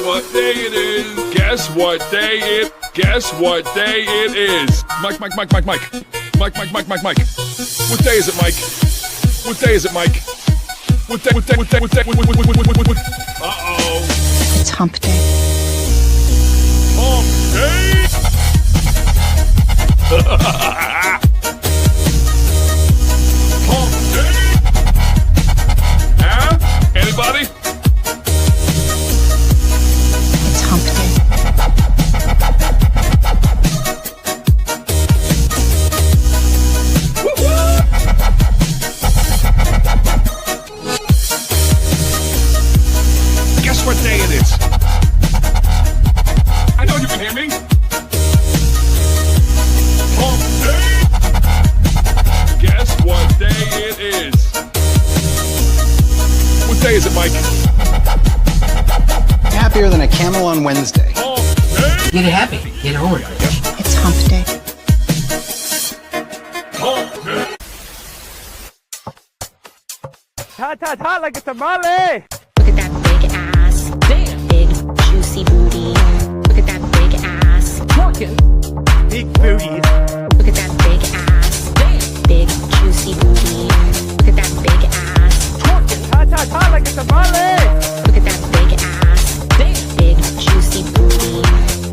what day it is? Guess what day it? Guess what day it is? Mike. Mike. What day is it, Mike? What day is it, Mike? What day? Uh-oh. It's hump day. Hump day? Hump day? Huh? Anybody? It's hump day. Guess what day it is? I know you can hear me. Hump day. Guess what day it is? What day is it, Mike? Happier than a camel on Wednesday. Hump day. Get happy. Get over it. It's hump day. Hump day. Hot like a tamale! Look at that big ass. Damn. Big, juicy booty. Look at that big ass. Twerking. Big booties. Look at that big ass. Damn. Big, juicy booty. Look at that big ass. Twerking. Hot like a tamale! Look at that big ass. Damn. Big, juicy booty.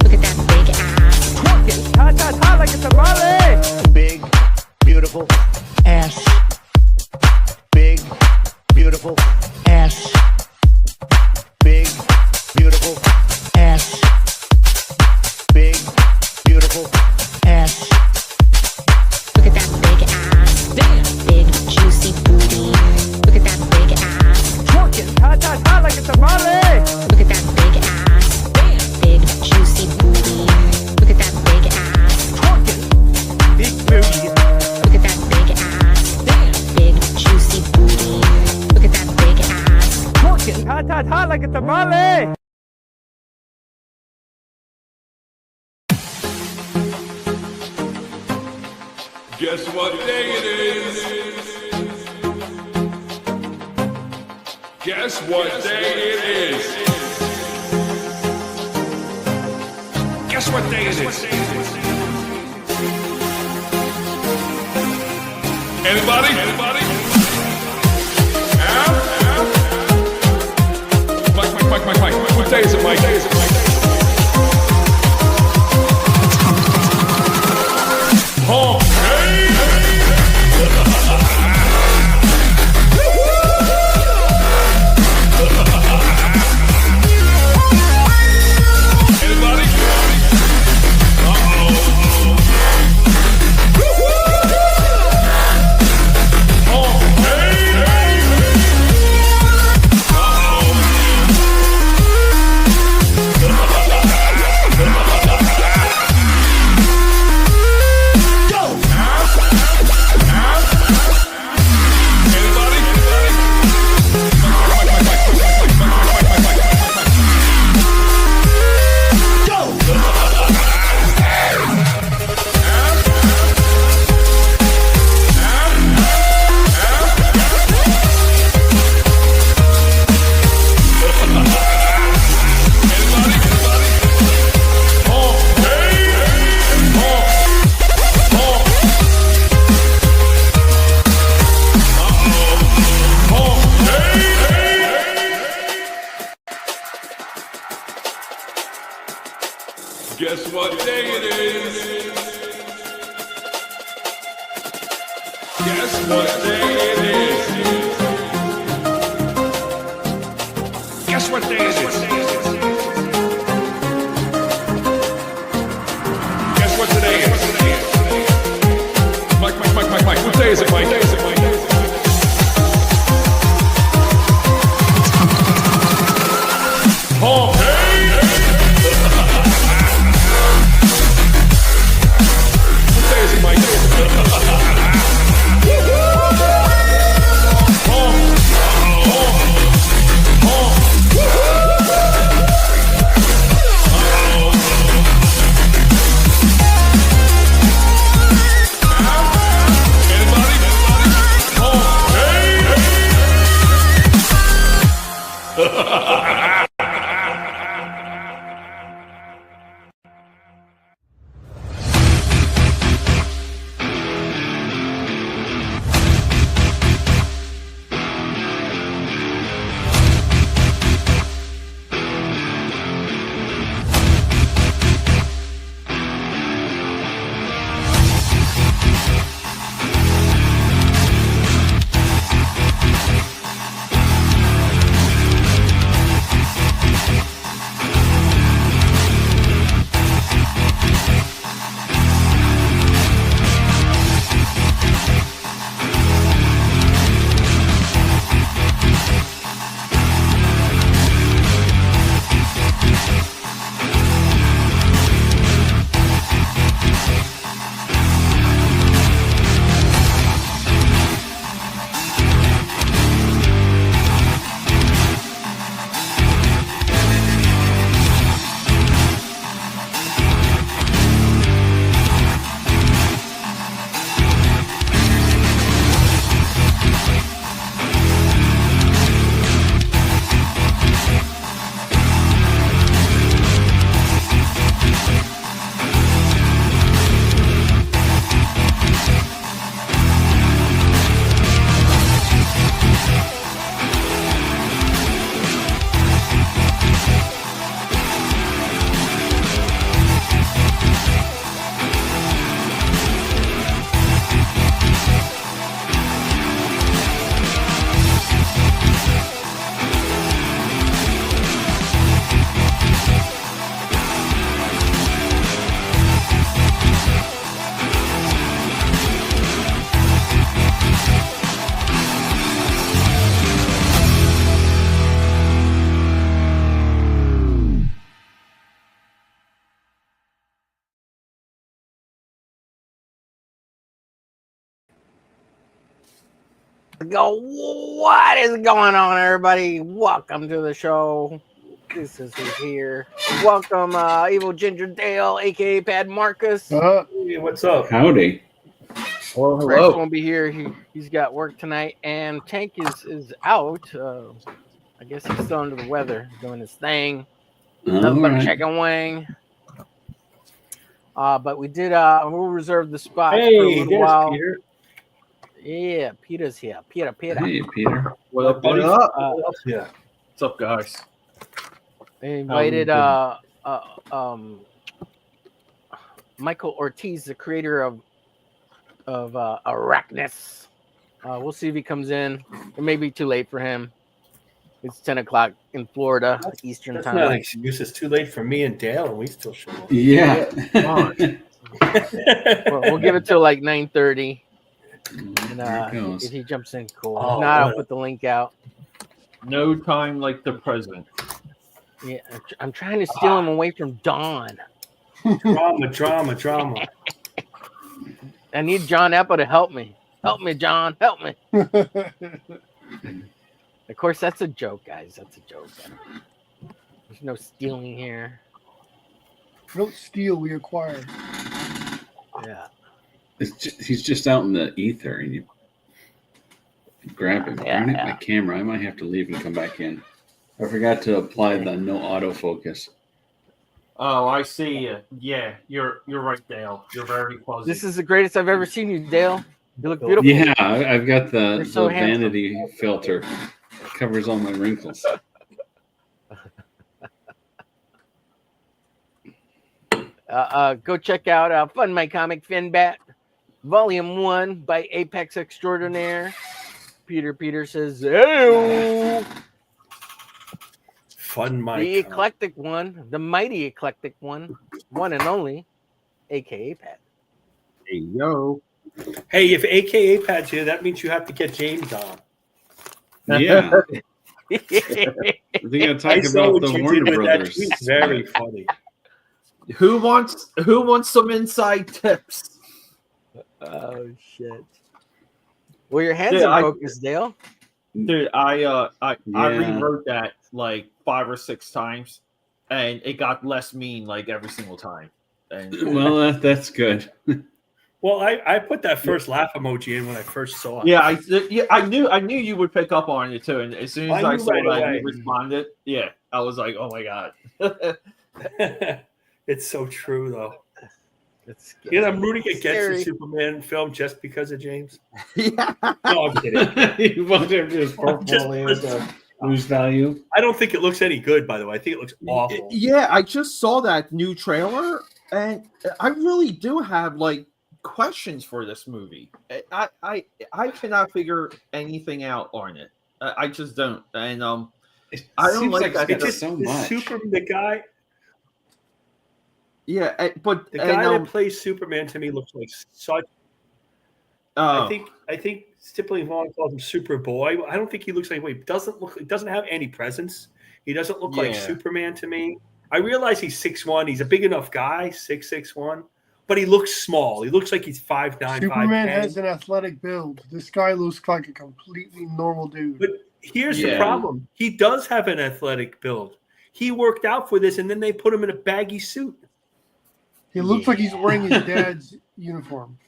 Look at that big ass. Twerking. Hot like a tamale! Big, beautiful Ass. big, beautiful Ass. big, beautiful Ass. big, beautiful Ass. Look at that big ass. Damn. Big, juicy booty. Look at that big ass. Twerking. Hot like a tamale! Look at that big ass. Damn. Big, juicy booty. Look at that big ass. Twerking. Big booties. Look at that big ass. Damn. Big, juicy booty. Look at that big ass. Twerking. Hot like a tamale! Guess what day it is? Guess what day it is? Guess what day it is? Anybody? Huh? Mike. What day is it, Mike? Hump day. Anybody? Uh-oh. Hump day. Guess what day it is? Guess what day it is? Guess what day it is? Guess what today is? Mike. What day is it, Mike? Hump day. What day is it, Mike? Anybody? Go. What is going on, everybody? Welcome to the show. This is who's here. Welcome, Evil Ginger Dale, aka Pad Marcus. Hey, what's up? Howdy. Well, Rex hello. won't be here. He's got work tonight, and Tank is out. I guess he's still under the weather, doing his thing. Nothing but right. chicken wing. But we did. We'll reserve the spot for a Hey, little there's while. Peter. Yeah, Peter's here. Peter. Hey, Peter. What up, buddy? Yeah. What's up, guys? They invited Michael Ortiz, the creator of Arachnus. We'll see if he comes in. It may be too late for him. It's 10 o'clock in Florida, Eastern That's time. not an excuse. It's too late for me and Dale, and we still show up. Yeah. We'll give it till like 9:30. And There it goes. if he jumps in, cool. Oh, If not, I'll well. put the link out. No time like the present. Yeah, I'm trying to steal him away from Dawn. Drama. I need John Apple to help me. Help me, John. Help me. Of course, that's a joke, guys. That's a joke. There's no stealing here. We don't steal, we acquire. Yeah. He's just out in the ether, and you grab him. Yeah, Darn it, yeah. my camera. I might have to leave and come back in. I forgot to apply the no autofocus. Oh, I see you. Yeah, you're right, Dale. You're very fuzzy. This is the greatest I've ever seen you, Dale. You look beautiful. Yeah, I've got the You're so vanity filter. It covers all my wrinkles. Go check out Fun My Comic Finbat, Volume 1 by Apex Extraordinaire. Peter says, "Hey, Fun the Mike. eclectic one, the mighty eclectic one and only, aka Pat." Hey, yo. Hey, if AKA Pad's here, that means you have to get James on. Yeah. We're going to talk I saw about what the you Warner did with that Brothers. tweet. Very funny. Who wants some inside tips? Oh shit! Well, your hands Yeah, are I- focused, Dale. Dude, I Yeah. rewrote that like 5 or 6 times, and it got less mean like every single time. And Well, that's good. Well, I put that first laugh emoji in when I first saw it. yeah, I knew you would pick up on it too. And as soon as I I knew saw right that away. you responded, yeah, I was like, oh my god. It's so true, though. It's You know, I'm rooting against Scary. the Superman film just because of James. Yeah. No, I'm kidding. You want him to just portfolio to lose value? I don't think it looks any good, by the way. I think it looks awful. Yeah, I just saw that new trailer, and I really do have like questions for this movie. I cannot figure anything out on it. I just don't, and It I don't seems like that it's just- so The much. yeah, but The guy that plays Superman to me looks like such. I think Stippling Vaughn calls him Superboy. I don't think he looks like. Wait, he doesn't have any presence. He doesn't look like Yeah. Superman to me. I realize he's 6'1". He's a big enough guy, 6'1", but he looks small. He looks like he's 5'9", Superman 5'10". has an athletic build. This guy looks like a completely normal dude. But here's the Yeah. problem: he does have an athletic build. He worked out for this, and then they put him in a baggy suit. He looks like he's wearing his dad's uniform.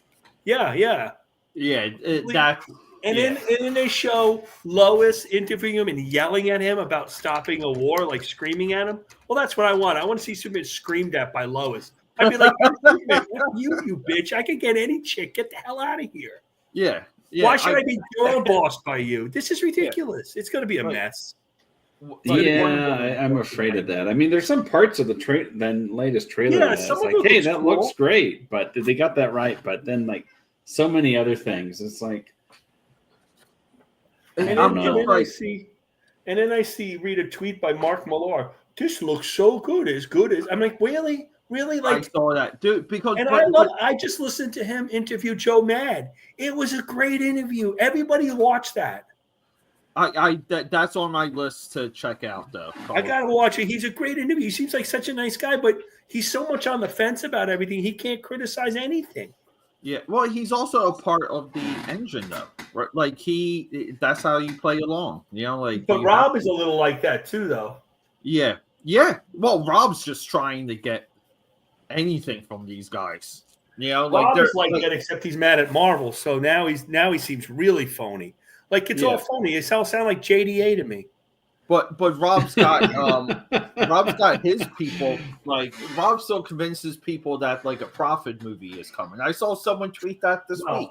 Yeah. that And then they show Lois interviewing him and yelling at him about stopping a war, like screaming at him. Well, that's what I want. I want to see Superman screamed at by Lois. I'd be like, Superman, you bitch! I can get any chick. Get the hell out of here. yeah. Why should I be girl bossed by you? This is ridiculous. It's going to be a mess. I'm afraid of that. I mean, there's some parts of the latest trailer Yeah, that it's some of like, it hey, looks that cool. looks great, but they got that right. But then, like, so many other things, it's like, And then, don't know. and then I see read a tweet by Mark Millar. This looks so good as I'm like, really, I like. saw that, dude. Because And I just listened to him interview Joe Mad. It was a great interview. Everybody watched that. That's on my list to check out, though. I gotta watch it. He's a great interview. He seems like such a nice guy, but he's so much on the fence about everything. He can't criticize anything. Yeah, well, he's also a part of the engine, though. Right? Like that's how you play along. You know, like. But Rob is a little like that too, though. Yeah, yeah. Well, Rob's just trying to get anything from these guys. You know, like Rob they're is like that, except he's mad at Marvel. So now he seems really phony. Like it's all phony. It sound like JDA to me. But Rob's got his people. Like Rob still convinces people that like a Prophet movie is coming. I saw someone tweet that this week.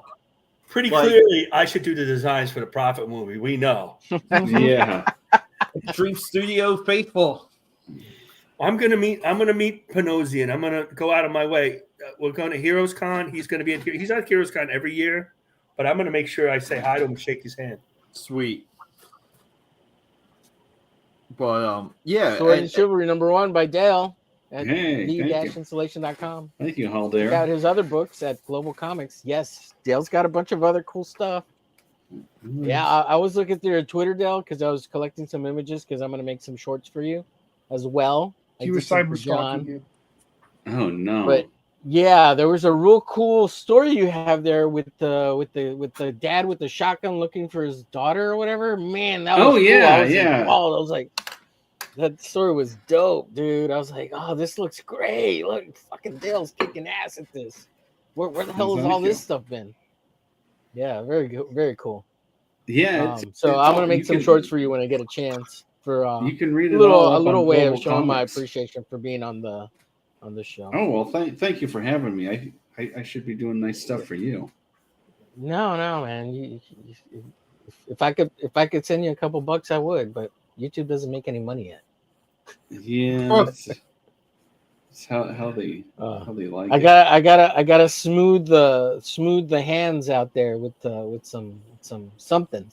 Pretty clearly, I should do the designs for the Prophet movie. We know. Yeah. Dream Studio faithful. I'm gonna meet Panosian. I'm gonna go out of my way. We're going to Heroes Con. He's gonna be he's at Heroes Con every year, but I'm gonna make sure I say hi to him and shake his hand. Sweet. But yeah. Sword and Chivalry #1 by Dale at Hey, the-installation.com. Thank you, Halder. Check out his other books at Global Comics. Yes, Dale's got a bunch of other cool stuff. Yeah, I was looking through your Twitter, Dale, because I was collecting some images because I'm going to make some shorts for you as well. He was cyber stalking you. Oh no! But yeah, there was a real cool story you have there with the dad with the shotgun looking for his daughter or whatever. Man, that was cool. I was like, that story was dope, dude. I was like, oh, this looks great. Look, fucking Dale's kicking ass at this. Where the hell has all this stuff been? Yeah, very good, very cool. Yeah. So I'm gonna make some shorts for you when I get a chance. For you can read it a little way of showing my appreciation for being on the show. Oh well, thank you for having me. I should be doing nice stuff for you. No, man. If I could send you a couple bucks, I would. But YouTube doesn't make any money yet. Yeah, it's how they like I it. I gotta smooth the hands out there with some something.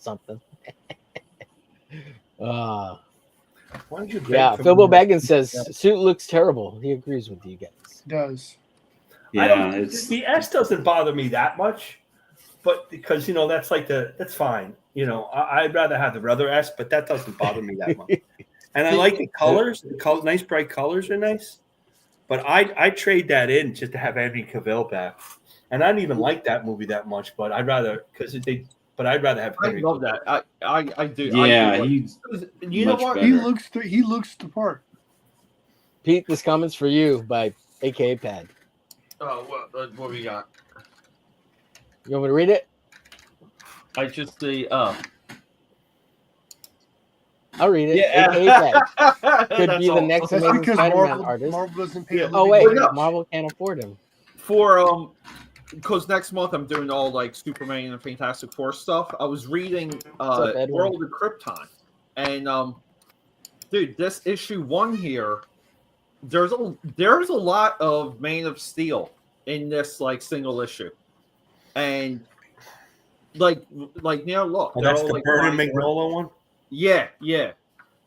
Why did you Philbo Baggins says suit looks terrible. He agrees with you guys. It does. Yeah, the S doesn't bother me that much, but because that's fine. I'd rather have the other S, but that doesn't bother me that much. And I like the colors. Nice bright colors are nice. But I trade that in just to have Henry Cavill back. And I don't even like that movie that much, but I'd rather I'd rather have Henry. I love that. I do. Yeah, you know what? Better. He looks the part. Pete, this comment's for you by AKA Pad. Oh, what we got? You want me to read it? I just I'll read it. Yeah. AKA Pad. Could be the next That's Amazing because Spider-Man artist. Marvel doesn't pay. Oh wait, no. Marvel can't afford him. For because next month I'm doing all like Superman and Fantastic Four stuff. I was reading up, World of Krypton, and dude, this issue 1 here, there's a lot of Man of Steel in this like single issue, and like look, Oh, that's all, the like, Vernon McNolan one. Yeah,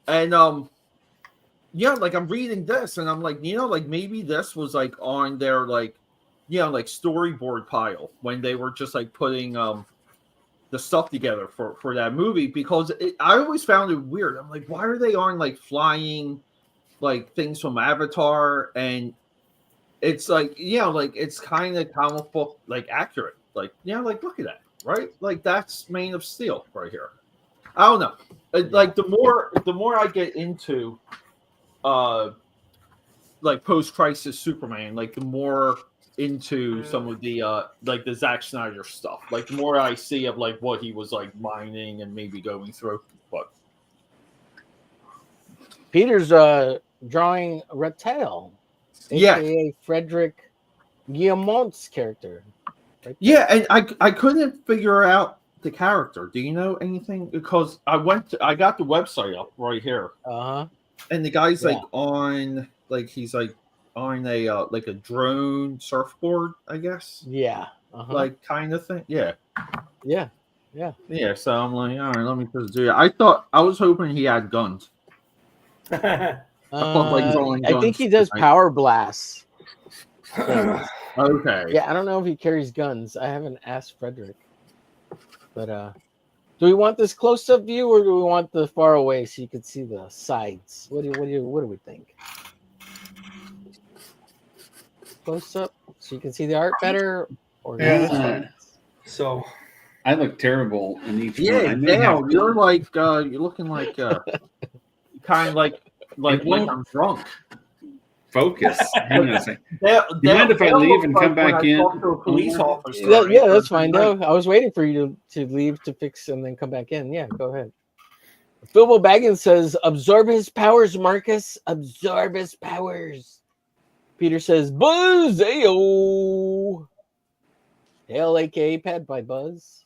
and like I'm reading this, and I'm like, like maybe this was like on their like storyboard pile when they were just like putting the stuff together for that movie, because I always found it weird. I'm like, why are they on like flying like things from Avatar? And it's like, like it's kind of comic book like accurate. Like, like look at that, right? Like that's Man of Steel right here. I don't know. Like the more I get into like post-crisis Superman, like the more into some of the like the Zack Snyder stuff. Like the more I see of like what he was like mining and maybe going through. But Peter's drawing Reptile, aka Frederick Guillemont's character. Right, yeah, and I couldn't figure out the character. Do you know anything? Because I got the website up right here. And the guy's like on like he's like on a like a drone surfboard, I guess. Yeah. Like kind of thing. Yeah. Yeah. So I'm like, all right, let me just do it. I was hoping he had guns. I think he does power blasts. Okay. Yeah, I don't know if he carries guns. I haven't asked Frederick. But do we want this close-up view or do we want the far away so you can see the sides? What do we think? Close up so you can see the art better, Or Yeah, not. that's fine. So I look terrible in each one. Yeah, I may have Dale, to- you're like you're looking like kind of like It won't- I'm drunk. Focus. Hang on a second. Dale, You mind if I Dale leave looks and like come back when I in? talk to a police Omar? officer. Yeah, that's fine, though. though. I was waiting for you to leave to fix and then come back in. Yeah, go ahead. Bilbo Baggins says, absorb his powers, Marcus. Absorb his powers. Peter says, Buzz, ayo. Dale, aka Pad by Buzz.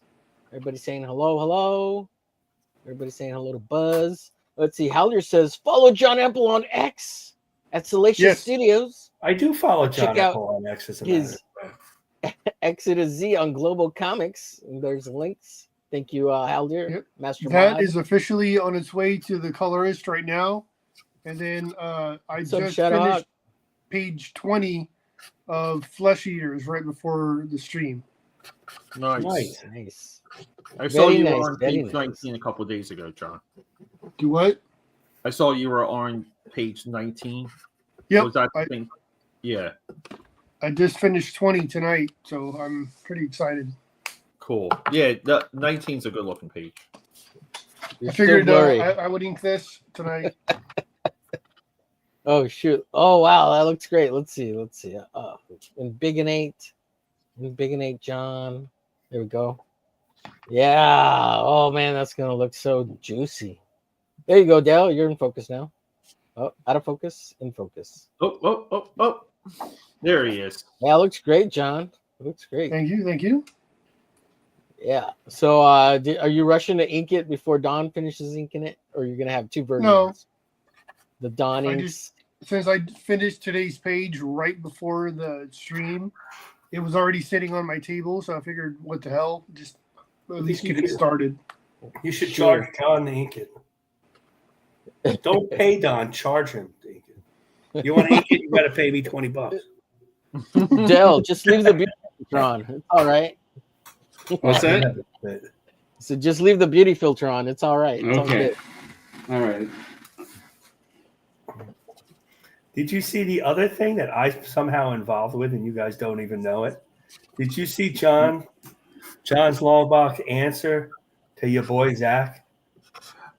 Everybody saying hello, hello. Everybody saying hello to Buzz. Let's see. Halder says, follow John Apple on X at Salacious Studios. I do follow John Check out Apple on X as a his matter. Exodus Z on Global Comics. And there's links. Thank you, Halder. Yep. Master That Mod. is officially on its way to the colorist right now. And then I What's up, just Shadow finished Hawk? page 20 of Flesh Eaters right before the stream. Nice. Nice. I saw Very you nice, were on very page nice. 19 a couple of days ago, John. Do what? I saw you were on page 19. Yep. Was that the thing? Yeah. I just finished 20 tonight, so I'm pretty excited. Cool. Yeah, the 19's a good looking page. You're I figured still blurry. I would ink this tonight. Oh shoot! Oh wow, that looks great. Let's see. In Big and 8, John. There we go. Yeah. Oh man, that's gonna look so juicy. There you go, Dale. You're in focus now. Oh, out of focus. In focus. Oh. There he is. Yeah, it looks great, John. It looks great. Thank you. Yeah. So, are you rushing to ink it before Don finishes inking it, or you're gonna have two versions? No. The Don I inks. Since I finished today's page right before the stream, it was already sitting on my table, so I figured, what the hell, just at least get it started. You should charge Don to ink it. Don't pay Don, charge him to ink it. You want to ink it, you got to pay me $20. Dale, just leave the beauty filter on. It's all right. What's that? So just leave the beauty filter on. It's all right. It's all Okay. good. All right. Did you see the other thing that I somehow involved with, and you guys don't even know it? Did you see John's long box answer to your boy Zach?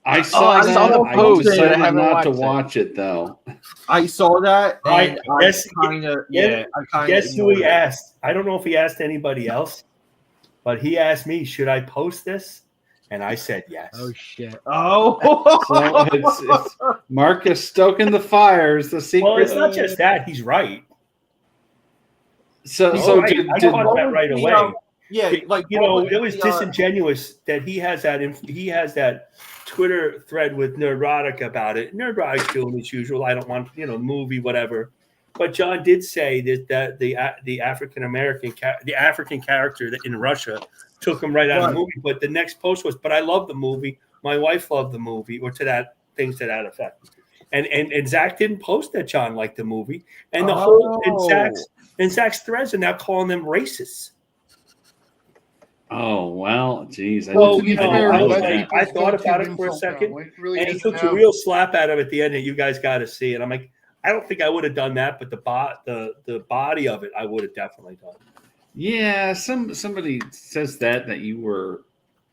I saw the post. I decided I haven't not to watched it. watch it though. I saw that. And Guess guess who he asked? I don't know if he asked anybody else, but he asked me, should I post this? And I said yes. Oh shit. Oh. So it's Marcus stoking the fires. The secret. Well, it's not just that. He's right. So He's so right. did, I did caught that right away. Yeah, like it was disingenuous that he has that Twitter thread with Nerdrotic about it. Nerdrotic's doing as usual. I don't want movie whatever, but John did say that the African character in Russia took him right out of the movie. But the next post was, "But I love the movie. My wife loved the movie," or to that effect. And Zach didn't post that John liked the movie, and the whole and Zach's threads are now calling them racist. Oh well, geez. Well, I thought about it for a second, and he took a real slap at him at the end. And you guys got to see it. I'm like, I don't think I would have done that, but the body of it, I would have definitely done. Yeah, somebody says that you were,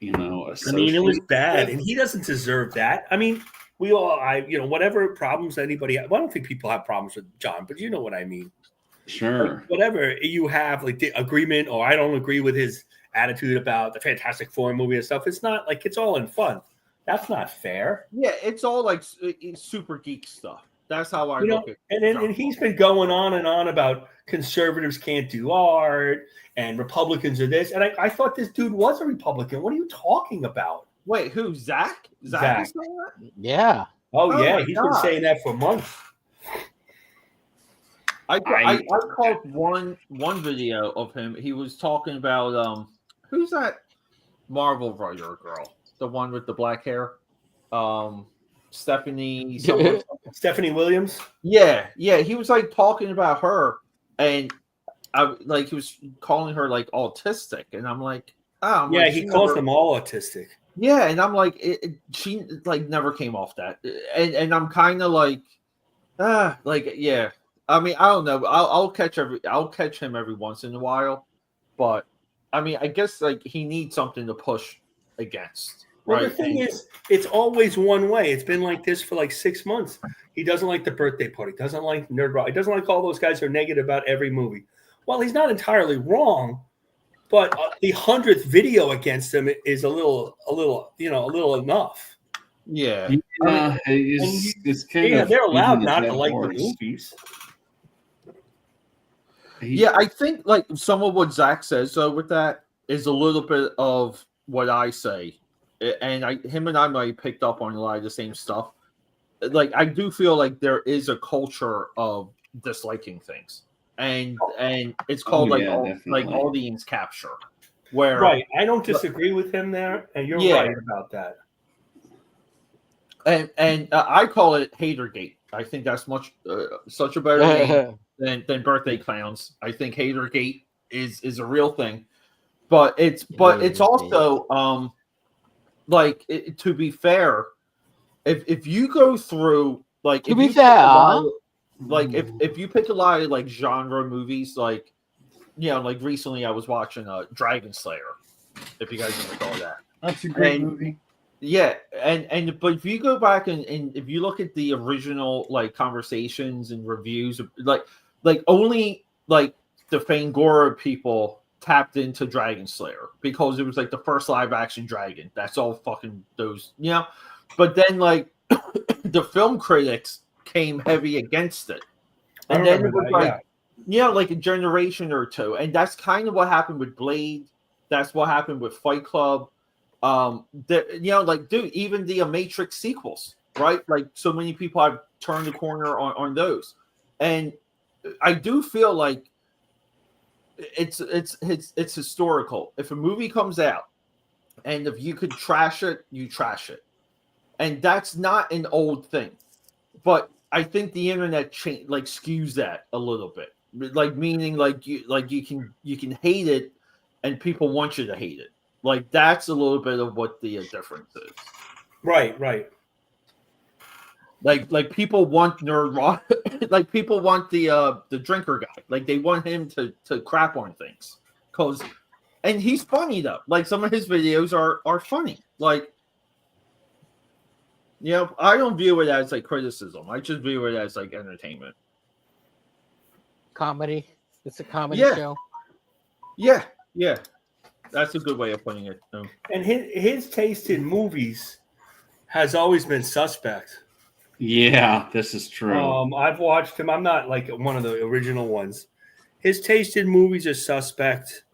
I mean, it was bad, and he doesn't deserve that. I mean, we all, whatever problems anybody have. Well, I don't think people have problems with John, but you know what I mean. Sure. Like, whatever you have, like the agreement, or I don't agree with his attitude about the Fantastic Four movie and stuff. It's not like it's all in fun. That's not fair. Yeah, it's all like super geek stuff. That's how I look at it. And he's been going on and on about conservatives can't do art and Republicans are this. And I thought this dude was a Republican. What are you talking about? Wait, who? Zach? Zach. Is saying that? Yeah. Oh yeah, he's been saying that for months. I caught one video of him. He was talking about who's that Marvel writer girl? The one with the black hair? Stephanie Williams? Yeah. He was like talking about her, and he was calling her like autistic, and I'm like, he calls them all autistic. Yeah, and I'm like, she like never came off that, and I'm kind of like, yeah. I mean, I don't know. I'll catch him every once in a while, but I mean, I guess like he needs something to push against. Well, right? the thing is, it's always one way. It's been like this for like 6 months. He doesn't like the birthday party. Doesn't like Nerd Rock. He doesn't like all those guys who are negative about every movie. Well, he's not entirely wrong, but the 100th video against him is a little enough. Yeah, it's kind of they're allowed not to dead like horse. the movies. Yeah, I think like some of what Zach says with that is a little bit of what I say, and him and I might picked up on a lot of the same stuff. Like I do feel like there is a culture of disliking things, and it's called like audience capture. Where right, I don't disagree with him there, and you're right about that. And I call it Hatergate. I think that's such a better name than birthday clowns. I think Hatergate is a real thing, but it's also like to be fair, if you go through like if you pick a lot of like genre movies, like like recently I was watching Dragon Slayer, if you guys recall that. That's a great movie. Yeah, but if you go back and if you look at the original like conversations and reviews, like only like the Fangora people tapped into Dragon Slayer because it was like the first live action dragon. That's all fucking those, But then like the film critics came heavy against it, and then it was like a generation or two, and that's kind of what happened with Blade. That's what happened with Fight Club. Like, dude, even the Matrix sequels, right? Like, so many people have turned the corner on those, and I do feel like it's historical. If a movie comes out, and if you could trash it, you trash it, and that's not an old thing, but I think the internet skews that a little bit, like meaning like you can hate it, and people want you to hate it. Like that's a little bit of what the difference is. Right. Like people want Nerd Rock, like people want the drinker guy. Like they want him to crap on things, and he's funny though. Like some of his videos are funny. Like I don't view it as like criticism. I just view it as like entertainment. Comedy. It's a comedy show. Yeah. That's a good way of putting it. And his taste in movies has always been suspect. Yeah, this is true. I've watched him. I'm not like one of the original ones. His taste in movies is suspect.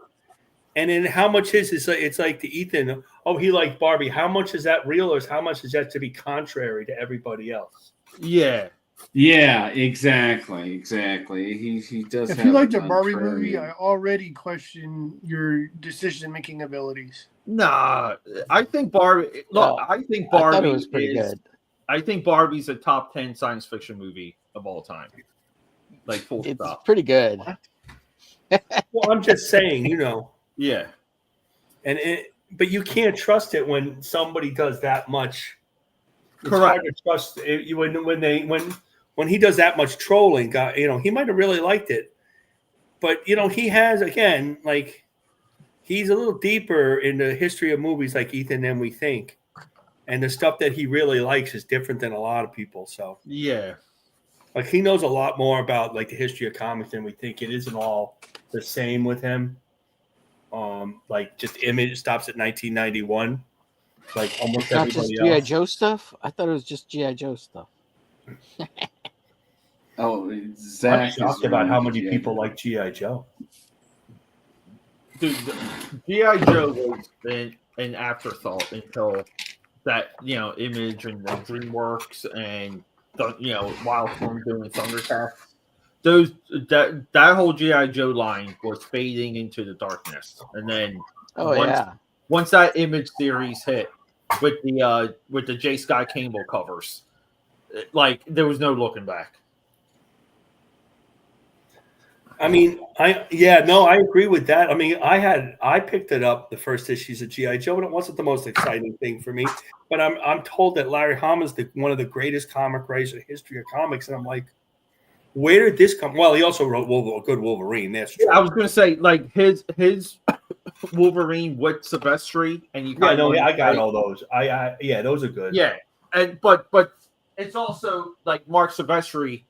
And in how much it's like the Ethan, he liked Barbie. How much is that real, or how much is that to be contrary to everybody else? Yeah. Yeah, exactly. He does. If you liked a Barbie movie, I already question your decision-making abilities. Nah, I think Barbie. Look, I think Barbie was pretty good. I think Barbie's a top 10 science fiction movie of all time. Like full stop. It's pretty good. Well, I'm just saying, Yeah. But you can't trust it when somebody does that much. It's Correct. hard to trust when he does that much trolling. He might have really liked it, but he has again like he's a little deeper in the history of movies like Ethan than we think, and the stuff that he really likes is different than a lot of people. So yeah, like he knows a lot more about like the history of comics than we think. It isn't all the same with him. Like just Image stops at 1991. Like almost it's not everybody just else. G.I. Joe stuff? I thought it was just G.I. Joe stuff. Zach I'm shocked about how many people like G.I. Joe. Dude, G.I. Joe was an afterthought until that Image and DreamWorks and Wildstorm doing Thundercats. That whole G.I. Joe line was fading into the darkness, and then once that Image series hit with the J. Scott Campbell covers, like there was no looking back. I mean, I agree with that. I mean, I picked it up the first issues of G.I. Joe, and it wasn't the most exciting thing for me. But I'm told that Larry Hama is one of the greatest comic writers in the history of comics, and I'm like, Where did this come? Well, he also wrote a good Wolverine. That's true. I was going to say like his Wolverine with Silvestri, and you I got all those. Yeah, those are good. Yeah, and but it's also like Mark Silvestri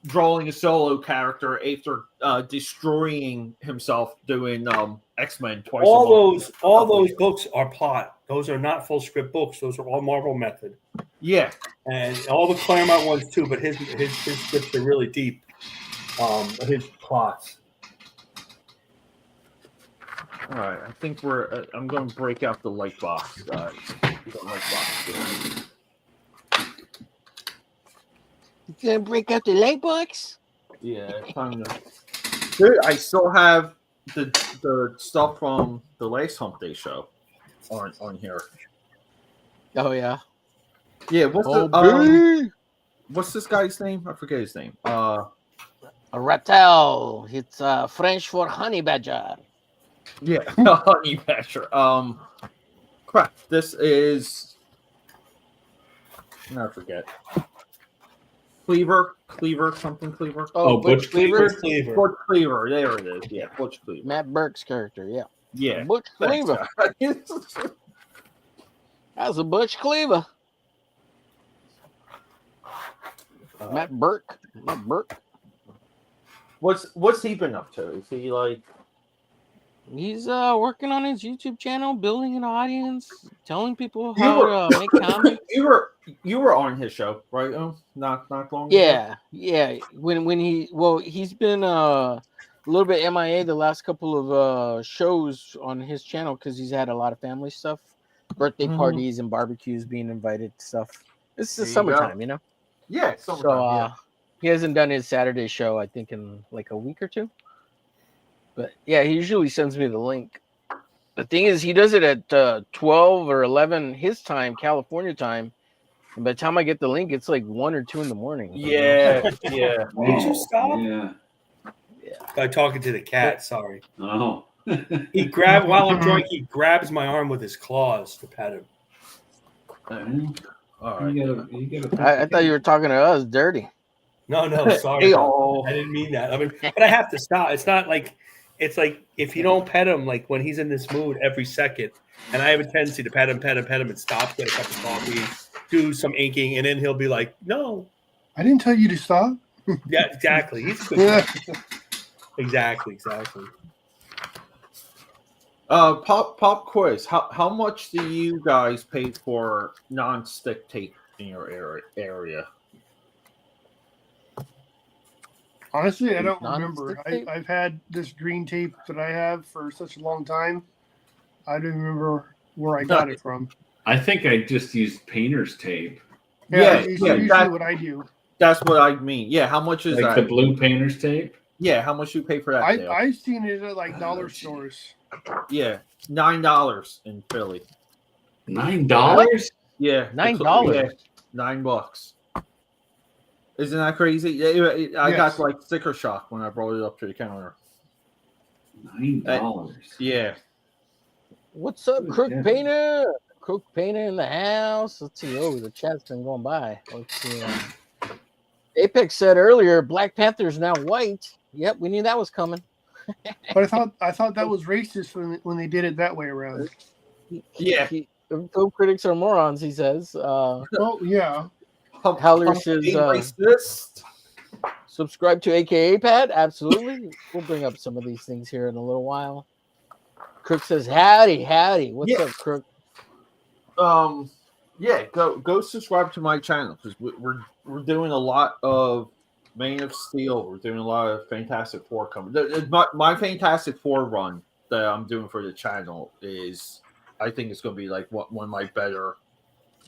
drawing a solo character after destroying himself doing X-Men twice. All those books are plot. Those are not full script books. Those are all Marvel method. Yeah, and all the Claremont ones too. But his scripts are really deep. His plots. All right, I think we're. I'm going to break out the light box. You gonna break out the light box? Yeah, it's time to. Dude, I still have the stuff from the last Hump Day show on here. Oh yeah. Yeah. What's this guy's name? I forget his name. A reptile. It's French for honey badger. Yeah, honey badger. Crap. This is. I forget. Cleaver, something Cleaver. Oh, Butch Cleaver. Butch Cleaver. There it is. Yeah, Butch Cleaver. Matt Burke's character. Yeah. Yeah. Butch Cleaver. That's a Butch Cleaver. Matt Burke. What's he been up to? Is he like? He's working on his YouTube channel, building an audience, telling people how to make comics. You were on his show, right? Not long. Yeah. He's been a little bit MIA the last couple of shows on his channel because he's had a lot of family stuff, birthday parties and barbecues, being invited to stuff. It's the summertime, you know. Yeah, summertime. He hasn't done his Saturday show, I think, in like a week or two. But yeah, he usually sends me the link. The thing is, he does it at 12 or 11 his time, California time. And by the time I get the link, it's like 1 or 2 in the morning. Yeah. Did you stop? Yeah. By talking to the cat. Sorry. Oh. He grabbed while I'm drunk. He grabs my arm with his claws to pet him. All right. I thought you were talking to us, dirty. No, sorry. I didn't mean that. I mean, but I have to stop. It's not like. It's like if you don't pet him, like when he's in this mood every second, and I have a tendency to pet him, and stop, get a cup of coffee, do some inking, and then he'll be like, "No, I didn't tell you to stop." Yeah, exactly. He's a good guy. Exactly. Pop quiz. How much do you guys pay for non-stick tape in your area? Honestly, I don't remember. I've had this green tape that I have for such a long time. I don't remember where I got it from. I think I just used painter's tape. Yeah, it's usually what I do. That's what I mean. Yeah, how much is like that? The blue painter's tape? Yeah, how much you pay for that? I've seen it at like dollar stores. Yeah, $9 in Philly. $9? Yeah, $9. Yeah, $9. Isn't that crazy? I got like sticker shock when I brought it up to the counter. $9. Yeah. What's up, Crook Painter? Crook Painter in the house. Let's see. Oh, the chat's been going by. Let's see. Apex said earlier, Black Panther's now white. Yep, we knew that was coming. But I thought that was racist when they did it that way around. Yeah. Film critics are morons, he says. Oh yeah. Howler says, subscribe to AKA Pad. Absolutely. We'll bring up some of these things here in a little while. Crook says, howdy. What's up, Crook? Yeah, go subscribe to my channel because we're doing a lot of Man of Steel. We're doing a lot of Fantastic Four coming. My Fantastic Four run that I'm doing for the channel is, I think it's going to be like one of my better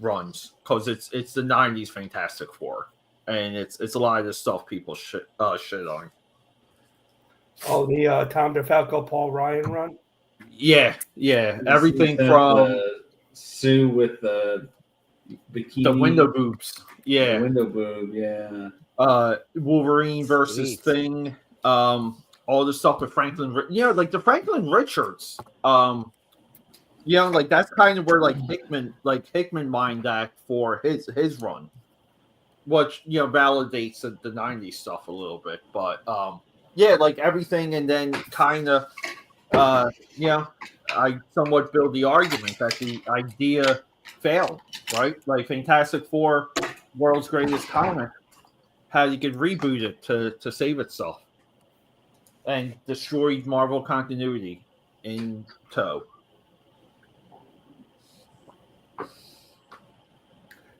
runs because it's the 90s Fantastic Four, and it's a lot of the stuff people shit on. Oh, the Tom DeFalco, Paul Ryan run. Yeah. Everything from Sue with the bikini, the window boobs. Yeah, the window boob. Yeah. Wolverine versus Thing. All the stuff with Franklin. Like the Franklin Richards. Like that's kind of where Hickman mined that for his run. which validates the '90s stuff a little bit. But yeah, like everything, and then kind of I somewhat build the argument that the idea failed, right? Like Fantastic Four, world's greatest comic, how you could reboot it to save itself, and destroyed Marvel continuity in tow.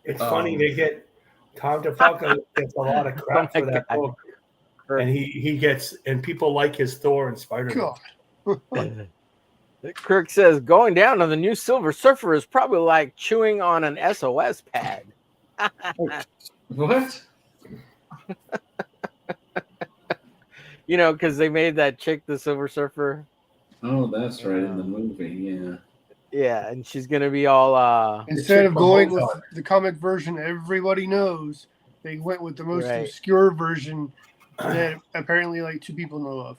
It's funny they get Tom DeFalco gets a lot of crap for that book, and he gets and people like his Thor and Spider-Man. Kirk says going down on the new Silver Surfer is probably like chewing on an SOS pad. What? Because they made that chick the Silver Surfer. Oh, that's right, in the movie, yeah. Yeah, and she's gonna be all instead of going with the comic version everybody knows, they went with the most obscure version that apparently like 2 people know of.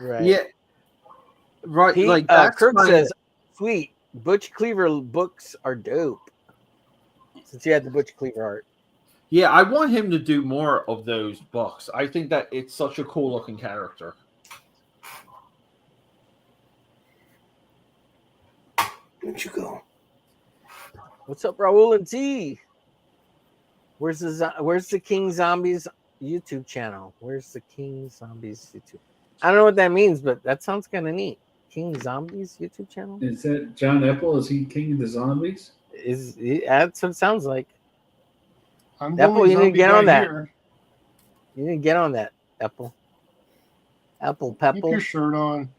Right. Yeah. Right. Pete, like Kirk says, sweet. Butch Cleaver books are dope. Since he had the Butch Cleaver art. Yeah, I want him to do more of those books. I think that it's such a cool looking character. Where'd you go? What's up, Raul and T? Where's the King Zombies YouTube channel? Where's the King Zombies YouTube? I don't know what that means, but that sounds kind of neat. King Zombies YouTube channel? Is that John Epple? Is he King of the Zombies? That's what it sounds like. I'm Apple, you need to get on that. Here. You need to get on that, Apple. Apple Pepple. Keep your shirt on.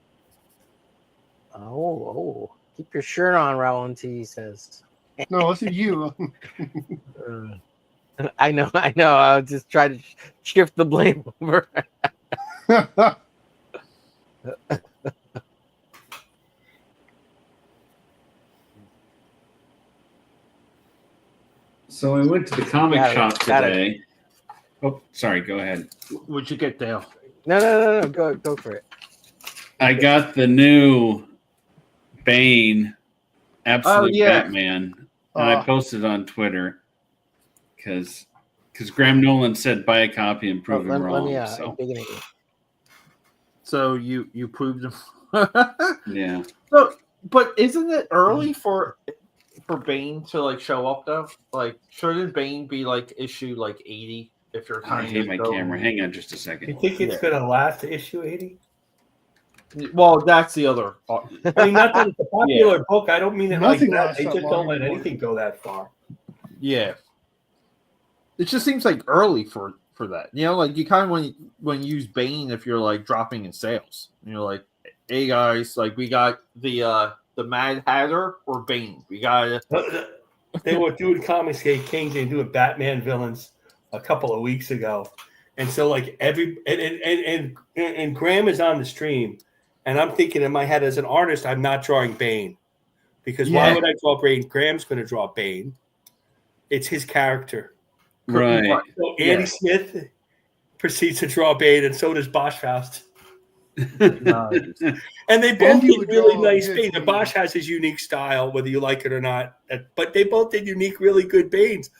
Oh. Keep your shirt on, Raul T says. No, listen to you. I know. I'll just try to shift the blame over. So I went to the comic shop today. Oh, sorry. Go ahead. What'd you get, Dale? No. Go for it. I got the new Bane Absolute Batman, and I posted on Twitter because Graham Nolan said buy a copy and prove him wrong. So you proved him. Yeah. So, but isn't it early for Bane to like show up though? Like, shouldn't Bane be like issue like 80 if you're I hate my camera. Hang on just a second. You think it's gonna last to issue 80? Well, that's the other. I mean, not that it's a popular book. I don't mean it like that. They just don't let anymore. anything go that far. Yeah. It just seems like early for that. Like you kind of when you use Bane if you're like dropping in sales. You're like, hey guys, like we got the Mad Hatter or Bane. We got They were doing Comics Gate Kings and doing Batman villains a couple of weeks ago, and so like and Graham is on the stream. And I'm thinking in my head, as an artist, I'm not drawing Bane. Because why would I draw Bane? Graham's going to draw Bane. It's his character. Right. So Andy Smith proceeds to draw Bane, and so does Bosch Faust. And they both did really nice Bane. And Bosch has his unique style, whether you like it or not. But they both did unique, really good Banes.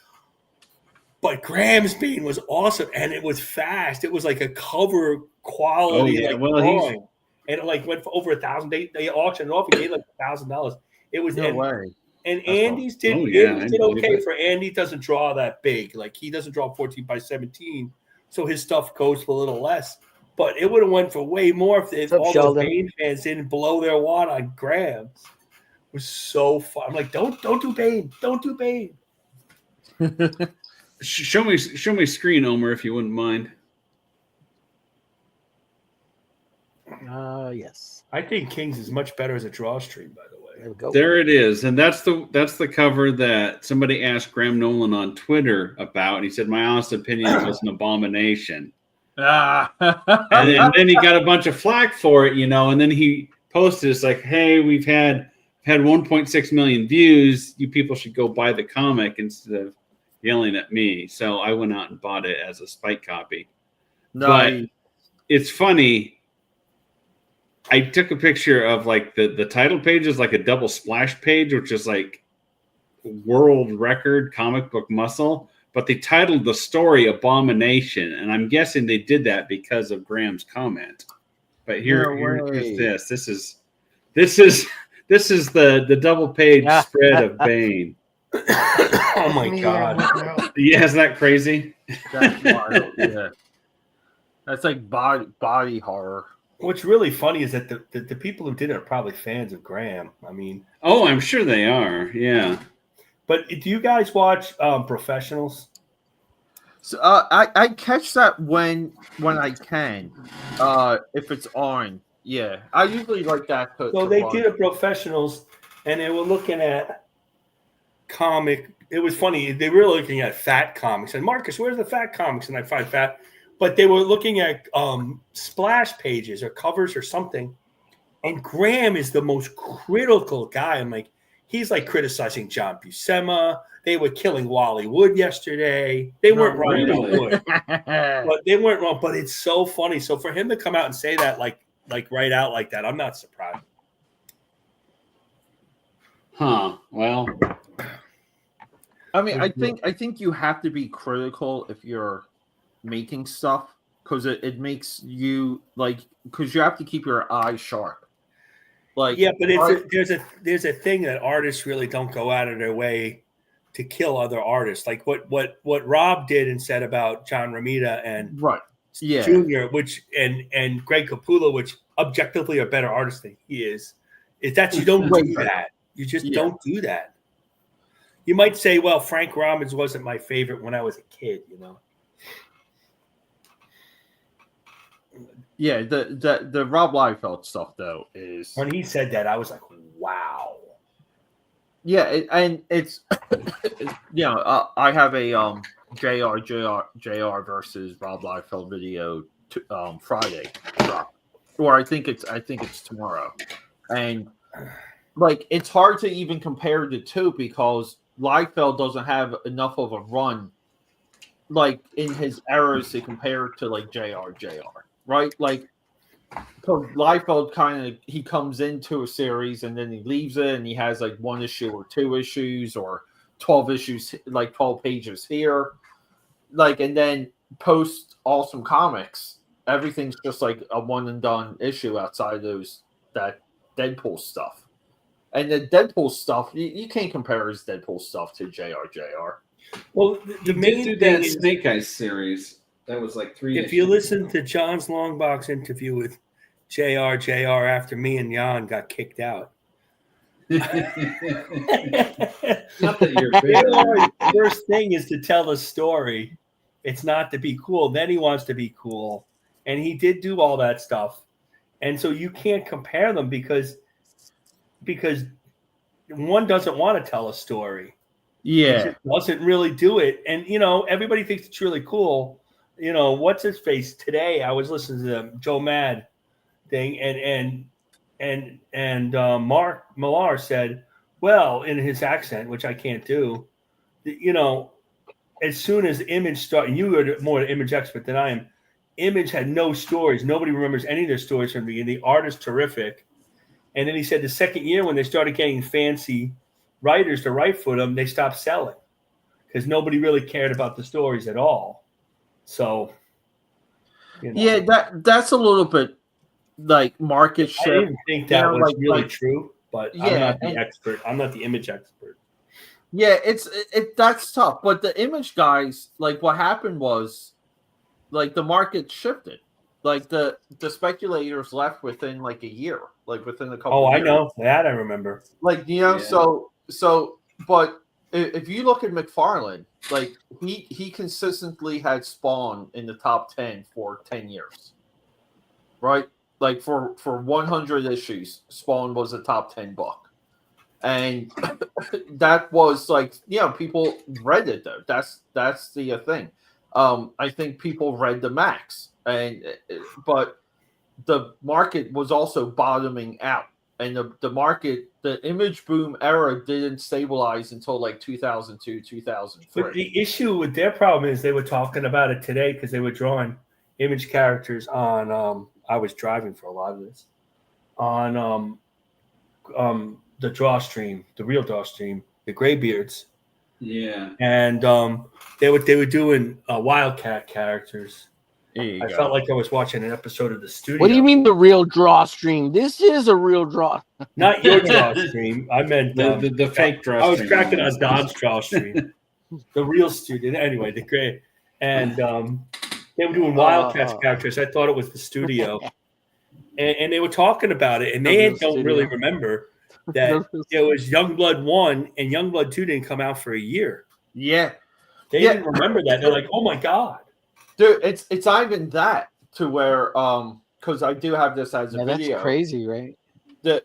But Graham's Bane was awesome, and it was fast. It was like a cover quality drawing. And it like went for over 1,000. They auctioned it off and gave like $1,000. It was no way. And Andy's did okay for Andy. Doesn't draw that big. Like he doesn't draw 14 by 17, so his stuff goes for a little less. But it would have went for way more if all those Bane fans didn't blow their wad on Graham. It was so fun. I'm like, don't do Bane. Don't do Bane. Show me screen, Omer, if you wouldn't mind. Yes. I think Kings is much better as a draw stream, by the way. There we go. There it is. And that's the cover that somebody asked Graham Nolan on Twitter about. And he said, my honest opinion, it was an abomination. and then he got a bunch of flack for it, and then he posted, it's like, hey, we've had 1.6 million views. You people should go buy the comic instead of yelling at me. So I went out and bought it as a spite copy. But it's funny. I took a picture of like the title page is like a double splash page, which is like world record comic book muscle. but they titled the story Abomination, and I'm guessing they did that because of Graham's comment. But here's this. This is the double page spread of Bane. Oh my God! Yeah, isn't that crazy? That's wild. Yeah, that's like body horror. What's really funny is that the people who did it are probably fans of Graham. I mean, oh, I'm sure they are. Yeah. But do you guys watch Professionals? So I catch that when I can, if it's on. Yeah, I usually like that. So they did a Professionals, and they were looking at comic. It was funny. They were looking at fat comics, and Marcus, where's the fat comics? And I find fat, but they were looking at splash pages or covers or something. And Graham is the most critical guy. I'm like, he's like criticizing John Buscema. They were killing Wally Wood yesterday. They weren't wrong about Wood, but they weren't wrong. But it's so funny. So for him to come out and say that, like right out like that, I'm not surprised. Huh. Well, I mean, I think you have to be critical if you're making stuff because it makes you because you have to keep your eyes sharp. Like, yeah, but there's a thing that artists really don't go out of their way to kill other artists, like what Rob did and said about John Romita and Junior, which and Greg Capullo, which objectively are better artists than he is that you don't do that. You just don't do that. You might say, well, Frank Robbins wasn't my favorite when I was a kid, you know. Yeah, the Rob Liefeld stuff though is when he said that, I was like, wow. Yeah, it's I have a JR versus Rob Liefeld video Friday drop, or I think it's tomorrow, and like it's hard to even compare the two because Liefeld doesn't have enough of a run like in his eras to compare to like JR, right? Like, because Liefeld he comes into a series and then he leaves it and he has like one issue or two issues or 12 issues, like 12 pages here. Like, and then post Awesome Comics, everything's just like a one and done issue outside that Deadpool stuff. And the Deadpool stuff, you can't compare his Deadpool stuff to JR. Well, the main do thing that is Snake Eyes series. That was like 3 If you listen to John's long box interview with JR after me and Jan got kicked out. Not that you're JR's first thing is to tell a story. It's not to be cool. Then he wants to be cool. And he did do all that stuff. And so you can't compare them because one doesn't want to tell a story. Yeah. He doesn't really do it. And, everybody thinks it's really cool. What's his face today? I was listening to the Joe Mad thing, and Mark Millar said, well, in his accent, which I can't do, as soon as Image started, and you are more an Image expert than I am. Image had no stories. Nobody remembers any of their stories from the beginning. The art is terrific. And then he said the second year when they started getting fancy writers to write for them, they stopped selling because nobody really cared about the stories at all. So, yeah, that's a little bit like market shift. I didn't think that was really true, but yeah, I'm not the expert. I'm not the Image expert. Yeah, that's tough. But the Image guys, like what happened was, like the market shifted. Like the speculators left within like a year, like within a couple. Oh, years. I know that. I remember. Like so, but if you look at McFarlane, like he consistently had Spawn in the top 10 for 10 years, right? Like for 100 issues, Spawn was a top 10 book, and that was like people read it though. That's the thing. I think people read the Max, but the market was also bottoming out, and the Image boom era didn't stabilize until like 2002, 2003. But the issue with their problem is they were talking about it today because they were drawing Image characters on. I was driving for a lot of this on the draw stream, the real draw stream, the Graybeards, Yeah. And they were doing Wildcat characters. I felt like I was watching an episode of the studio. What do you mean the real draw stream? This is a real draw. Not your draw stream. I meant the fake draw I was stream. cracking on Don's draw stream. The real student. Anyway, the great. And they were doing Wildcats characters. I thought it was the studio. And they were talking about it. And they don't really remember that it was Youngblood 1 and Youngblood 2 didn't come out for a year. Yeah. They didn't remember that. They're like, oh my God. Dude, it's not even that to where because I do have this as a video. That's crazy, right? The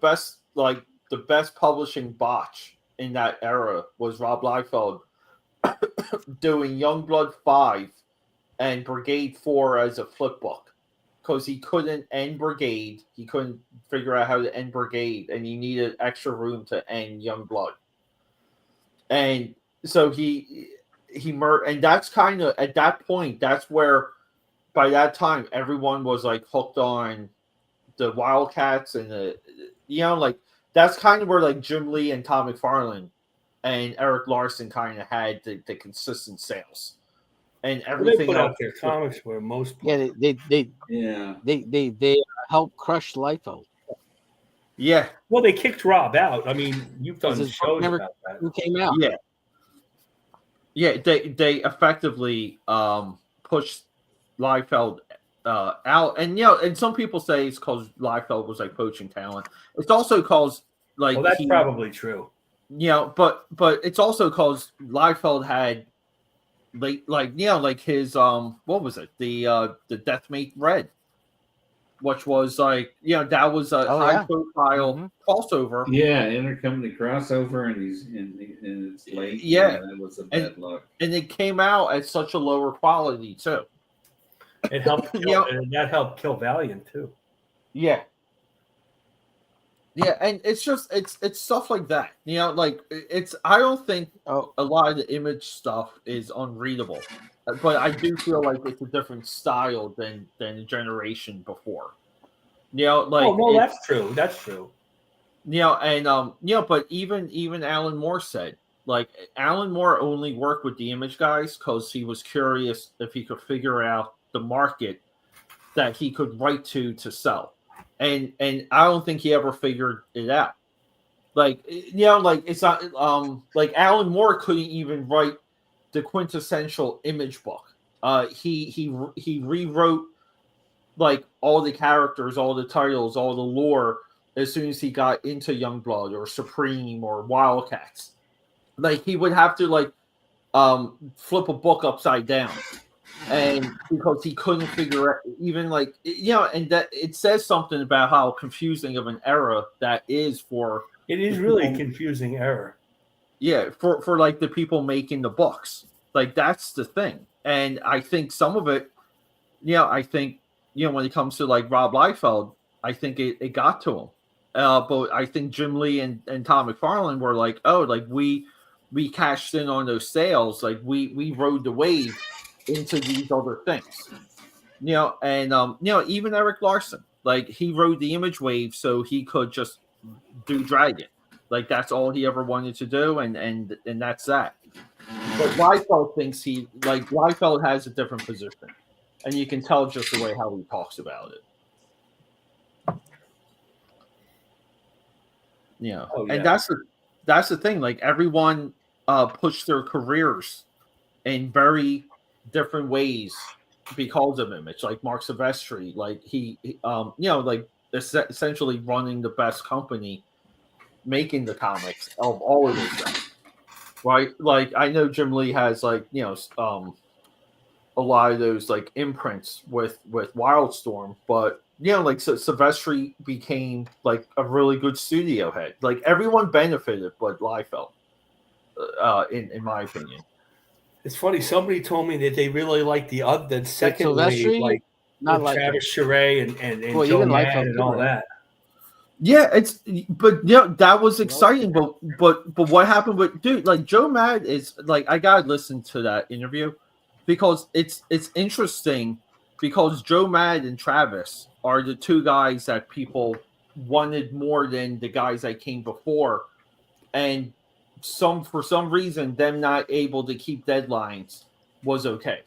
best publishing botch in that era was Rob Liefeld doing Youngblood 5 and Brigade 4 as a flip book because he couldn't end Brigade. He couldn't figure out how to end Brigade, and he needed extra room to end Youngblood. And so he and that's kind of at that point. That's where, by that time, everyone was like hooked on the Wildcats and the that's kind of where like Jim Lee and Todd McFarlane and Eric Larson kind of had the consistent sales, and everything they put out their comics were most. Yeah, they helped crush Liefeld. Yeah. Well, they kicked Rob out. I mean, you've done shows about that. Who came out? Yeah. Yeah, they effectively pushed Liefeld out, and and some people say it's because Liefeld was like poaching talent. It's also because well, that's probably true. But it's also because Liefeld had his what was it, the Deathmate Red, which was like that was a high profile crossover. Yeah, intercompany crossover, and it's late. Yeah, that was a bad luck. And it came out at such a lower quality too. It helped, and that helped kill Valiant too. Yeah. Yeah, and it's just it's stuff like that. I don't think a lot of the Image stuff is unreadable, but I do feel like it's a different style than the generation before. That's true. That's true. But even Alan Moore said Alan Moore only worked with the Image guys because he was curious if he could figure out the market that he could write to sell. And I don't think he ever figured it out. It's not Alan Moore couldn't even write the quintessential Image book. He rewrote all the characters, all the titles, all the lore as soon as he got into Youngblood or Supreme or Wildcats. He would have to flip a book upside down. And because he couldn't figure out even and that it says something about how confusing of an era that is for it is really a confusing era. Yeah, for the people making the books. That's the thing. And I think some of it, I think when it comes to Rob Liefeld, I think it got to him. But I think Jim Lee and Tom McFarlane were we cashed in on those sales, we rode the wave into these other things, even Eric Larson, he rode the Image wave so he could just do Dragon, that's all he ever wanted to do, and that's that. But Liefeld thinks Liefeld has a different position, and you can tell just the way how he talks about it. And that's the thing. Everyone pushed their careers in very different ways because of Image. Mark Silvestri, he essentially running the best company making the comics of all of those guys, right? I know Jim Lee has a lot of those imprints with Wildstorm, but Silvestri became a really good studio head. Everyone benefited but Liefeld, in my opinion. It's funny. Somebody told me that they really liked the second Silvestri? wave, Not with Travis Charest and Joe Mad and all that. Yeah, that was exciting, but what happened with Joe Mad is I gotta listen to that interview because it's interesting because Joe Mad and Travis are the two guys that people wanted more than the guys that came before, and for some reason them not able to keep deadlines was okay.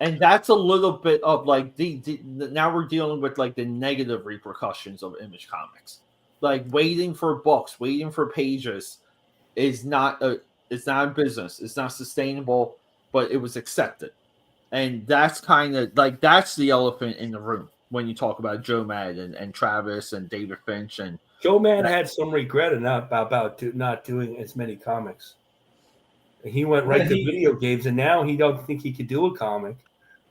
And that's a little bit of like now we're dealing with like the negative repercussions of Image Comics. Like waiting for books, waiting for pages is not a business. It's not sustainable, but it was accepted. And that's kind of like that's the elephant in the room when you talk about Joe Mad and Travis and David Finch and Joe Mad had some regret about not doing as many comics. He went right to video games, and now he don't think he could do a comic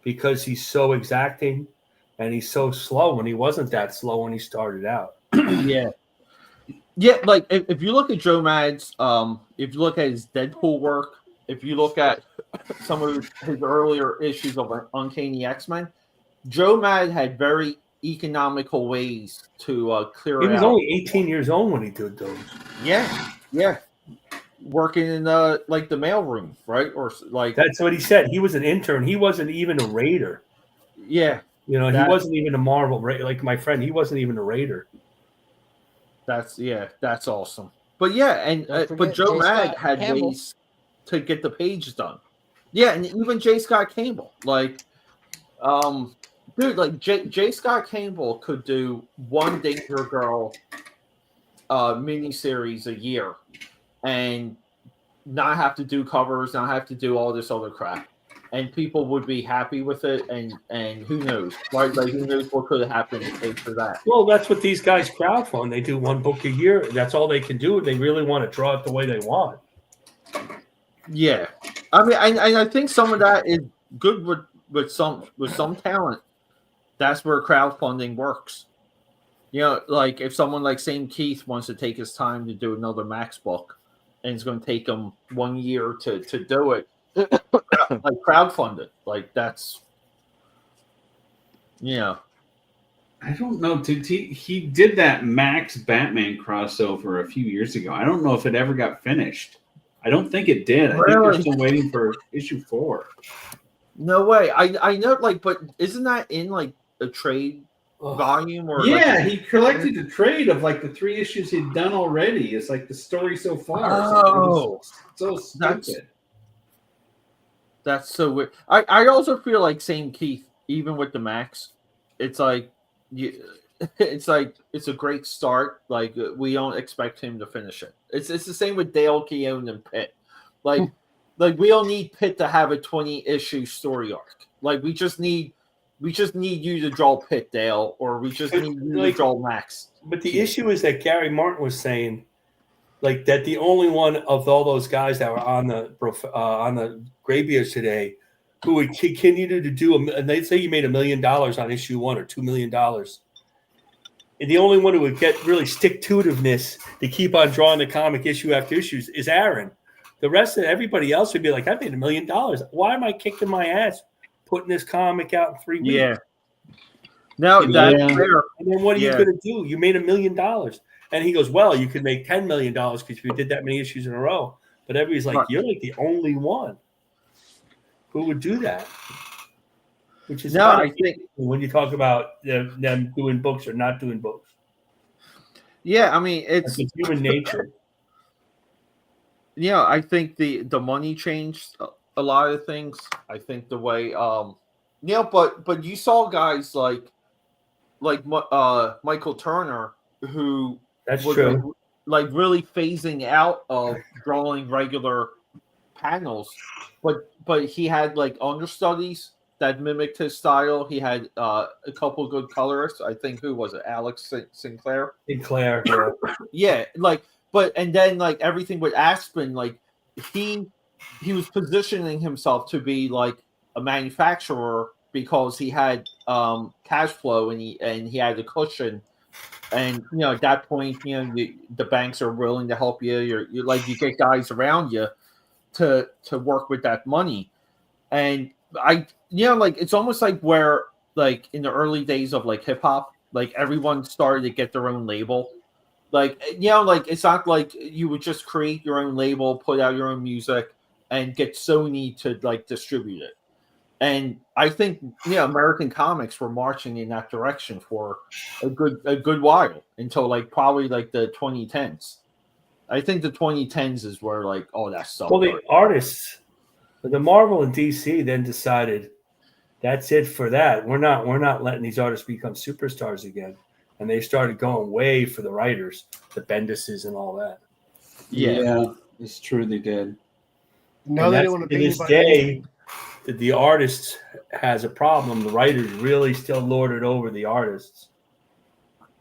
because he's so exacting and he's so slow. When he wasn't that slow when he started out. Yeah. Like if you look at Joe Mad's, if you look at his Deadpool work, if you look at some of his earlier issues of Uncanny X-Men, Joe Mad had very economical ways to clear out. He was only 18 years old when he did those. Yeah. Working in like the mailroom, right? Or like that's what he said. He was an intern. He wasn't even a raider. Yeah, he wasn't even a Marvel like my friend. He wasn't even a raider. That's awesome. But yeah, and but Joe Mad had ways to get the pages done. Yeah, and even J. Scott Campbell, like, dude, like J. Scott Campbell could do one Danger Girl miniseries a year. And not have to do covers, not have to do all this other crap, and people would be happy with it. And who knows, right? Like who knows what could have happened for that? Well, that's what these guys crowdfund. They do one book a year. That's all they can do. They really want to draw it the way they want. Yeah, I mean, I think some of that is good with some talent. That's where crowdfunding works. You know, like if someone like Sam Keith wants to take his time to do another Max book. And it's going to take them 1 year to do it, like crowdfunded. Like that's, I don't know. He did that Max Batman crossover a few years ago. I don't know if it ever got finished. I don't think it did. I think they're still waiting for issue 4. No way. I know, like, but isn't that in like a trade volume or he collected a trade of like the 3 issues he'd done already. It's like the story so far. So stupid. That's so weird. I also feel like Sam Keith, even with the Max, it's like it's a great start. Like we don't expect him to finish it. It's the same with Dale Keown and Pitt. Like we don't need Pitt to have a 20-issue story arc. Like we just need you to draw Pitt, Dale, or we just need you to draw Max. But the issue is that Gary Martin was saying, like, that the only one of all those guys that were on the Graybeards today who would continue to do, and they'd say he made $1 million on issue 1 or $2 million. And the only one who would get really stick-to-itiveness to keep on drawing the comic issue after issues is Aaron. The rest of everybody else would be like, I made $1 million. Why am I kicking my ass? Putting this comic out in 3 weeks. Yeah. No, that's fair. And then what are you going to do? You made $1 million. And he goes, well, you could make $10 million because we did that many issues in a row. But everybody's like, you're like the only one who would do that. Which is I think when you talk about them doing books or not doing books. Yeah, I mean, it's human nature. Yeah, I think the money changed a lot of things. I think the way but you saw guys like Michael Turner who was true. Like really phasing out of drawing regular panels, but he had like understudies that mimicked his style. He had a couple good colorists. I think who was it? Alex Sinclair. Yeah. Yeah, and then like everything with Aspen, like he was positioning himself to be like a manufacturer because he had cash flow and he had a cushion, and at that point the banks are willing to help you. You're like you get guys around you to work with that money, and like it's almost like where like in the early days of like hip hop, like everyone started to get their own label. Like like it's not like you would just create your own label, put out your own music, and get Sony to like distribute it. And I think American comics were marching in that direction for a good while until like probably like the 2010s. I think the 2010s is where like all that stuff. Well, the started. artists, the Marvel and DC then decided that's it for that. We're not letting these artists become superstars again. And they started going way for the writers, the Bendises and all that. Yeah, it's true they did. Now they don't want to to pay this by day, the artist has a problem. The writers really still lord it over the artists.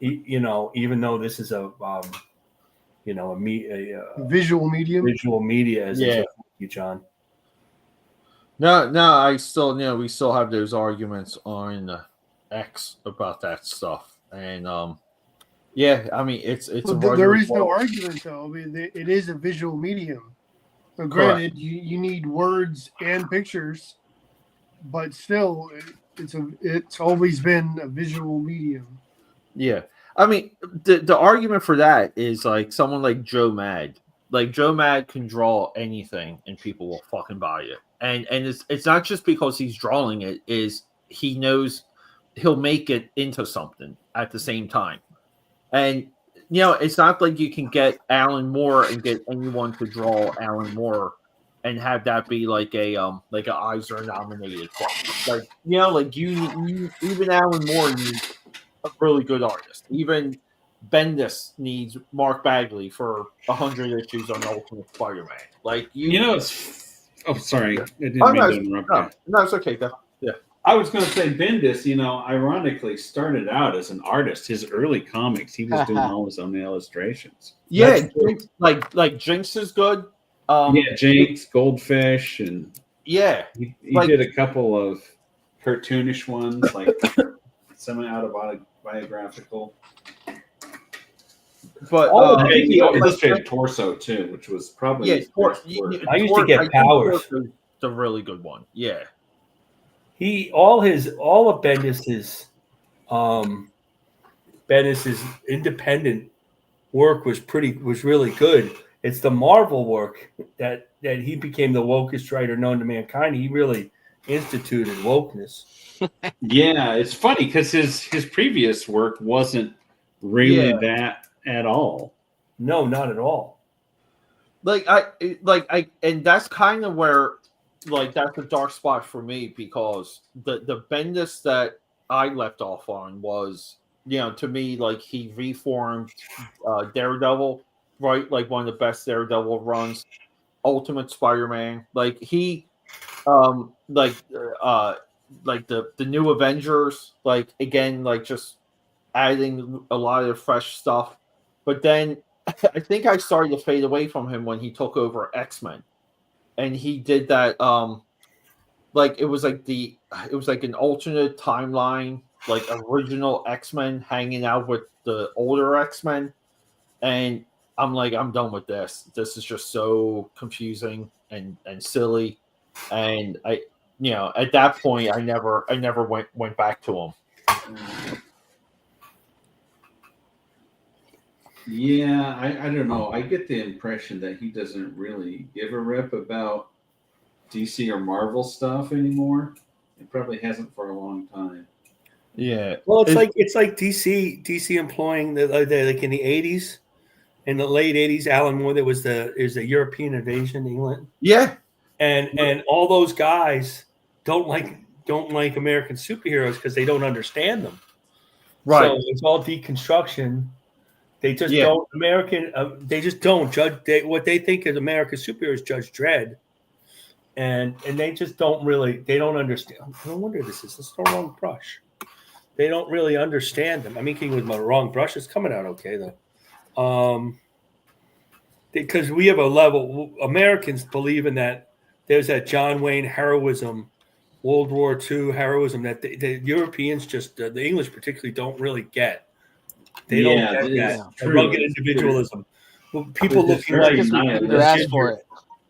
You know, even though this is a visual medium. Visual media, as Yeah. you, John. No, I still, we still have those arguments on X about that stuff, and yeah, I mean, it's Well, there is no argument though. I mean, it is a visual medium. So granted, you need words and pictures, but still, it's always been a visual medium. Yeah, I mean, the argument for that is like someone like Joe Mad. Like Joe Mad can draw anything, and people will fucking buy it. And it's not just because he's drawing it; is he knows he'll make it into something at the same time. And it's not like you can get Alan Moore and get anyone to draw Alan Moore and have that be like a Eisner nominated film. Like like you even Alan Moore needs a really good artist. Even Bendis needs Mark Bagley for 100 issues on Ultimate Spider-Man. Like it's. Oh, sorry, I didn't mean to interrupt you. No, it's okay. Yeah. I was going to say Bendis, ironically started out as an artist. His early comics, he was doing all his own illustrations. Yeah, like Jinx is good. Jinx, Goldfish, and he did a couple of cartoonish ones, like semi-autobiographical. But I think he illustrated Torso too, which was probably his best work. I used to get Powers. The really good one. Yeah. All of Bendis's independent work was really good. It's the Marvel work that he became the wokest writer known to mankind. He really instituted wokeness. Yeah, it's funny because his previous work wasn't really that at all. No, not at all. And that's kind of where that's a dark spot for me, because the Bendis that I left off on was, to me, like he reformed Daredevil, right? Like one of the best Daredevil runs, Ultimate Spider-Man. Like he, the New Avengers, like again, like just adding a lot of fresh stuff. But then I think I started to fade away from him when he took over X-Men. And he did that, it was like an alternate timeline, like original X-Men hanging out with the older X-Men. And I'm like, I'm done with this. This is just so confusing and silly. And I, at that point, I never went back to him. Yeah, I don't know. I get the impression that he doesn't really give a rip about DC or Marvel stuff anymore. It probably hasn't for a long time. Yeah. Well, it's like DC employing like in the 80s, in the late 80s, Alan Moore, there was the European invasion in England. Yeah. And all those guys don't like American superheroes because they don't understand them. Right. So it's all deconstruction. They just don't they just don't judge what they think is American superheroes. Judge Dredd, and they just don't understand. No wonder this is the wrong brush. They don't really understand them. I'm inking with my wrong brush. It's coming out okay though, because we have a level. Americans believe in that. There's that John Wayne heroism, World War II heroism that the Europeans the English particularly don't really get. They don't get that. Rugged individualism. People looking like ask for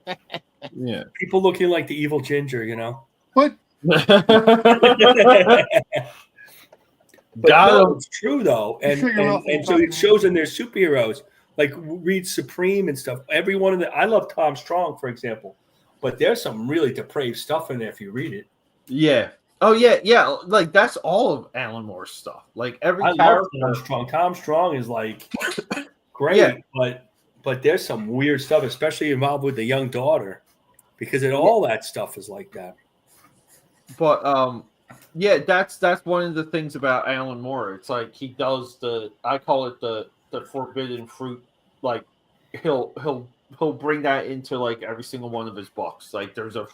it. Yeah. People looking like the evil ginger, What? But it's true though, and so it shows in their superheroes, like read Supreme and stuff. Every one of them. I love Tom Strong, for example, but there's some really depraved stuff in there if you read it. Yeah. Oh yeah. Like that's all of Alan Moore's stuff. Like every I character. love Tom Strong. Tom Strong is like great, but but there's some weird stuff, especially involved with the young daughter, because all that stuff is like that. But yeah, that's one of the things about Alan Moore. It's like he does I call it the forbidden fruit. Like he'll bring that into like every single one of his books. Like there's a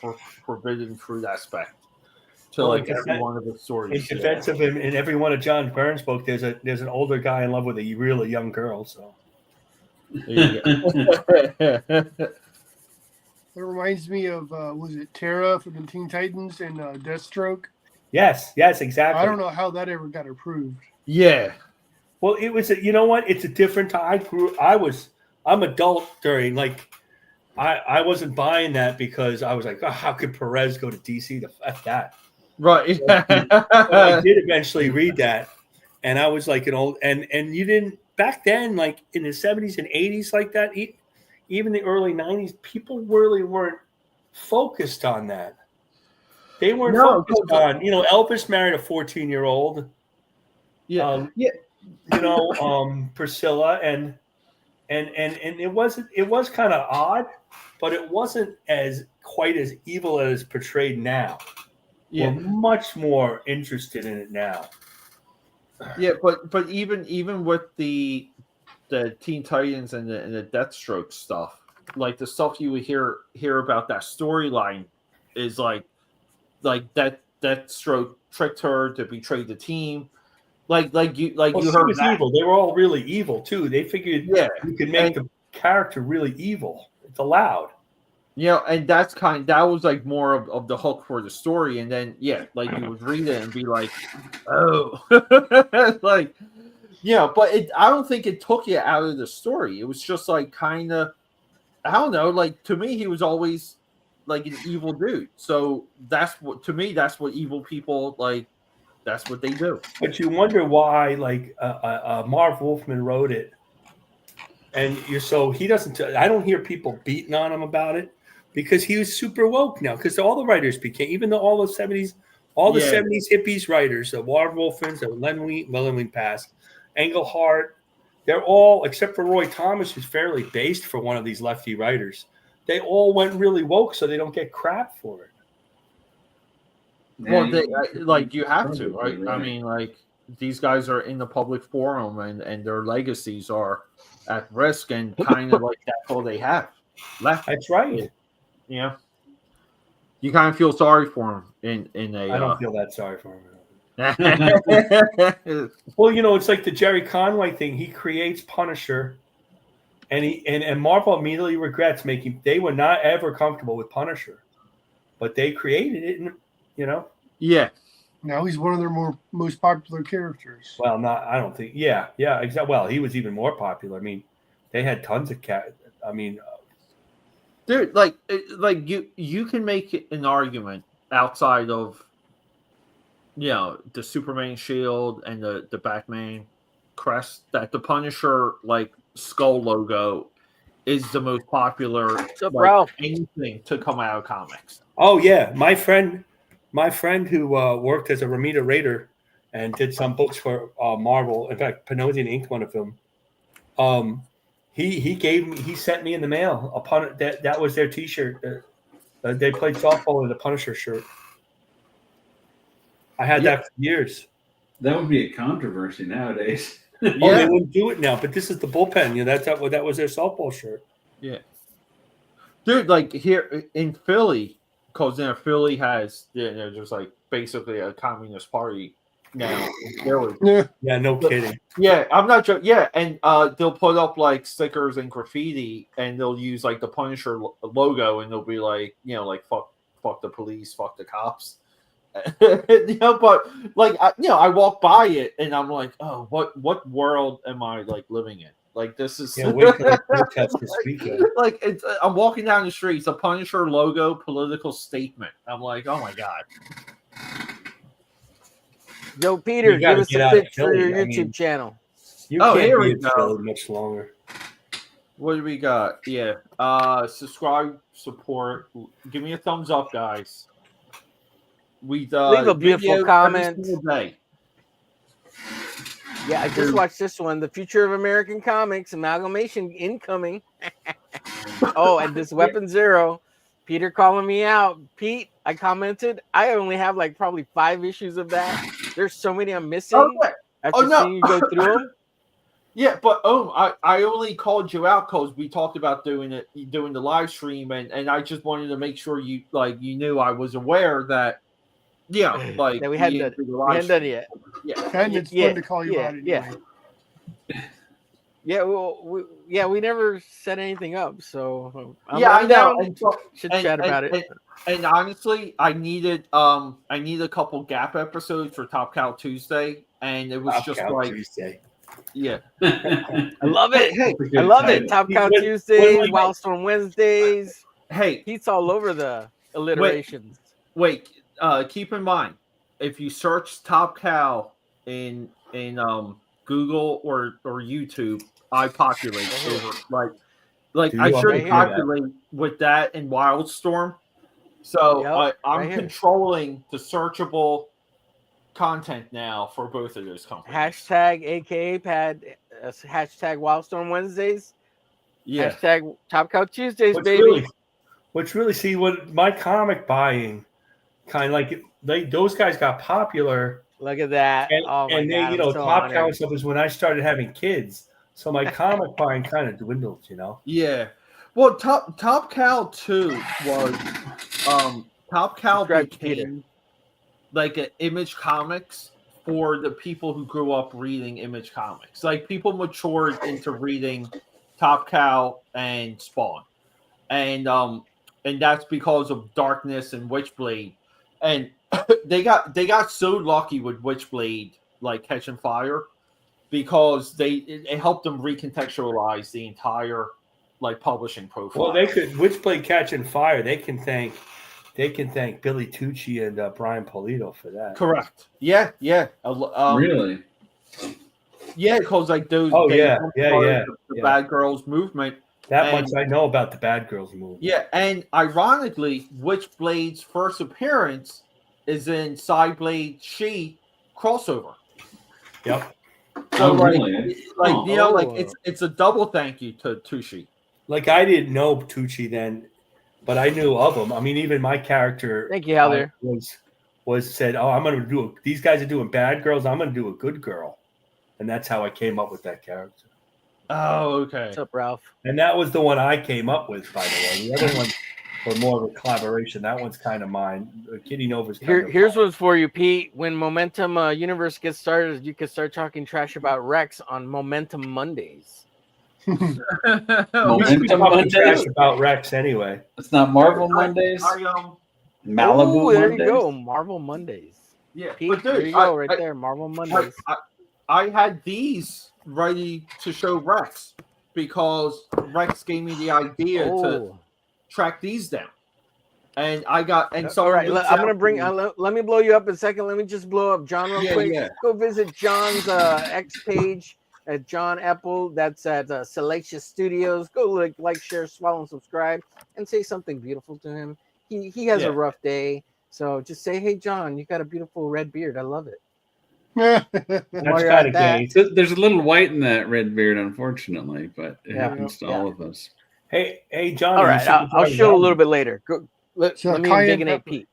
forbidden fruit aspect to like every one of his stories. In defense of him, in every one of John Byrne's book, there's an older guy in love with a really young girl. So there you go. It reminds me of was it Terra from the Teen Titans and Deathstroke? Yes, exactly. I don't know how that ever got approved. Yeah. Well, it was. You know what? It's a different time. I'm adult during like. I wasn't buying that because I was like, oh, how could Perez go to DC? To F that. Right. So I did eventually read that, and I was like and you didn't back then, like in the 70s and 80s, like that. Even the early 90s, people really weren't focused on that. They weren't focused on, Elvis married a 14-year-old. Yeah. Priscilla and it was kind of odd, but it wasn't quite as evil as portrayed now. Yeah. We're much more interested in it now. Yeah, but even with the Teen Titans and the Deathstroke stuff, like the stuff you would hear about that storyline is like that Deathstroke tricked her to betray the team. You heard she was that. Evil. They were all really evil too. They figured you could make the character really evil. It's allowed. And that was like more of the hook for the story. And then you would read it and be like, oh, like. Yeah, but I don't think it took you out of the story. It was just like kind of, I don't know. Like to me, he was always like an evil dude. So that's what evil people like. That's what they do. But you wonder why, like Marv Wolfman wrote it, and he doesn't. I don't hear people beating on him about it because he was super woke now. Because all the writers became, even though all the 70s, 70s hippies writers, the Marv Wolfmans, the Len Wein passed. Engelhart, they're all, except for Roy Thomas, who's fairly based for one of these lefty writers, they all went really woke so they don't get crap for it. Well, you have to, right? I mean, like, these guys are in the public forum and their legacies are at risk, and kind of like that's all they have left. That's right. Yeah. You kind of feel sorry for him in a. I don't feel that sorry for him. Well, it's like the Jerry Conway thing. He creates Punisher, and Marvel immediately regrets they were not ever comfortable with Punisher, but they created it, and Yeah. Now he's one of their most popular characters. Well, I don't think. Yeah, exactly. Well, he was even more popular. I mean, they had tons of dude, like you can make an argument outside of. The Superman shield and the Batman crest, that the Punisher like skull logo is the most popular anything to come out of comics. Oh yeah, my friend who worked as a Ramita Raider and did some books for Marvel. In fact, Panosian inked one of them. He sent me in the mail that was their T-shirt. They played softball in the Punisher shirt. I had that for years. That would be a controversy nowadays. They wouldn't do it now, but this is the bullpen. That was their softball shirt. Yeah, dude. Like here in Philly, because Philly has there's like basically a communist party now in Philly. Yeah, no kidding. Yeah, I'm not joking. Yeah, and they'll put up like stickers and graffiti, and they'll use like the Punisher logo, and they'll be like, like fuck the police, fuck the cops. But like I walk by it and I'm like, oh, what world am I like living in? Like this is like it's I'm walking down the street, it's a Punisher logo, political statement. I'm like, oh my god. Yo, Peter, give us a pitch for your YouTube channel. You can't be in Philly much longer. What do we got? Yeah. Subscribe, support. Give me a thumbs up, guys. We leave a beautiful comment. Yeah, I just watched this one, The Future of American Comics, amalgamation incoming. Oh, and this Weapon Zero, Peter calling me out. Pete, I commented, I only have like probably 5 issues of that. There's so many I'm missing. Okay. After seeing you go through them. Yeah, but I only called you out because we talked about doing the live stream, and I just wanted to make sure you knew I was aware that that we hadn't done it yet. Yeah, And it's fun to call you out anyway. Yeah, well, we never set anything up, so I know. And should chat about it. And honestly, I needed a couple gap episodes for Top Cow Tuesday, and it was Top just Cow like Tuesday. Yeah, I love it. Hey, I love it. Top Cow Tuesdays, Wildstorm Wednesdays. Hey, Pete's all over the alliterations. Wait, keep in mind, if you search Top Cow in Google or YouTube, I populate over like I should populate with that in Wildstorm. So I'm controlling the searchable content now for both of those companies. Hashtag AKA Pad. Hashtag Wildstorm Wednesdays. Yeah. Hashtag Top Cow Tuesdays, baby. See what my comic buying kind of like those guys got popular. Look at that. And, oh my and God, they, Top Cow stuff is when I started having kids. So my comic buying kind of dwindled, Yeah. Well, Top Cow 2 was Top Cow became like an Image Comics for the people who grew up reading Image Comics. Like people matured into reading Top Cow and Spawn. And that's because of Darkness and Witchblade. And they got so lucky with Witchblade like catching fire because it helped them recontextualize the entire like publishing profile. Well, they could Witchblade catching fire. They can thank Billy Tucci and Brian Polito for that. Correct. Yeah. Really? Yeah, because like those. The Bad Girls movement. That much I know about the Bad Girls movement. Yeah, and ironically, Witchblade's first appearance is in Cyblade She crossover. Yep. So it's a double thank you to Tucci. Like I didn't know Tucci then, but I knew of him. I mean, even my character. Thank you, Heather. Was said, "Oh, I'm going to do. These guys are doing bad girls. I'm going to do a good girl," and that's how I came up with that character. Oh, okay. What's up, Ralph? And that was the one I came up with, by the way. The other one were more of a collaboration. That one's kind of mine. Kitty Nova's here's what's for you, Pete. When Momentum Universe gets started, you can start talking trash about Rex on Momentum Mondays. Momentum Mondays trash about Rex anyway. It's not Marvel Mondays. Malibu there Mondays. You go, Marvel Mondays. Yeah, Pete, but dude, there you go, there, Marvel Mondays. I had these ready to show Rex because Rex gave me the idea to track these down, and I got so. All right, I'm gonna bring. Let me blow you up in a second. Let me just blow up John real quick. Yeah. Go visit John's X page at John Apple. That's at Salacious Studios. Go like, share, swallow, and subscribe, and say something beautiful to him. He has a rough day, so just say, "Hey, John, you got a beautiful red beard. I love it." That's kind of gay. There's a little white in that red beard, unfortunately, but it happens to all of us. Hey, John. All right, I'll show a little bit later. Let me indignate Pete.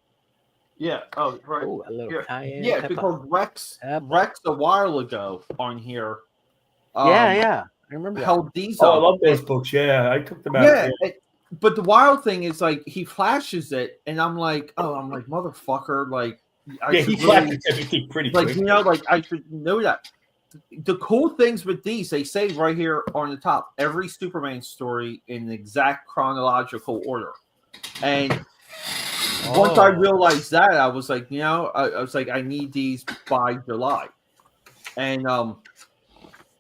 Yeah. Oh, right. Ooh, a little cayenne pepper. Because Rex a while ago on here. I remember. Held these. I love those books. Yeah, I took them out. Yeah. But the wild thing is, like, he flashes it, and I'm like, motherfucker, like. He flashes everything pretty quick. I should know that. The cool things with these, they say right here on the top, every Superman story in exact chronological order. And once I realized that, I was like, I need these by July. And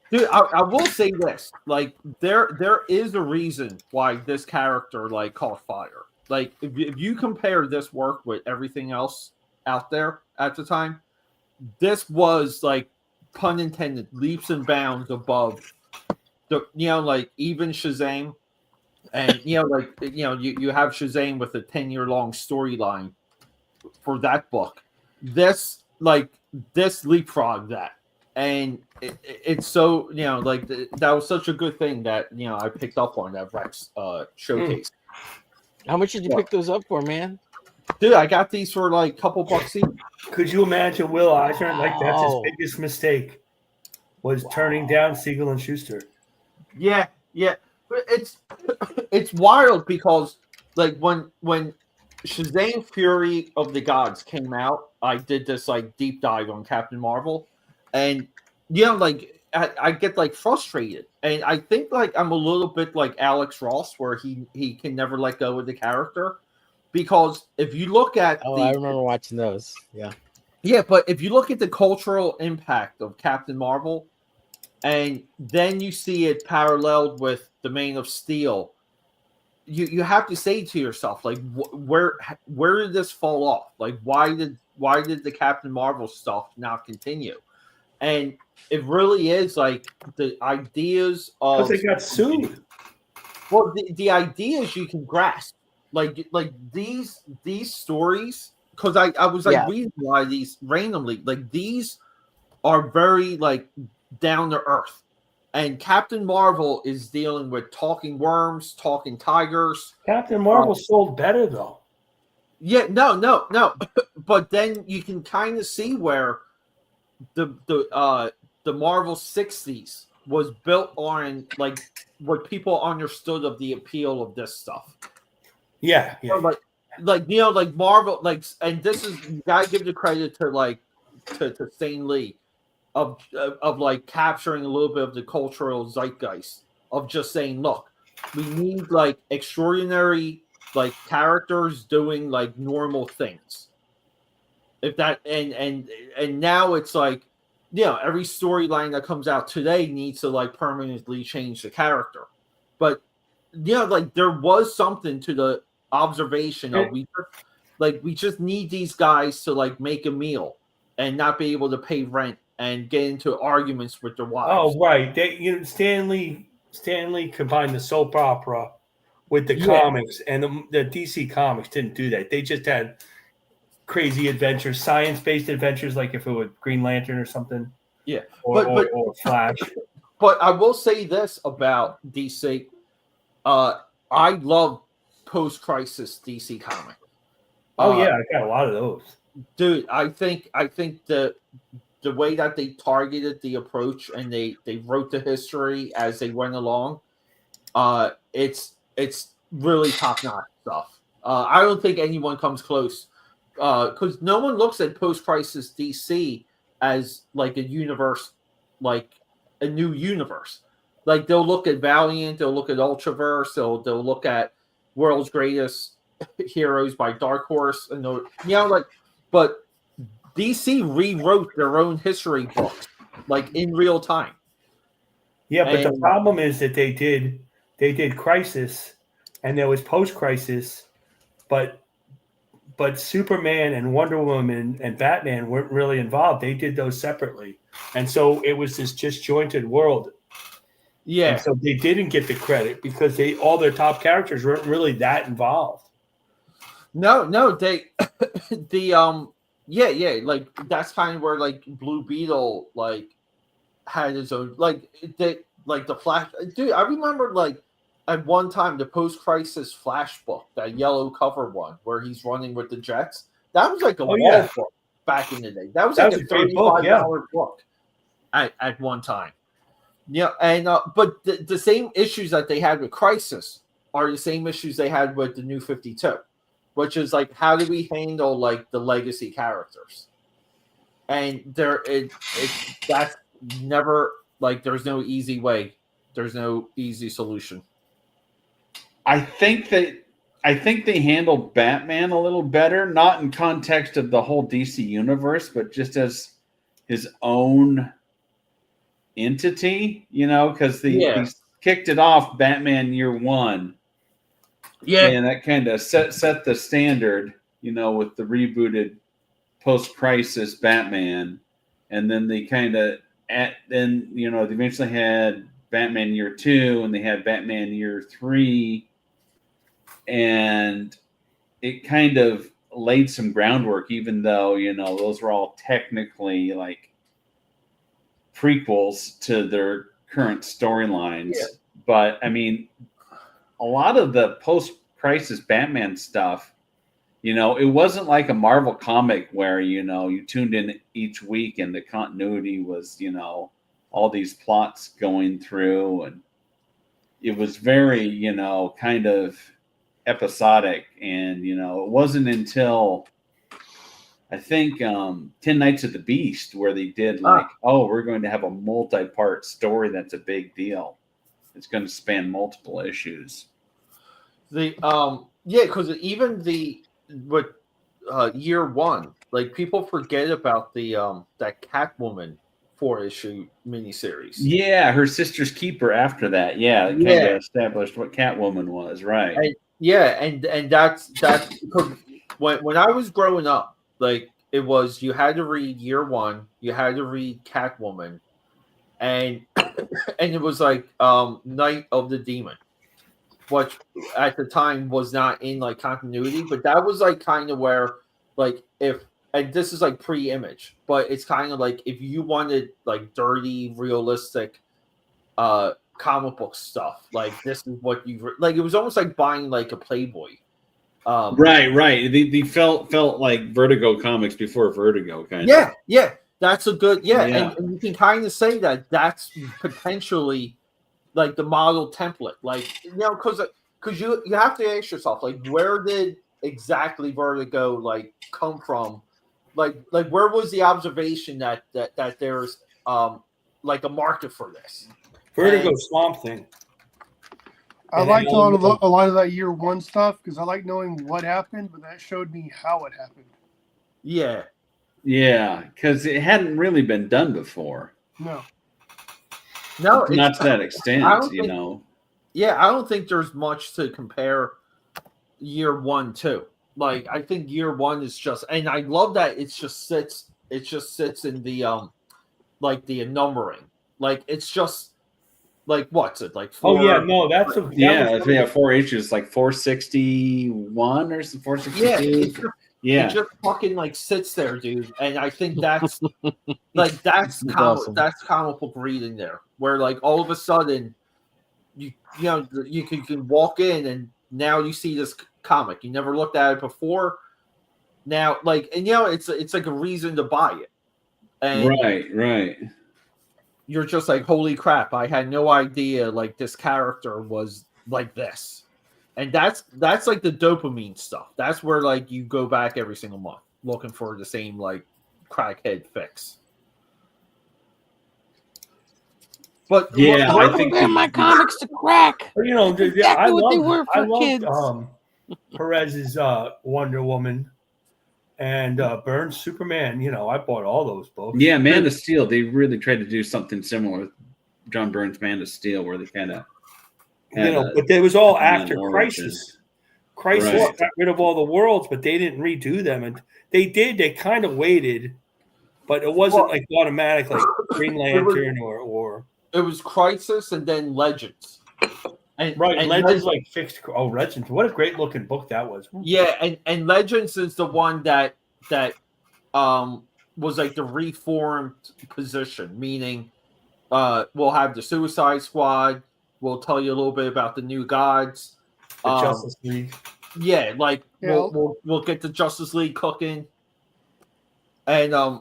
dude, I will say this, like, there is a reason why this character like caught fire. Like, if you compare this work with everything else out there at the time, this was, like, pun intended, leaps and bounds above the even Shazam, and you have Shazam with a 10-year-long storyline for that book. This leapfrogged that, and it's so like that was such a good thing that I picked up on that Rex showcase. How much did you pick those up for, man? Dude, I got these for like a couple bucks each. Could you imagine Will Eisner? Like that's his biggest mistake was turning down Siegel and Schuster. Yeah, but it's wild because like when Shazam Fury of the Gods came out, I did this like deep dive on Captain Marvel, and like I get like frustrated, and I think like I'm a little bit like Alex Ross, where he can never let go of the character, because if you look at I remember watching those. Yeah, but if you look at the cultural impact of Captain Marvel, and then you see it paralleled with the Man of Steel, you have to say to yourself, like, where did this fall off? Like, why did the Captain Marvel stuff not continue? And it really is like the ideas of because they got sued. Well, the ideas you can grasp, like these stories, because I was like reading a lot of these randomly. Like these are very like down to earth. And Captain Marvel is dealing with talking worms, talking tigers. Captain Marvel sold better though. Yeah, no. But then you can kind of see where the Marvel 60s was built on like what people understood of the appeal of this stuff. Yeah. Like Marvel, like, and this is, you gotta give the credit to like to Stan Lee of like capturing a little bit of the cultural zeitgeist of just saying, look, we need like extraordinary like characters doing like normal things. If that and now it's like, every storyline that comes out today needs to like permanently change the character. But like there was something to the observation of we just need these guys to like make a meal and not be able to pay rent and get into arguments with their wives. Oh, right. Stan Lee combined the soap opera with the comics, and the DC comics didn't do that. They just had crazy adventures, science-based adventures, like if it was Green Lantern or something. Yeah, or Flash. But I will say this about DC. I love post-crisis DC comic. Oh yeah, I got a lot of those. Dude, I think the way that they targeted the approach and they wrote the history as they went along, it's really top-notch stuff. I don't think anyone comes close, because no one looks at post-crisis DC as like a universe, like a new universe. Like they'll look at Valiant, they'll look at Ultraverse, they'll look at World's Greatest Heroes by Dark Horse, and but DC rewrote their own history books like in real time. Yeah, but the problem is that they did Crisis, and there was post-Crisis, but Superman and Wonder Woman and Batman weren't really involved. They did those separately, and so it was this disjointed world. Yeah. And so they didn't get the credit because all their top characters weren't really that involved. No, they like that's kind of where like Blue Beetle like had his own like the Flash. Dude, I remember like at one time the post-crisis Flash book, that yellow cover one where he's running with the Jets. That was like a wall book back in the day. That was like a $35 book at one time. Yeah, and but the same issues that they had with Crisis are the same issues they had with the New 52, which is like, how do we handle like the legacy characters? And that's never like, there's no easy way, there's no easy solution. I think they handled Batman a little better, not in context of the whole DC universe, but just as his own entity, because they kicked it off Batman Year One. Yeah. And that kind of set the standard, with the rebooted post-crisis Batman. And then they they eventually had Batman Year 2 and they had Batman Year 3. And it kind of laid some groundwork, even though, those were all technically like prequels to their current storylines. Yeah. But I mean, a lot of the post-crisis Batman stuff, you know, it wasn't like a Marvel comic where, you know, you tuned in each week and the continuity was, you know, all these plots going through, and it was very, you know, kind of episodic. And, you know, it wasn't until I think 10 Nights at the Beast where they did like, oh, we're going to have a multi-part story that's a big deal. It's going to span multiple issues. Because even year one, like people forget about that Catwoman 4-issue miniseries. Yeah, her sister's keeper after that. Yeah, it kind of established what Catwoman was, right? And that's because when I was growing up, like it was you had to read year one, you had to read Catwoman, and it was like Night of the Demon, which at the time was not in like continuity, but that was like kind of where like and this is like pre-Image, but it's kind of like if you wanted like dirty, realistic comic book stuff, like this is what you like. It was almost like buying like a Playboy. Right. They felt like Vertigo comics before Vertigo, kind of. Yeah. That's a good and you can kind of say that that's potentially like the model template, like you know, because you have to ask yourself like where did exactly Vertigo like come from, like where was the observation that there's like a market for this Vertigo Swamp Thing. I liked a lot of that year one stuff because I like knowing what happened, but that showed me how it happened. Yeah, because it hadn't really been done before. No, not to that extent, you know. Yeah, I don't think there's much to compare year one to. Like, I think year one is just, and I love that it just sits in the like the numbering. Like it's just like what's it like? 4, that's 4 issues, like 461 or 462. It just fucking like sits there, dude. And I think that's like that's comic book reading there, where like all of a sudden you can walk in and now you see this comic you never looked at it before. Now, like, and you know, it's like a reason to buy it. And right. You're just like, holy crap! I had no idea like this character was like this. And that's like the dopamine stuff. That's where like you go back every single month looking for the same like crackhead fix. But I think my comics to crack. You know, exactly what they were for kids. Perez's Wonder Woman and Byrne's Superman. You know, I bought all those books. Yeah, Man of Steel. They really tried to do something similar with John Byrne's Man of Steel, where they kind of. But it was all after Crisis. Crisis got rid of all the worlds, but they didn't redo them. And they kind of waited, but it wasn't like automatic, like Green Lantern or. It was Crisis and then Legends. And Legends like fixed. Oh, Legends! What a great looking book that was. Yeah, and Legends is the one that was like the reformed position, meaning we'll have the Suicide Squad. We'll tell you a little bit about the New Gods. The Justice League. Yeah, like we'll get the Justice League cooking. And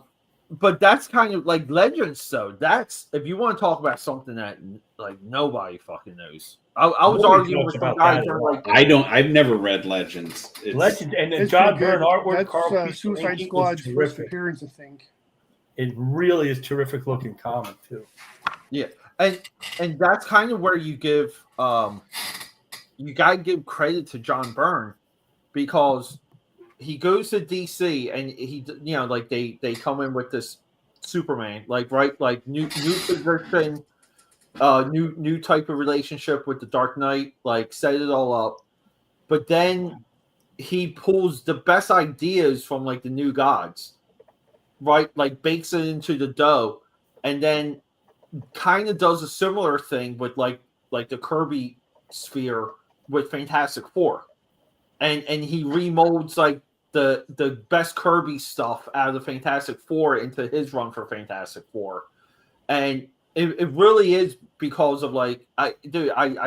but that's kind of like Legends, though. That's if you want to talk about something that like nobody fucking knows. I was arguing with some guys that are like, I've never read Legends. Legends and then John Byrne artwork. That's Suicide Squad's first appearance, I think. It really is terrific looking comic too. Yeah. And that's kind of where you give you gotta give credit to John Byrne, because he goes to DC and he like they come in with this Superman like new position, new type of relationship with the Dark Knight, like set it all up, but then he pulls the best ideas from like the New Gods, right, like bakes it into the dough, and then kind of does a similar thing with like the Kirby sphere with Fantastic Four, and he remolds like the best Kirby stuff out of the Fantastic Four into his run for Fantastic Four, and it really is because of like I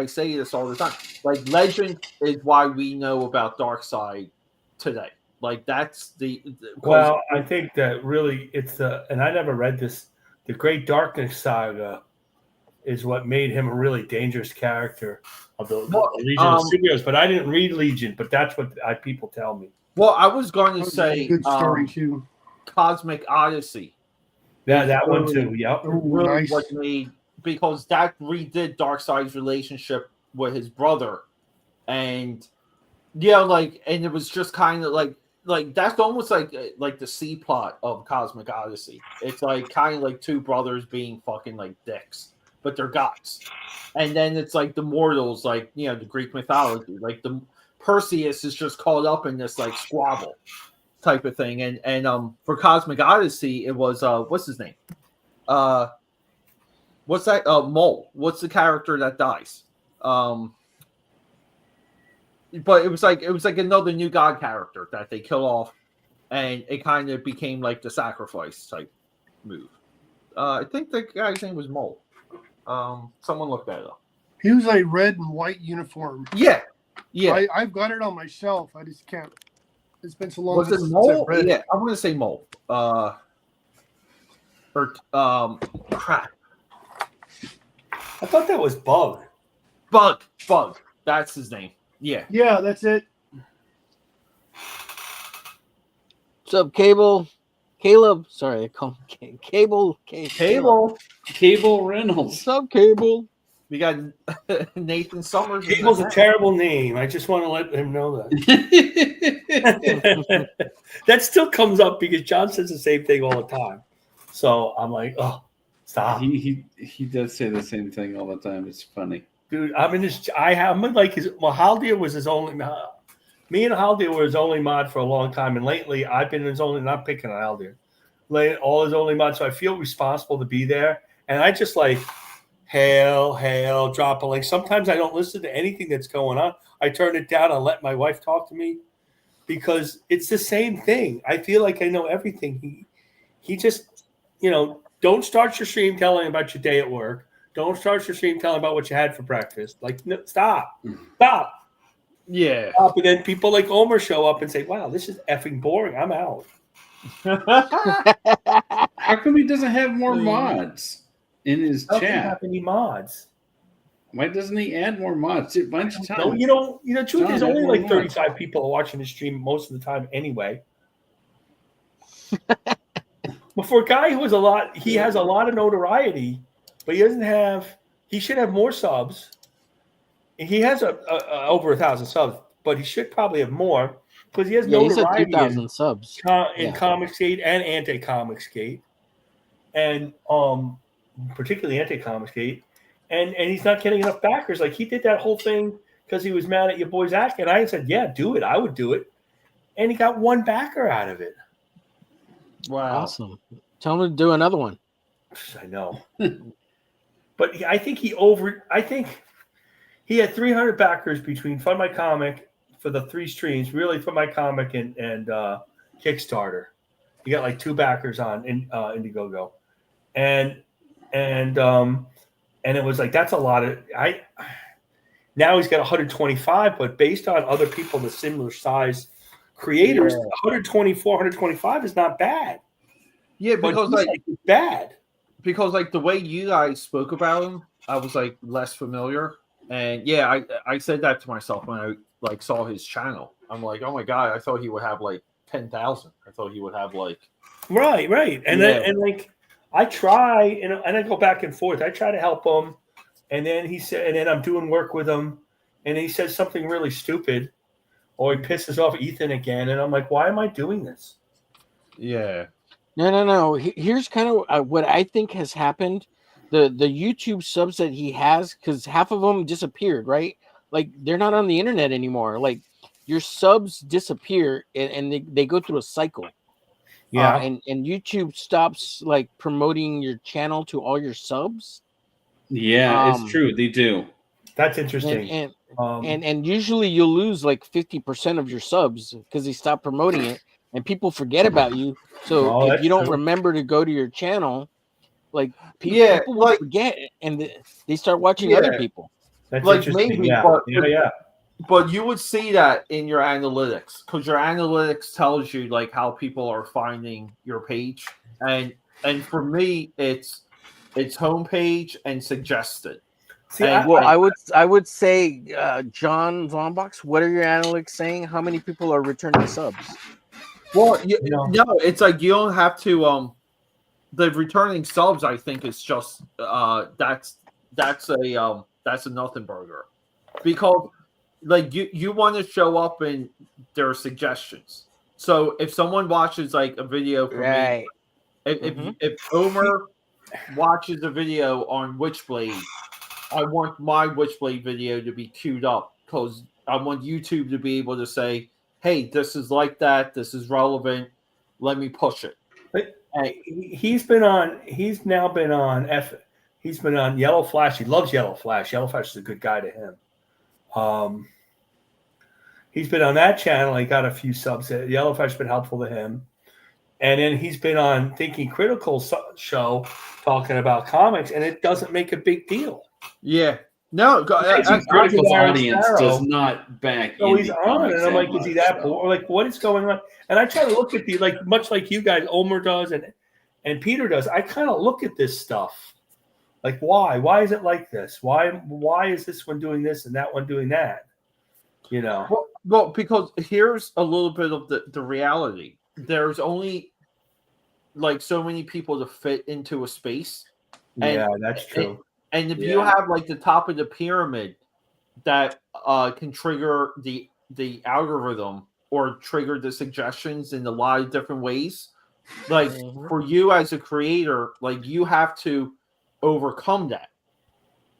say this all the time. Like legend is why we know about Darkseid today. Like that's well, I think that really it's the, and I never read this. The Great Darkness saga is what made him a really dangerous character of the Legion of Superheroes. But I didn't read Legion, but that's what people tell me. Well, I was going to say good story too. Cosmic Odyssey. Yeah, that one too. Yep. Really Nice. what made, because that redid Darkseid's relationship with his brother, and like, and it was just kind of like that's almost like the C plot of Cosmic Odyssey. It's like kind of like two brothers being fucking like dicks, but they're gods. And then it's like the mortals, like the Greek mythology, like the Perseus is just caught up in this like squabble type of thing. And for Cosmic Odyssey, it was what's his name? What's that? Mole. What's the character that dies? But it was like another new god character that they kill off, and it kind of became like the sacrifice type move. I think the guy's name was Mole. Someone look that up. He was like red and white uniform. Yeah. I've got it on my shelf. I just can't. It's been so long. Was it Mole? Yeah, I'm gonna say Mole. Crap. I thought that was Bug. Bug. That's his name. Yeah. Yeah, that's it. What's up, Cable? Caleb. Sorry, I call him Cable. Cable Reynolds. What's up, Cable? We got Nathan Summers. Cable's a terrible name. I just want to let him know that. That still comes up because John says the same thing all the time. So I'm like, oh, stop. He does say the same thing all the time. It's funny. Dude, I'm in this. I'm in like his. Well, Haldir was his only. Me and Haldir were his only mod for a long time, and lately I've been his only. Not picking on Haldir, all his only mod. So I feel responsible to be there, and I just like hail, drop a link. Sometimes I don't listen to anything that's going on. I turn it down and let my wife talk to me because it's the same thing. I feel like I know everything. He just, don't start your stream telling about your day at work. Don't start your stream telling about what you had for breakfast. Like, no, stop. Yeah. Stop. And then people like Omer show up and say, wow, this is effing boring. I'm out. How come he doesn't have more mods in his How chat? Doesn't have any mods. Why doesn't he add more mods? A bunch of times. No, truth is only like 35 people are watching the stream most of the time anyway. But for a guy who has he has a lot of notoriety, but he doesn't have. He should have more subs. He has over 1,000 subs, but he should probably have more because he has notoriety. He's at 2,000 subs in Comicsgate and Anti-Comicsgate, and particularly Anti-Comicsgate, and he's not getting enough backers. Like he did that whole thing because he was mad at your boy Zach, and I said, "Yeah, do it. I would do it," and he got one backer out of it. Wow, awesome! Tell him to do another one. I know, but I think he had 300 backers between Fund My Comic for the 3 streams, really Fund My Comic and Kickstarter. He got like 2 backers on Indiegogo, and it was like that's a lot of now he's got 125, but based on other people the similar size creators, 124, 125 is not bad. Yeah, because it's bad. Because like the way you guys spoke about him, I was like less familiar. And yeah, I said that to myself when I like saw his channel. I'm like, oh my god, I thought he would have like 10,000. I thought he would have like right. And then like I try and I go back and forth. I try to help him, and then he said, and then I'm doing work with him, and he says something really stupid, or he pisses off Ethan again, and I'm like, why am I doing this? Yeah. No. Here's kind of what I think has happened. The YouTube subs that he has, because half of them disappeared, right? Like they're not on the internet anymore. Like your subs disappear and they go through a cycle. Yeah. And YouTube stops like promoting your channel to all your subs. Yeah, it's true. They do. That's interesting. And usually you'll lose like 50% of your subs because they stop promoting it and people forget about you. So if you don't remember to go to your channel, Like Yeah, people will like forget, and they start watching other yeah, people. That's like interesting. maybe, Yeah. but Yeah. but you would see that in your analytics because your analytics tells you like how people are finding your page, and for me, it's homepage and suggested. See, Well, I would say, John Zombox, what are your analytics saying? How many people are returning subs? Well, No. no, it's like you don't have to. The returning subs, I think, is just that's a nothing burger, because like you want to show up in their suggestions. So if someone watches like a video from me, if Omer watches a video on Witchblade, I want my Witchblade video to be queued up because I want YouTube to be able to say, "Hey, this is like that. This is relevant. Let me push it." But he's now been on he's been on Yellow Flash. He loves Yellow Flash. Yellow Flash is a good guy to him. He's been on that channel. He got a few subs. Yellow Flash has been helpful to him. And then he's been on Thinking Critical show talking about comics, and it doesn't make a big deal. Yeah. No, Critical's audience does not back. So he's on, and I'm like, is he that bored? Like, what is going on? And I try to look at like much like you guys, Omer does, and Peter does. I kind of look at this stuff, like why? Why is it like this? Why is this one doing this and that one doing that? You know. Well, because here's a little bit of the reality. There's only like so many people to fit into a space. Yeah, that's true. And if you have like the top of the pyramid that can trigger the algorithm or trigger the suggestions in a lot of different ways, like for you as a creator, like you have to overcome that.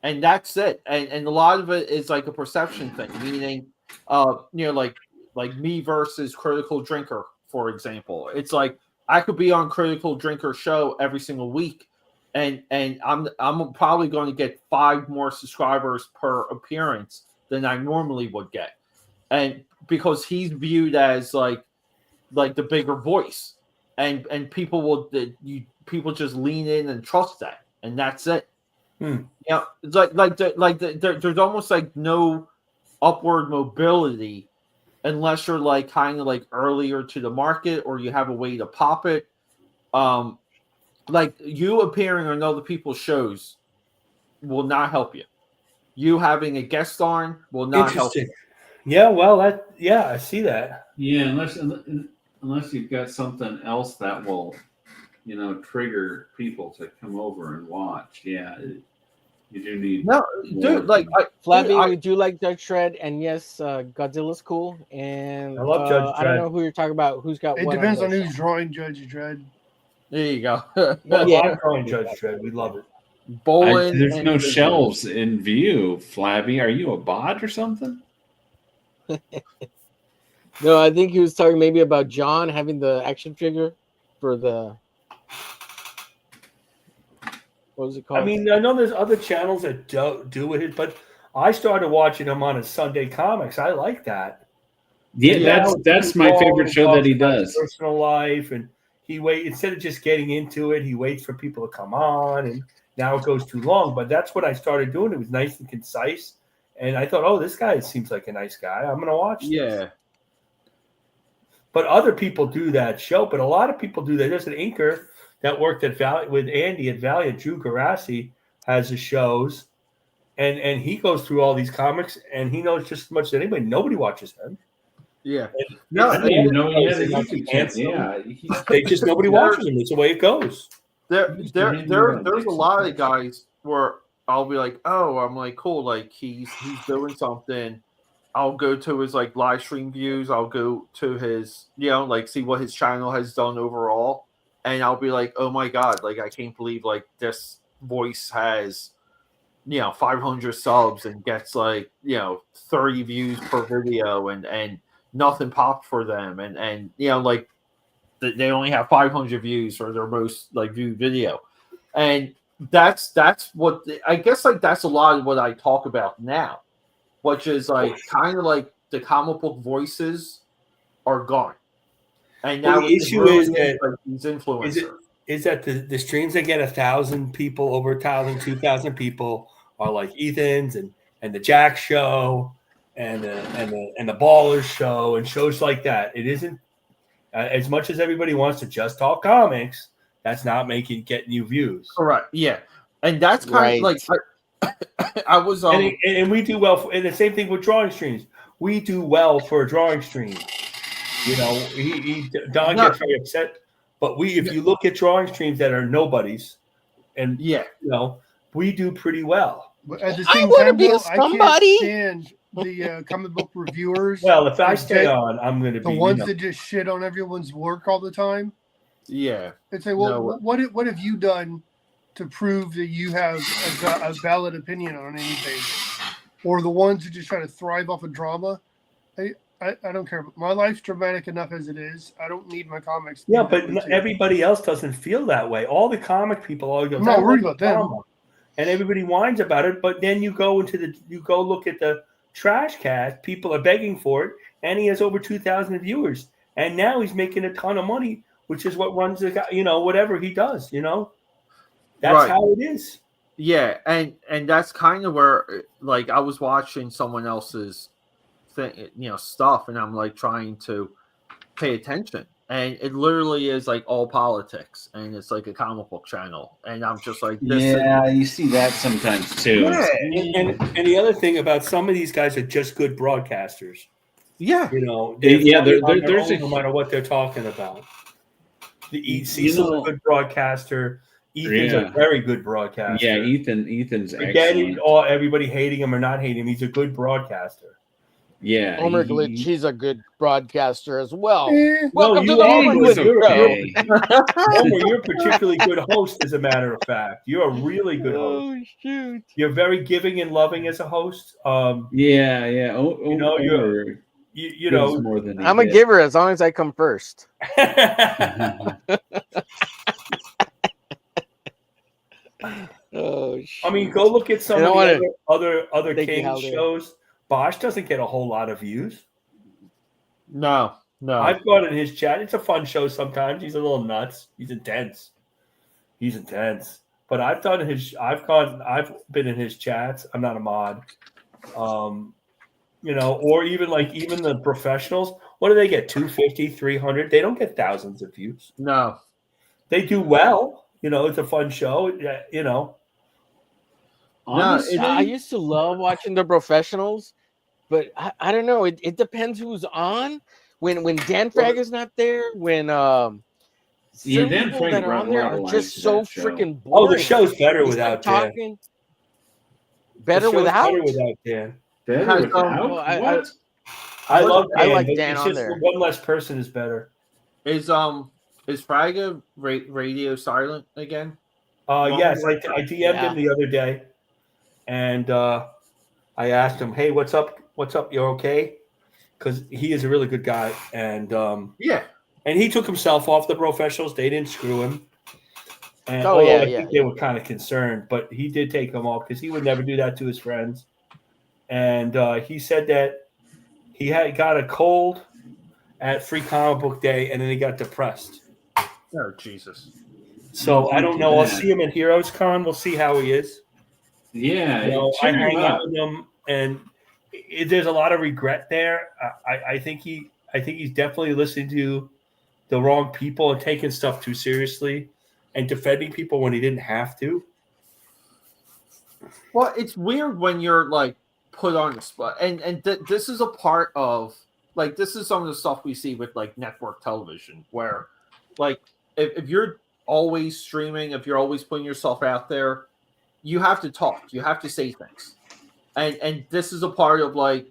And that's it. And a lot of it is like a perception thing, meaning like me versus Critical Drinker, for example. It's like I could be on Critical Drinker show every single week. And I'm probably going to get 5 more subscribers per appearance than I normally would get, and because he's viewed as like the bigger voice, and people people just lean in and trust that, and that's it. Yeah, it's there's almost like no upward mobility unless you're like kind of like earlier to the market or you have a way to pop it. Like you appearing on other people's shows will not help you. You having a guest on will not help you. Yeah, well, I see that. Yeah, unless you've got something else that will, trigger people to come over and watch. Yeah, you do need. No, dude, like Flavie, we do like Judge Dredd, and yes, Godzilla's cool. And I love Judge Dredd. I don't know who you're talking about. Who's got? It what depends on this who's drawing Judge Dredd. There you go. I'm drawing Judge Dredd. We love it. There's no shelves in view, Flavie. Are you a bot or something? No, I think he was talking maybe about John having the action figure for the. What was it called? I mean, I know there's other channels that do it, but I started watching him on his Sunday Comics. I like that. Yeah, that's my favorite show that he does. Personal life, and instead of just getting into it, he waits for people to come on, and now it goes too long. But that's what I started doing. It was nice and concise, and I thought, oh, this guy seems like a nice guy. I'm going to watch this. Yeah. But other people do that show, but a lot of people do that. There's an inker that worked with Andy at Valiant, Drew Garassi, has his shows, and he goes through all these comics, and he knows just as much as anybody. Nobody watches him. Yeah. Nobody watches him. It's the way it goes. There's a lot of guys where I'll be like, oh, I'm like, cool, like he's doing something. I'll go to his like live stream views. I'll go to his, like see what his channel has done overall. And I'll be like, oh my God, like I can't believe like this voice has, 500 subs and gets like, 30 views per video and nothing popped for them. And like they only have 500 views for their most like viewed video. And that's what I guess like that's a lot of what I talk about now, which is like kind of like the comic book voices are gone. And now the issue is that like these influencers. is that the streams that get 1,000 people, over 1,000, 2,000 people are like Ethan's and the Jack Show and the Ballers Show and shows like that. It isn't as much as everybody wants to just talk comics. That's not getting you views. Correct. Yeah, and that's kind of like I was and we do well. And the same thing with drawing streams. We do well for a drawing stream. You know, Don gets very upset, but if you look at drawing streams that are nobodies, and we do pretty well. But at the same time, though, I can't stand the comic book reviewers. Well, if I stay on, I'm going to be the ones that just shit on everyone's work all the time. Yeah, and say, well, what have you done to prove that you have a valid opinion on anything? Or the ones who just try to thrive off of drama. I don't care. My life's dramatic enough as it is. I don't need my comics. Yeah, but everybody else doesn't feel that way. All the comic people always go, I'm not worried about them. And everybody whines about it. But then you go look at the trash cast. People are begging for it, and he has over 2,000 viewers. And now he's making a ton of money, which is what runs the guy. Whatever he does. That's how it is. Yeah, and that's kind of where, like, I was watching someone else's stuff, and I'm like trying to pay attention, and it literally is like all politics, and it's like a comic book channel, and I'm just like, you see that sometimes too. Yeah. And the other thing about some of these guys are just good broadcasters. Yeah, there's no matter what they're talking about. Cecil's a good broadcaster. Ethan's a very good broadcaster. Yeah, Ethan's excellent. Everybody hating him or not hating him, he's a good broadcaster. Yeah, Omerglitch, he's a good broadcaster as well. Welcome to the Omerglitch show. Homer, you're a particularly good host, as a matter of fact. You're a really good host. Oh shoot! You're very giving and loving as a host. You're more than I'm a giver as long as I come first. Oh, shit. I mean, go look at some of the other King shows. Bosch doesn't get a whole lot of views. No. I've gone in his chat. It's a fun show sometimes. He's a little nuts. He's intense. But I've been in his chats. I'm not a mod. Or even the professionals. What do they get? 250, 300? They don't get thousands of views. No. They do well. It's a fun show. Honestly, I used to love watching the professionals, but I don't know. It depends who's on. When Dan Frag is not there, when Dan Frag that are on there are just so freaking boring. Oh, the show's better without Dan. Better without Dan. Better without? What? I love Dan. I like Dan on there. One less person is better. Is Fraga radio silent again? Yes, I DM'd him the other day, and I asked him, "Hey, what's up? You're okay?" Because he is a really good guy, and and he took himself off the professionals. They didn't screw him. And I think they were kind of concerned, but he did take them off because he would never do that to his friends. And he said that he got a cold at Free Comic Book Day, and then he got depressed. Oh, Jesus. So I don't know. I'll see him at Heroes Con. We'll see how he is. Yeah. I hang out with him, and there's a lot of regret there. I think he's definitely listening to the wrong people and taking stuff too seriously and defending people when he didn't have to. Well, it's weird when you're like put on the spot, and this is a part of like this is some of the stuff we see with like network television, where like if you're always streaming, if you're always putting yourself out there, you have to talk, you have to say things, and this is a part of like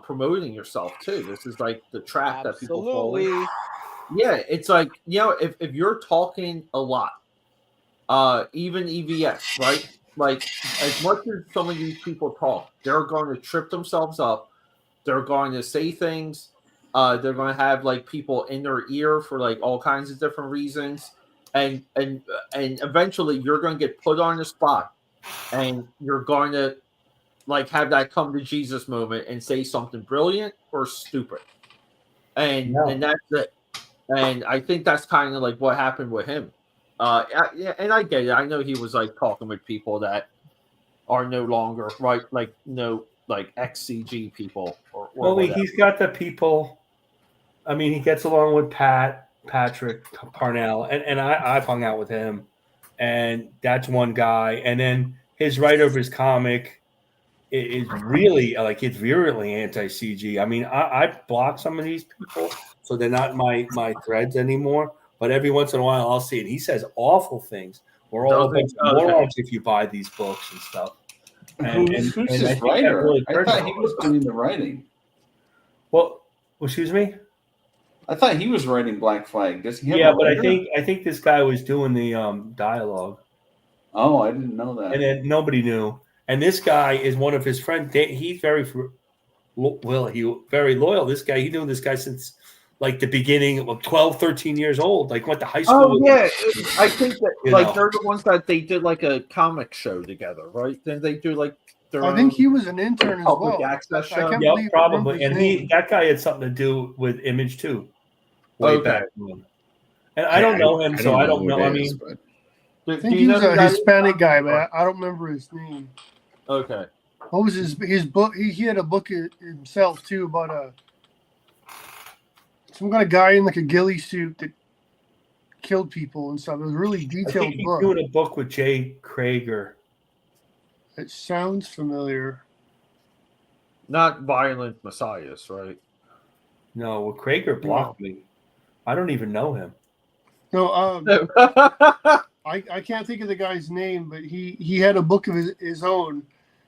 promoting yourself too. This is like the trap that people fall in. Yeah, it's like if you're talking a lot, even EVS, right? Like, as much as some of these people talk, they're going to trip themselves up. They're going to say things. They're going to have like people in their ear for like all kinds of different reasons, and eventually you're going to get put on the spot, and you're going to like have that come to Jesus moment and say something brilliant or stupid, and that's it. And I think that's kind of like what happened with him. Yeah, and I get it. I know he was like talking with people that are no longer right, like no, like ex-CG people or Well, whatever. he's got the people. I mean, he gets along with Patrick Parnell, and I've hung out with him, and that's one guy. And then his writer of his comic is really like it's virulently anti-CG. I mean, I block some of these people, so they're not my threads anymore. But every once in a while, I'll see it. He says awful things. We're all a bunch of morons if you buy these books and stuff. Who's his writer? Really I thought he was doing the writing. Well, excuse me. I thought he was writing Black Flag. Does he have but I think this guy was doing the dialogue. Oh, I didn't know that. And then nobody knew. And this guy is one of his friends. He's very very loyal. This guy, he knew this guy since like the beginning of 12, 13 years old. Like went to high school. Oh yeah, I think that like they're the ones that they did like a comic show together, right? Then they do like. I think he was an intern as well. Access show. Yeah, probably. And that guy had something to do with Image too. Way back when. And I don't know him, so I don't know. I mean, I think he was a Hispanic guy, but I don't remember his name. Okay. What was his book? He had a book himself too about some kind of guy in like a ghillie suit that killed people and stuff. It was a really detailed book. He's doing a book with Jay Krager. It sounds familiar. Not Violent Messiahs, right? No, well, Krager blocked me. I don't even know him. No, I can't think of the guy's name, but he had a book of his own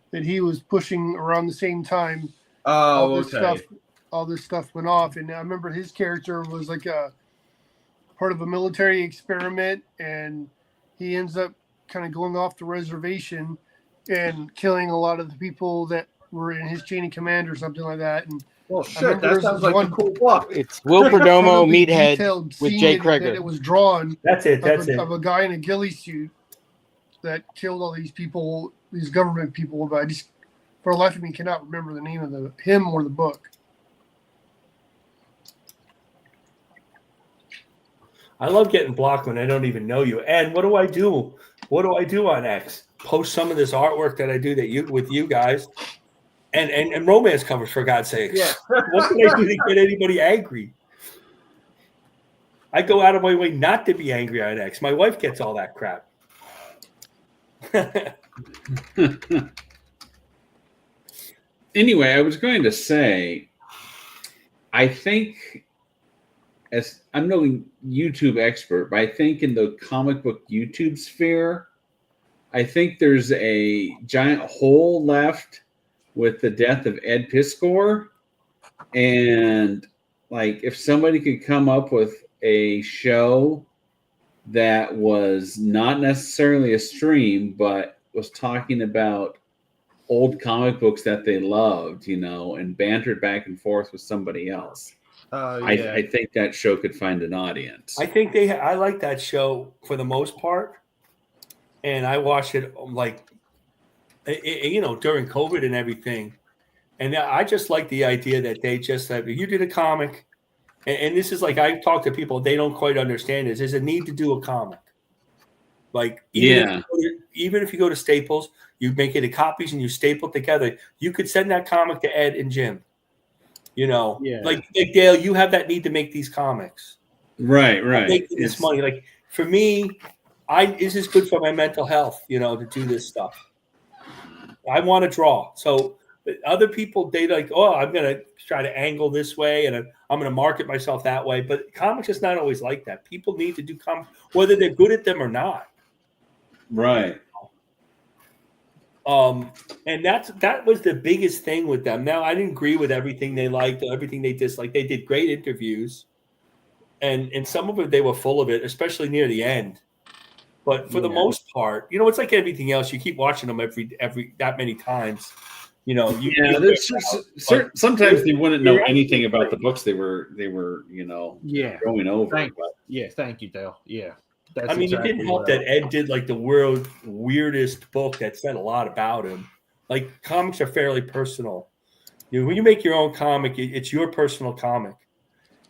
that he was pushing around the same time. Oh, all this stuff went off, and I remember his character was like a part of a military experiment, and he ends up kind of going off the reservation and killing a lot of the people that were in his chain of command or something like that. And well, shit, that sounds like a cool book. It's Will Perdomo Meathead with Jay Krager. It was drawn. That's it. Of a guy in a ghillie suit that killed all these people, these government people. But I just, for the life of me, cannot remember the name of him or the book. I love getting blocked when I don't even know you. And what do I do? What do I do on X? Post some of this artwork that I do with you guys, and romance covers, for God's sakes. Yeah. What can I do to get anybody angry? I go out of my way not to be angry on X. My wife gets all that crap. Anyway, I was going to say, I think, as I'm no YouTube expert, but I think in the comic book YouTube sphere, I think there's a giant hole left with the death of Ed Piskor. And like, if somebody could come up with a show that was not necessarily a stream, but was talking about old comic books that they loved, and bantered back and forth with somebody else. I think that show could find an audience. I think I like that show for the most part. And I watched it like, during COVID and everything. And I just like the idea that they just said, you did a comic. And this is like, I talk to people, they don't quite understand this. There's a need to do a comic. Like, even if you go to Staples, you make it in copies and you staple it together. You could send that comic to Ed and Jim. Like Dale, you have that need to make these comics. Right. Making this money. Like, for me, this is good for my mental health, to do this stuff. I want to draw. So other people, they like, I'm going to try to angle this way and I'm going to market myself that way. But comics is not always like that. People need to do comics, whether they're good at them or not. Right. And that was the biggest thing with them. Now, I didn't agree with everything they liked or everything they disliked. They did great interviews. And some of it, they were full of it, especially near the end. But for the most part, it's like everything else. You keep watching them every that many times. Sometimes they wouldn't know anything about the books they were going over. Thank you, Dale. Yeah. It didn't help that Ed did like the world's weirdest book that said a lot about him. Like, comics are fairly personal. When you make your own comic, it's your personal comic.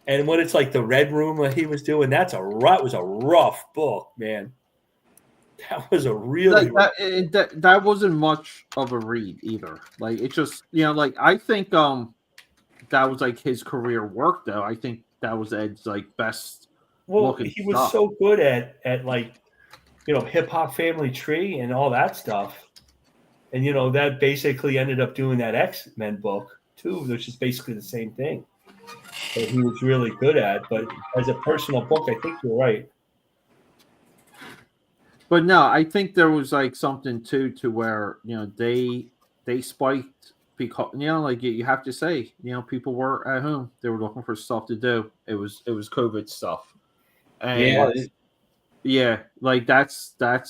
And when it's like the Red Room that he was doing, that was a rough book, man. That was a really that wasn't much of a read either. Like it just like I think that was like his career work though. I think that was Ed's like best. Well, he was stuff. so good at like Hip Hop Family Tree and all that stuff, and that basically ended up doing that X-Men book too, which is basically the same thing that he was really good at. But as a personal book, I think you're right. But no, I think there was like something too to where they spiked because like you have to say people were at home, they were looking for stuff to do. It was COVID stuff, and like that's like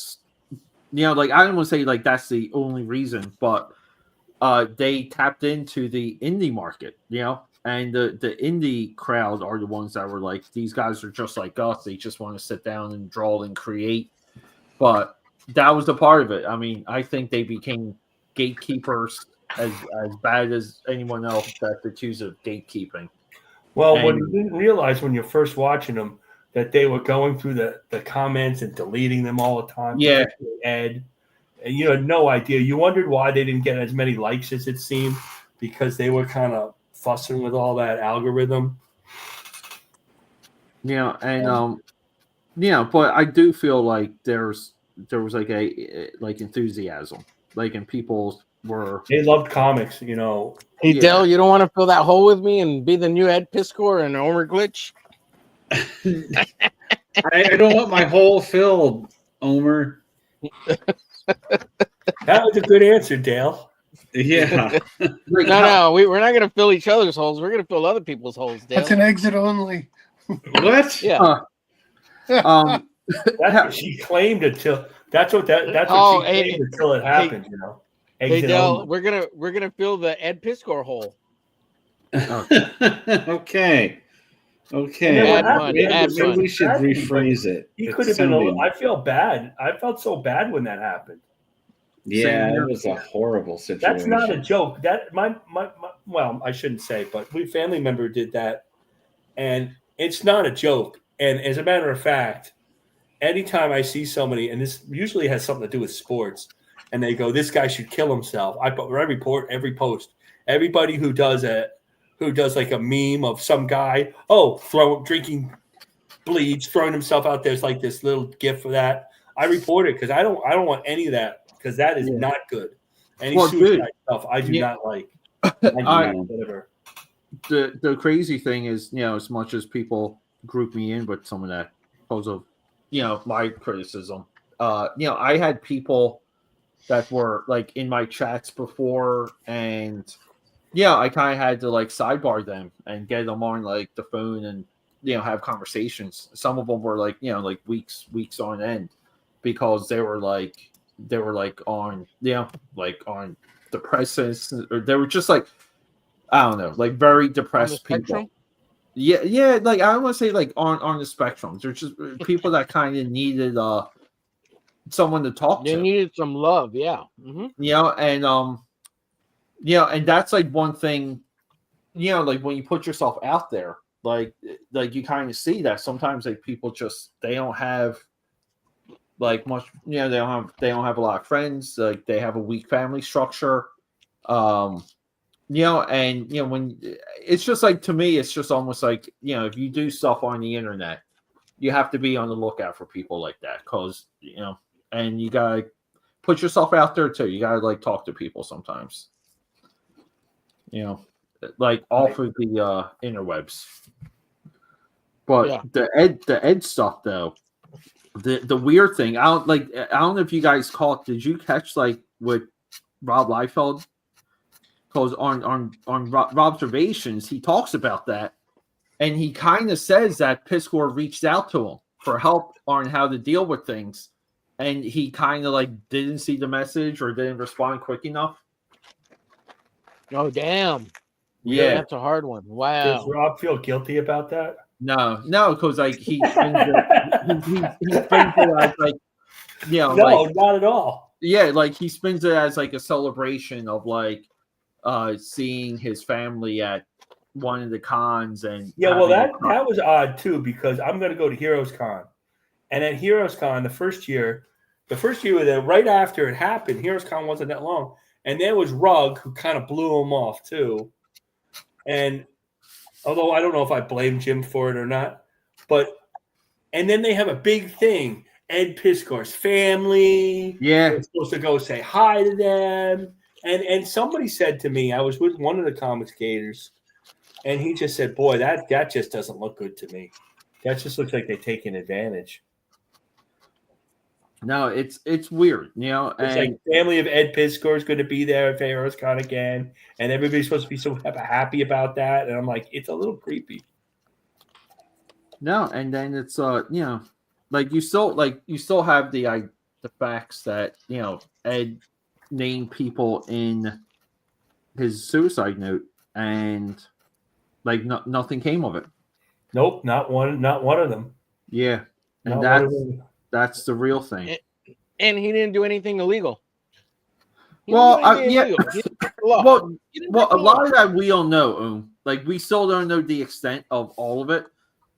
I don't want to say like that's the only reason, but they tapped into the indie market, and the indie crowd are the ones that were like, these guys are just like us, they just want to sit down and draw and create. But that was the part of it. I mean, I think they became gatekeepers as bad as anyone else that accused of gatekeeping. Well, what you didn't realize when you're first watching them, that they were going through the comments and deleting them all the time. Yeah. Ed, and you had no idea. You wondered why they didn't get as many likes as it seemed, because they were kind of fussing with all that algorithm. But I do feel like there was like a enthusiasm, like, and people they loved comics, Hey Dell, you don't want to fill that hole with me and be the new Ed Piscor and omerglitch? I don't want my hole filled, Omer. That was a good answer, Dale. Yeah. No, we're not going to fill each other's holes. We're going to fill other people's holes, Dale. That's an exit only. What? Yeah. That's what she claimed until that's what she claimed until it happened. Hey Dell, we're gonna fill the Ed Piscor hole. Okay. Maybe we should rephrase it. He could have been. I feel bad. I felt so bad when that happened. Yeah, it was a horrible situation. That's not a joke. That my well, I shouldn't say, but we family member did that, and it's not a joke. And as a matter of fact, anytime I see somebody, and this usually has something to do with sports, and they go, "This guy should kill himself," I report every post. Everybody who does like a meme of some guy, drinking bleach, throwing himself out there, it's like this little gif for that. I report it because I don't want any of that, because that is not good. Any suicide stuff I do not like. Whatever. The crazy thing is, as much as people group me in with some of that because of my criticism, I had people that were like in my chats before, and I kind of had to like sidebar them and get them on like the phone and have conversations. Some of them were like like weeks on end, because they were like on like on depressants, or they were just like, I don't know, like very depressed people. Yeah, like I don't want to say like on the spectrum. They're just people that kind of needed someone to talk to. They needed some love, yeah. Mm-hmm. And that's like one thing, like when you put yourself out there, like you kind of see that sometimes like people just, they don't have like much, they don't have a lot of friends, like they have a weak family structure, and when it's just like, to me, it's just almost like, if you do stuff on the internet, you have to be on the lookout for people like that, because and you gotta put yourself out there too. You gotta like talk to people sometimes, like off of the interwebs. But the Ed stuff though, the weird thing, I don't know if you guys caught. Did you catch like with Rob Liefeld? Because on Observations, he talks about that, and he kind of says that Piscor reached out to him for help on how to deal with things, and he kind of like didn't see the message or didn't respond quick enough. Oh damn! Yeah, that's a hard one. Wow. Does Rob feel guilty about that? No, because like he spins it as like, no, like, not at all. Yeah, like he spins it as like a celebration of like seeing his family at one of the cons and Yeah, well, having that was odd too, because I'm going to go to Heroes Con, and at Heroes Con the first year was right after it happened. Heroes Con wasn't that long, and there was Rugg who kind of blew him off too. And although I don't know if I blame Jim for it or not, and then they have a big thing. Ed Piskor's family. Yeah. We're supposed to go say hi to them. And somebody said to me, I was with one of the comic skaters, and he just said, boy, that just doesn't look good to me. That just looks like they're taking advantage. No, it's weird, It's like family of Ed Piskor is going to be there at Heroes Con again, and everybody's supposed to be so happy about that. And I'm like, it's a little creepy. No, and then it's like you still have the facts that Ed named people in his suicide note, and like nothing came of it. Nope, not one of them. Yeah, and that's the real thing. And he didn't do anything illegal. Well, a lot of that we don't know. Like we still don't know the extent of all of it,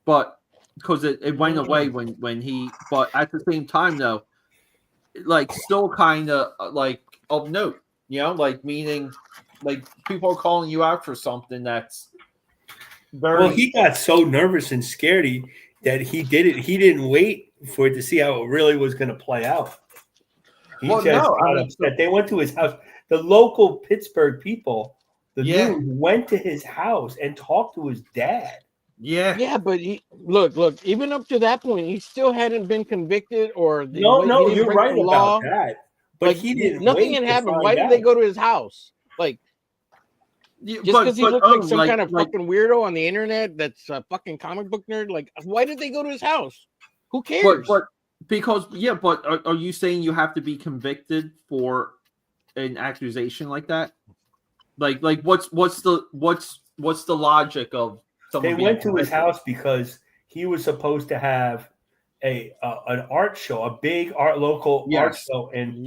but because it went away when he. But at the same time, though, like still kind of like of note, like meaning like people are calling you out for something that's very. Well, he got so nervous and scared that he did it. He didn't wait for it to see how it really was going to play out. He got upset. They went to his house. The local Pittsburgh people, news went to his house and talked to his dad. Yeah, but look. Even up to that point, he still hadn't been convicted or. No, you're right about that. But he didn't. Nothing had happened. Why did they go to his house? Like, just because he looked like some kind of fucking weirdo on the internet that's a fucking comic book nerd. Like, why did they go to his house? Who cares? But are you saying you have to be convicted for an accusation like that? Like what's the logic of someone? They went to his house because he was supposed to have an art show, a big local art show, and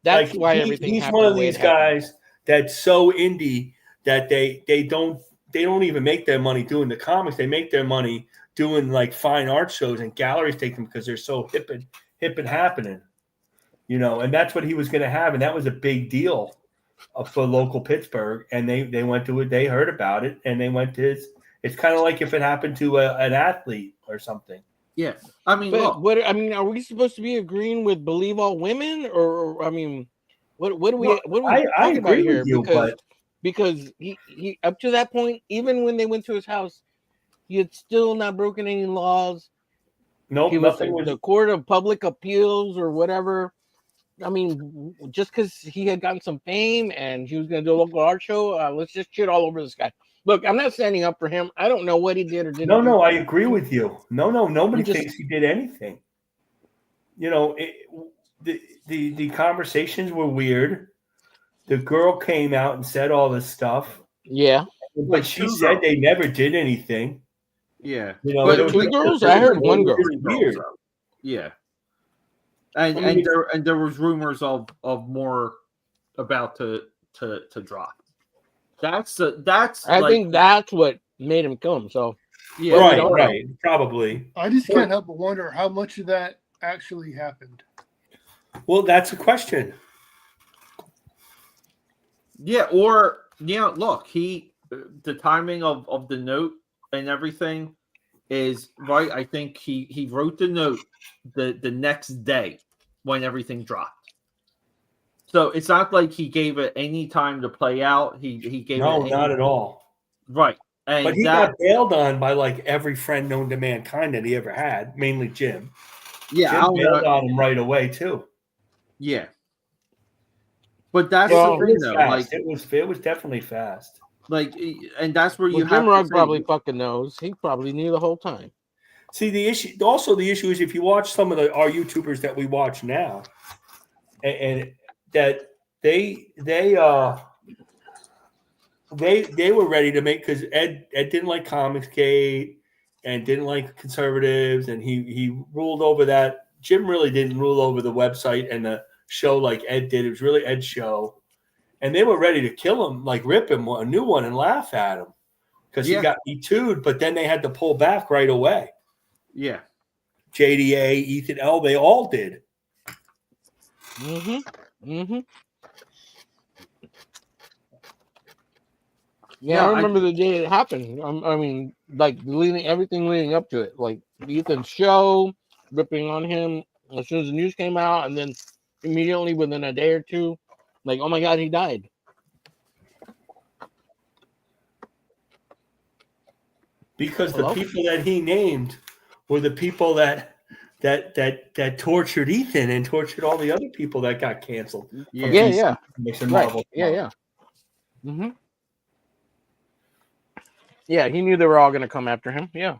that's why everything. He's one of these guys that's so indie that they don't even make their money doing the comics. They make their money doing like fine art shows, and galleries take them because they're so hip and happening, and that's what he was going to have. And that was a big deal for local Pittsburgh. And they went to it. They heard about it and they went to his. It's kind of like if it happened to an athlete or something. Yeah. I mean, are we supposed to be agreeing with believe all women or I mean, what do we talking about here? Because he up to that point, even when they went to his house, he had still not broken any laws. No, nothing was the Court of Public Appeals or whatever. I mean, just because he had gotten some fame and he was going to do a local art show, let's just shit all over this guy. Look, I'm not standing up for him. I don't know what he did or didn't. No, I agree with you. No, nobody thinks he did anything. The conversations were weird. The girl came out and said all this stuff. Yeah, but she said they never did anything. Yeah, but two girls. I heard one girl. Weird. Yeah, and there was rumors of more about to drop. I think that's what made him kill himself. Yeah, right, probably. I just can't help but wonder how much of that actually happened. Well, that's a question. Yeah, or look, the timing of the note and everything is right. I think he wrote the note the next day when everything dropped. So it's not like he gave it any time to play out. He gave not at all. Right. But he got bailed on by like every friend known to mankind that he ever had, mainly Jim. Yeah, Jim bailed on him right away too. Yeah. But that's the thing, though. Like it was definitely fast. Like, and that's where you have Jim Rugg probably fucking knows. He probably knew the whole time. See, the issue is if you watch some of our YouTubers that we watch now, and that they were ready to make, because Ed didn't like Comicsgate and didn't like conservatives, and he ruled over that. Jim really didn't rule over the website and the show like Ed did. It was really Ed's show, and they were ready to kill him, like rip him a new one and laugh at him. because he got Me Too'd, but then they had to pull back right away. Yeah. JDA, Ethan L, they all did. Yeah, I remember the day it happened. I mean, like everything leading up to it, like Ethan's show, ripping on him as soon as the news came out, and then immediately within a day or two, like, oh my God, he died. Because the people that he named were the people that tortured Ethan and tortured all the other people that got canceled. Yeah. Marvel. Yeah. Yeah, he knew they were all going to come after him. Yeah.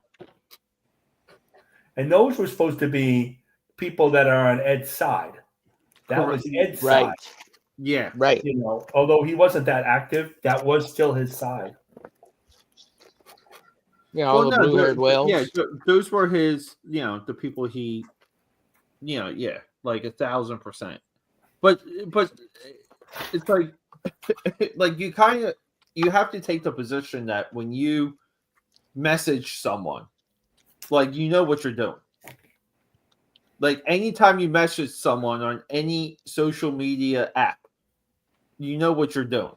And those were supposed to be people that are on Ed's side. That was Ed's side. Yeah. Right. You know, although he wasn't that active, that was still his side. Yeah, all the blue-haired whales. Yeah, those were his, the people he, like 1,000%. But it's like, like you have to take the position that when you message someone, like, you know what you're doing. Like, anytime you message someone on any social media app, you know what you're doing.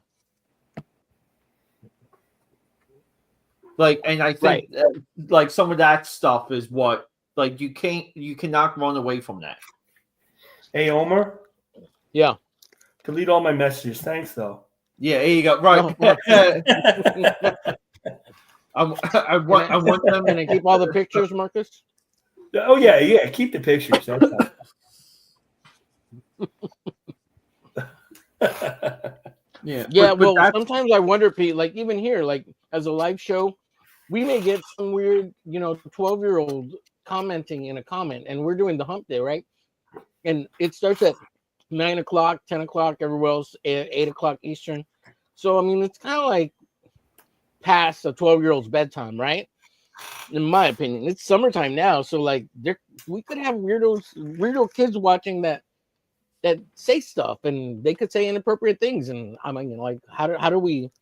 Like, and I think like some of that stuff is what, like, you cannot run away from that. Hey, Omer. Yeah. Delete all my messages. Thanks, though. Yeah, there you go. Right. I want them. Can I keep all the pictures, Marcus? Oh yeah. Keep the pictures. That's Yeah. Well, sometimes I wonder, Pete. Like, even here, like, as a live show, we may get some weird, 12-year-old commenting in a comment, and we're doing the hump day, right? And it starts at 9 o'clock, 10 o'clock, everywhere else, 8 o'clock Eastern. So, I mean, it's kind of like past a 12-year-old's bedtime, right? In my opinion, it's summertime now. So, like, we could have weirdo kids watching that say stuff, and they could say inappropriate things. And I mean, like, how do we?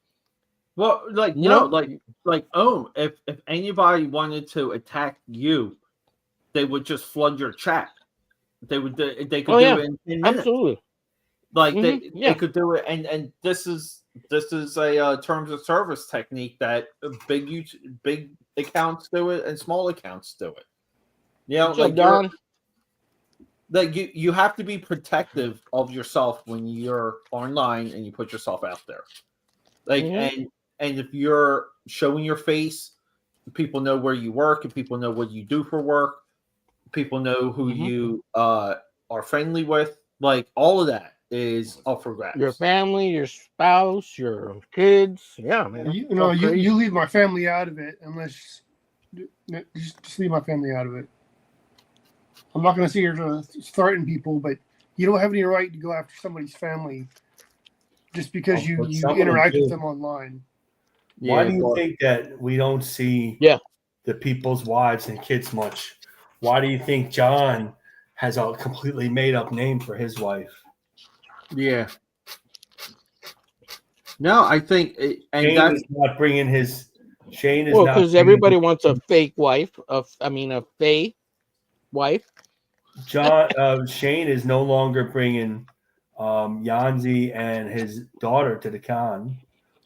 Well, like, if anybody wanted to attack you, they would just flood your chat. They could do it in 10 minutes. Absolutely. Like they could do it, and this is a terms of service technique that big accounts do it and small accounts do it. Like you have to be protective of yourself when you're online and you put yourself out there. Like and if you're showing your face, people know where you work, and people know what you do for work. People know who you are friendly with. Like, all of that is up for grabs. Your family, your spouse, your kids. Yeah, man. You leave my family out of it, unless just leave my family out of it. I'm not going to sit here to threaten people, but you don't have any right to go after somebody's family just because you interact with them online. Why do you think that we don't see the people's wives and kids much? Why do you think John has a completely made up name for his wife? Yeah. No, I think Shane is not bringing his. Shane is not because everybody wants a fake wife. A fake wife. Shane is no longer bringing Yanzi and his daughter to the con,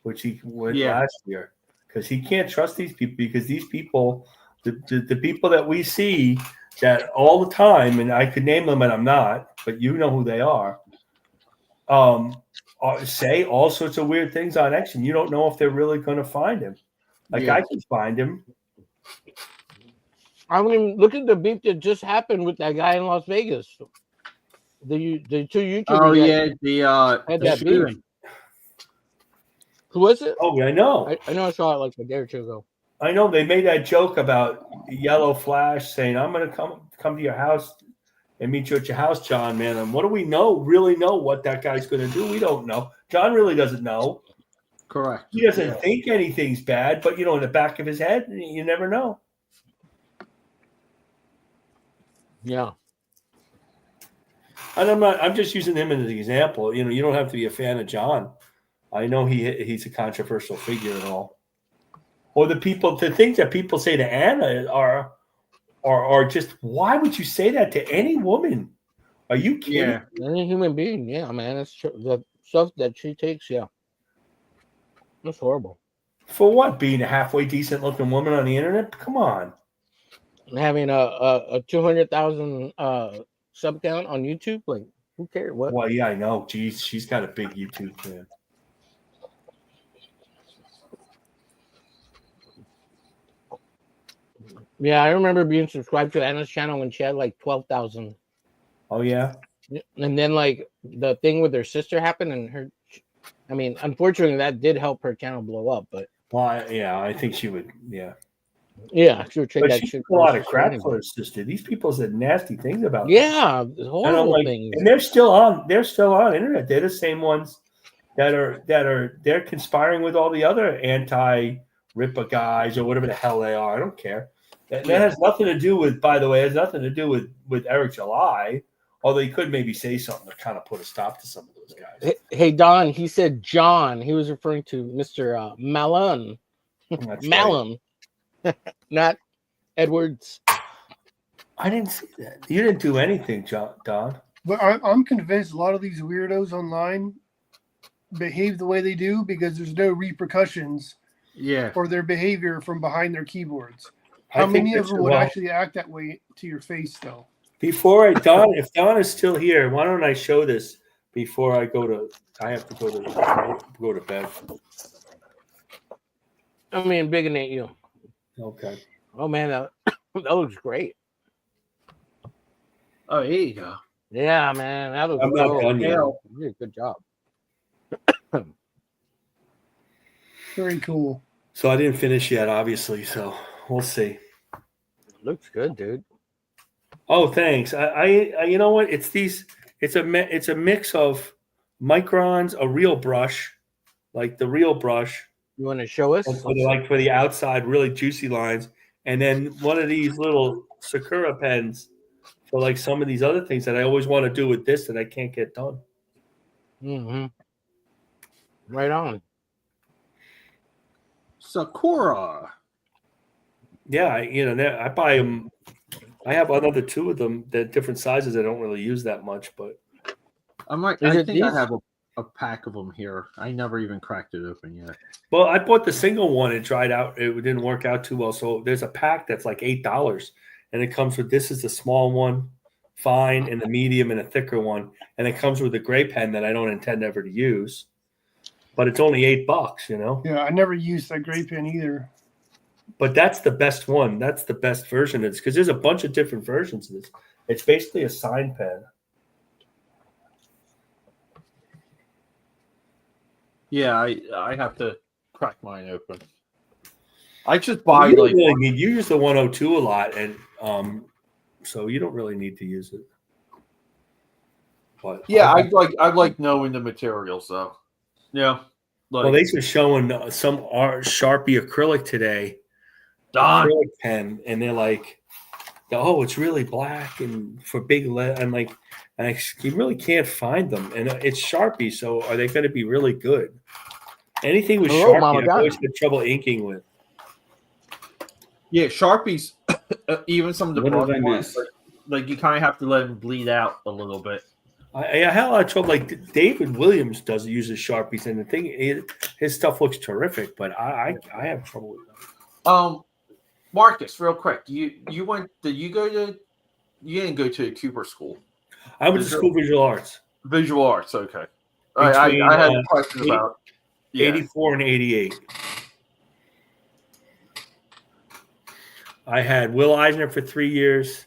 which he would last year, because he can't trust these people, because these people, the people that we see that all the time, and I could name them and I'm not, but you know who they are, say all sorts of weird things on X, and you don't know if they're really going to find him. Like, I can find him. I mean, look at the beef that just happened with that guy in Las Vegas. The two YouTubers. Oh yeah, had that beef. Who was it? Oh, I know. I know I saw it like a day or two ago. I know they made that joke about Yellow Flash saying, "I'm going to come to your house and meet you at your house, John, man." And what do we really know what that guy's going to do? We don't know. John really doesn't know. Correct. He doesn't think anything's bad, but in the back of his head, you never know. Yeah. And I'm just using him as an example. You don't have to be a fan of John. I know he's a controversial figure and all. or the things that people say to Anna are just, why would you say that to any woman? Are you kidding? Yeah. Any human being, yeah, man. That's true. The stuff that she takes, yeah, that's horrible. For what? Being a halfway decent looking woman on the internet? Come on. Having a 200,000 sub count on YouTube, like who cares? What? Well, yeah, I know. Geez, she's got a big YouTube fan. Yeah, I remember being subscribed to Anna's channel when she had like 12,000. Oh yeah. And then like the thing with her sister happened, and her, I mean, unfortunately, that did help her channel blow up. But well, I think she would. Yeah. Yeah, she would trade but that she shit. A lot of crap for her sister. These people said nasty things about. Yeah, her. horrible And things. And they're still on. They're still on internet. They're the same ones they're conspiring with all the other anti-Ripper guys or whatever the hell they are. I don't care. That has nothing to do with. By the way, has nothing to do with Eric July. Although he could maybe say something to kind of put a stop to some of those guys. Hey Don, he said John. He was referring to Mr. Malone. Malone. Not Edwards. I didn't see that. You didn't do anything, Don. But I'm convinced a lot of these weirdos online behave the way they do because there's no repercussions for their behavior from behind their keyboards. How many of them would actually act that way to your face, though? If Don is still here, why don't I show this before I go to? I have to go to bed. I mean, big and at you. Okay. Oh man, that looks great. Oh, here you go. Yeah, man, that looks. I'm not done yet. You did a good job. Very cool. So I didn't finish yet, obviously. So we'll see. Looks good, dude. Oh, thanks. I you know what? It's a mix of microns, a real brush, like the real brush. You want to show us? For the outside, really juicy lines, and then one of these little Sakura pens for like some of these other things that I always want to do with this that I can't get done. Mm-hmm. Right on. Sakura. Yeah, I buy them. I have another two of them. They're different sizes. I don't really use that much, but I think I have a pack of them here. I never even cracked it open yet. Well, I bought the single one. It dried out. It didn't work out too well. So there's a pack that's like $8, and it comes with this is the small one, fine, and the medium and a thicker one, and it comes with a gray pen that I don't intend ever to use. But it's only $8, Yeah, I never used that gray pen either. But that's the best one. That's the best version of this because there's a bunch of different versions of this. It's basically a sign pen. Yeah, I have to crack mine open. I just buy you use the 102 a lot, and so you don't really need to use it. But yeah, I like knowing the materials though. Yeah. Well, they were showing some Sharpie acrylic today. Acrylic pen, and they're like, "Oh, it's really black and for big lead." I'm like, you really can't find them, and it's Sharpie. So are they going to be really good? Anything with Sharpie, I always had trouble inking with. Yeah, Sharpies, even some of the What did I ones, miss? like you kind of have to let them bleed out a little bit. I had a lot of trouble. Like David Williams uses Sharpies, and the thing, his stuff looks terrific, but I have trouble with them. Marcus, real quick, you didn't go to Cooper School? I went to school visual arts. Visual arts, okay. I had a question about 84 and 88. I had Will Eisner for 3 years.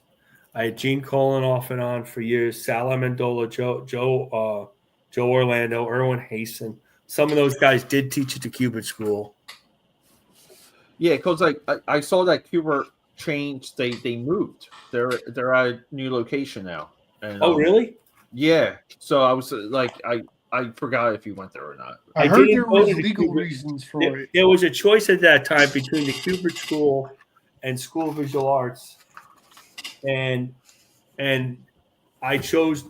I had Gene Colan off and on for years. Sal Amendola, Joe Orlando, Erwin Hasten. Some of those guys did teach at the Cuban school. Yeah, because I saw that Cooper changed. They moved. They're at a new location now. And, really? Yeah. So I was I forgot if you went there or not. I heard there was legal reasons for it. There was a choice at that time between the Cooper School and School of Visual Arts, and I chose,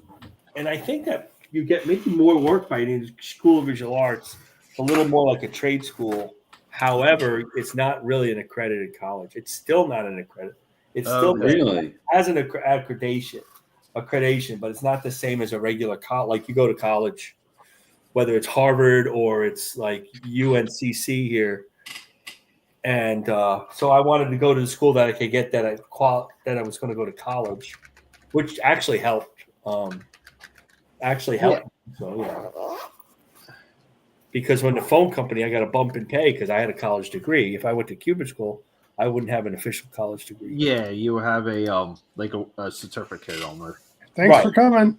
and I think that you get making more work by the School of Visual Arts, a little more like a trade school, However, it's not really an accredited college. It's still not an accredited. It's still really has an accreditation, but it's not the same as a regular college. Like you go to college, whether it's Harvard or it's like UNCC here. And so I wanted to go to the school that I could get that I was going to go to college, which actually helped. So yeah. Because when the phone company, I got a bump in pay because I had a college degree. If I went to Cuban school, I wouldn't have an official college degree. Yeah, you have a like a certificate on there. Thanks for coming.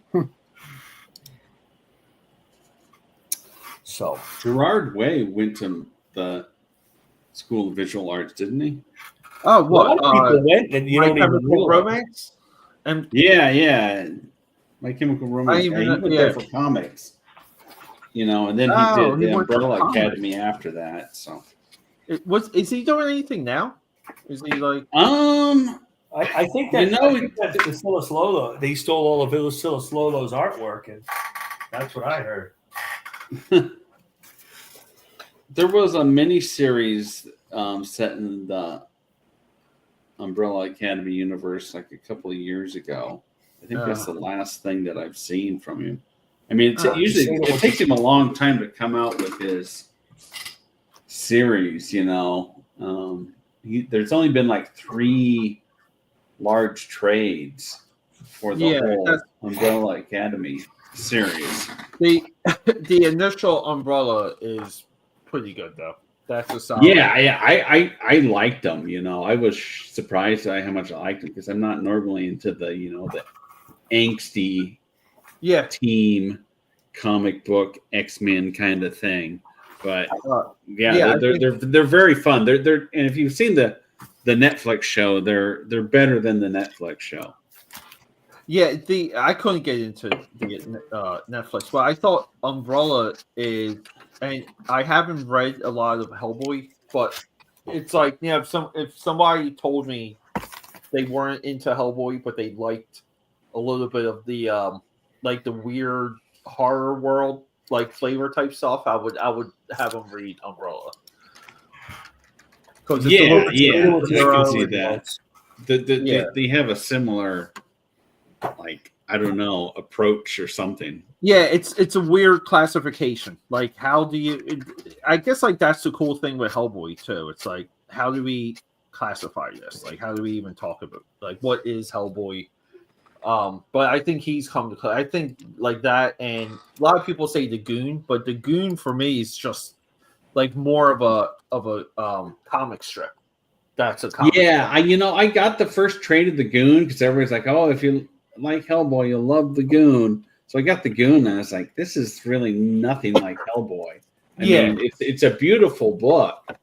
So Gerard Way went to the School of Visual Arts, didn't he? Oh, what? People went, and you My don't even Chemical realize. Romance. And Yeah. My Chemical Romance. He went there for comics. And then he did the Umbrella Academy after that. So, is he doing anything now? Is he like? I think that that's Vasilis Lolo. They stole all of Vasilis Lolo's artwork, and that's what I heard. There was a mini series set in the Umbrella Academy universe like a couple of years ago. I think that's the last thing that I've seen from him. I mean, it takes him a long time to come out with his series. There's only been like 3 large trades for the whole Umbrella Academy series. The initial Umbrella is pretty good though. That's a solid. Yeah, I liked them. I was surprised at how much I liked them because I'm not normally into the the angsty team comic book X-Men kind of thing. But they're very fun. They're and if you've seen the Netflix show, they're better than the Netflix show. Yeah, I couldn't get into the Netflix, but I thought Umbrella is, and I haven't read a lot of Hellboy, but it's like if somebody told me they weren't into Hellboy, but they liked a little bit of the like the weird horror world like flavor type stuff, I would have them read Umbrella. I can see that. They have a similar, like, I don't know, approach or something. Yeah, it's a weird classification. Like, how do you? I guess like that's the cool thing with Hellboy too. It's like, how do we classify this? Like, how do we even talk about like what is Hellboy? But I think he's come to. I think like that, and a lot of people say the Goon, but the Goon for me is just like more of a comic strip. That's a comic strip. I got the first trade of the Goon because everybody's like, oh, if you like Hellboy, you'll love the Goon. So I got the Goon, and I was like, this is really nothing like Hellboy. I mean, it's a beautiful book,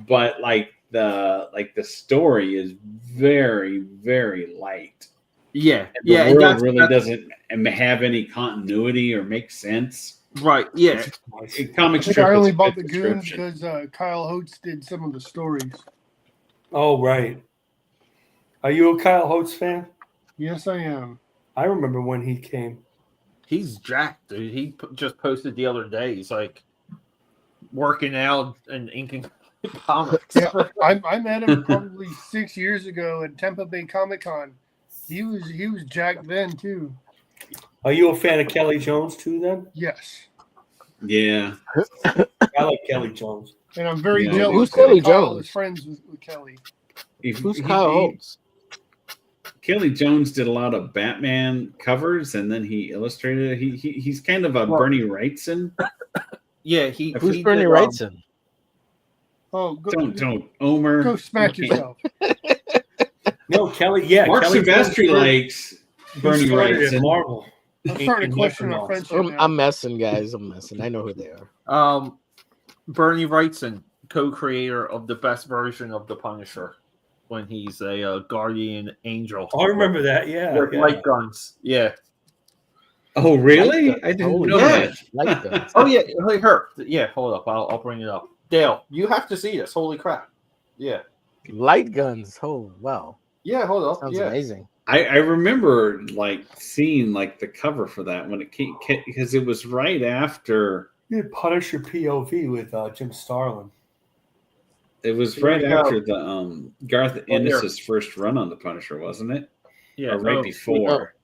but like the story is very, very light. Yeah, and the world really doesn't have any continuity or make sense. Right? Yeah, comic strip. I only bought the Goon because Kyle Holtz did some of the stories. Oh, right. Are you a Kyle Holtz fan? Yes, I am. I remember when he came. He's jacked, dude. He just posted the other day. He's like working out and inking comics. Yeah, I met him probably 6 years ago at Tampa Bay Comic Con. He was jacked then too. Are you a fan of Kelly Jones too? Then yes. Yeah, I like Kelly Jones, and I'm very jealous. Who's Kelly Kyle Jones? is friends with Kelly. Who's Kyle Holtz? Kelly Jones did a lot of Batman covers, and then he illustrated. He's kind of a Bernie Wrightson. Yeah, who's Bernie Wrightson? Oh, don't Omer. Go smack yourself. No, Kelly. Yeah, Mark Kelly Silvestri likes Bernie Wrightson. Marvel. I'm starting to question our friendship. I'm messing, guys. I'm messing. I know who they are. Bernie Wrightson, co-creator of the best version of the Punisher, when he's a guardian angel. I remember that. Yeah, with light guns. Yeah. Oh, really? I didn't know that. Light guns. Oh yeah, hey, her. Yeah, hold up. I'll bring it up. Dale, you have to see this. Holy crap! Yeah. Light guns. Oh wow. Yeah, hold up. Sounds amazing. I remember like seeing like the cover for that when it came because it was right after you Punisher POV with Jim Starlin. It was Here right we go. after the Garth Ennis' first run on the Punisher, wasn't it? Yeah, or right before.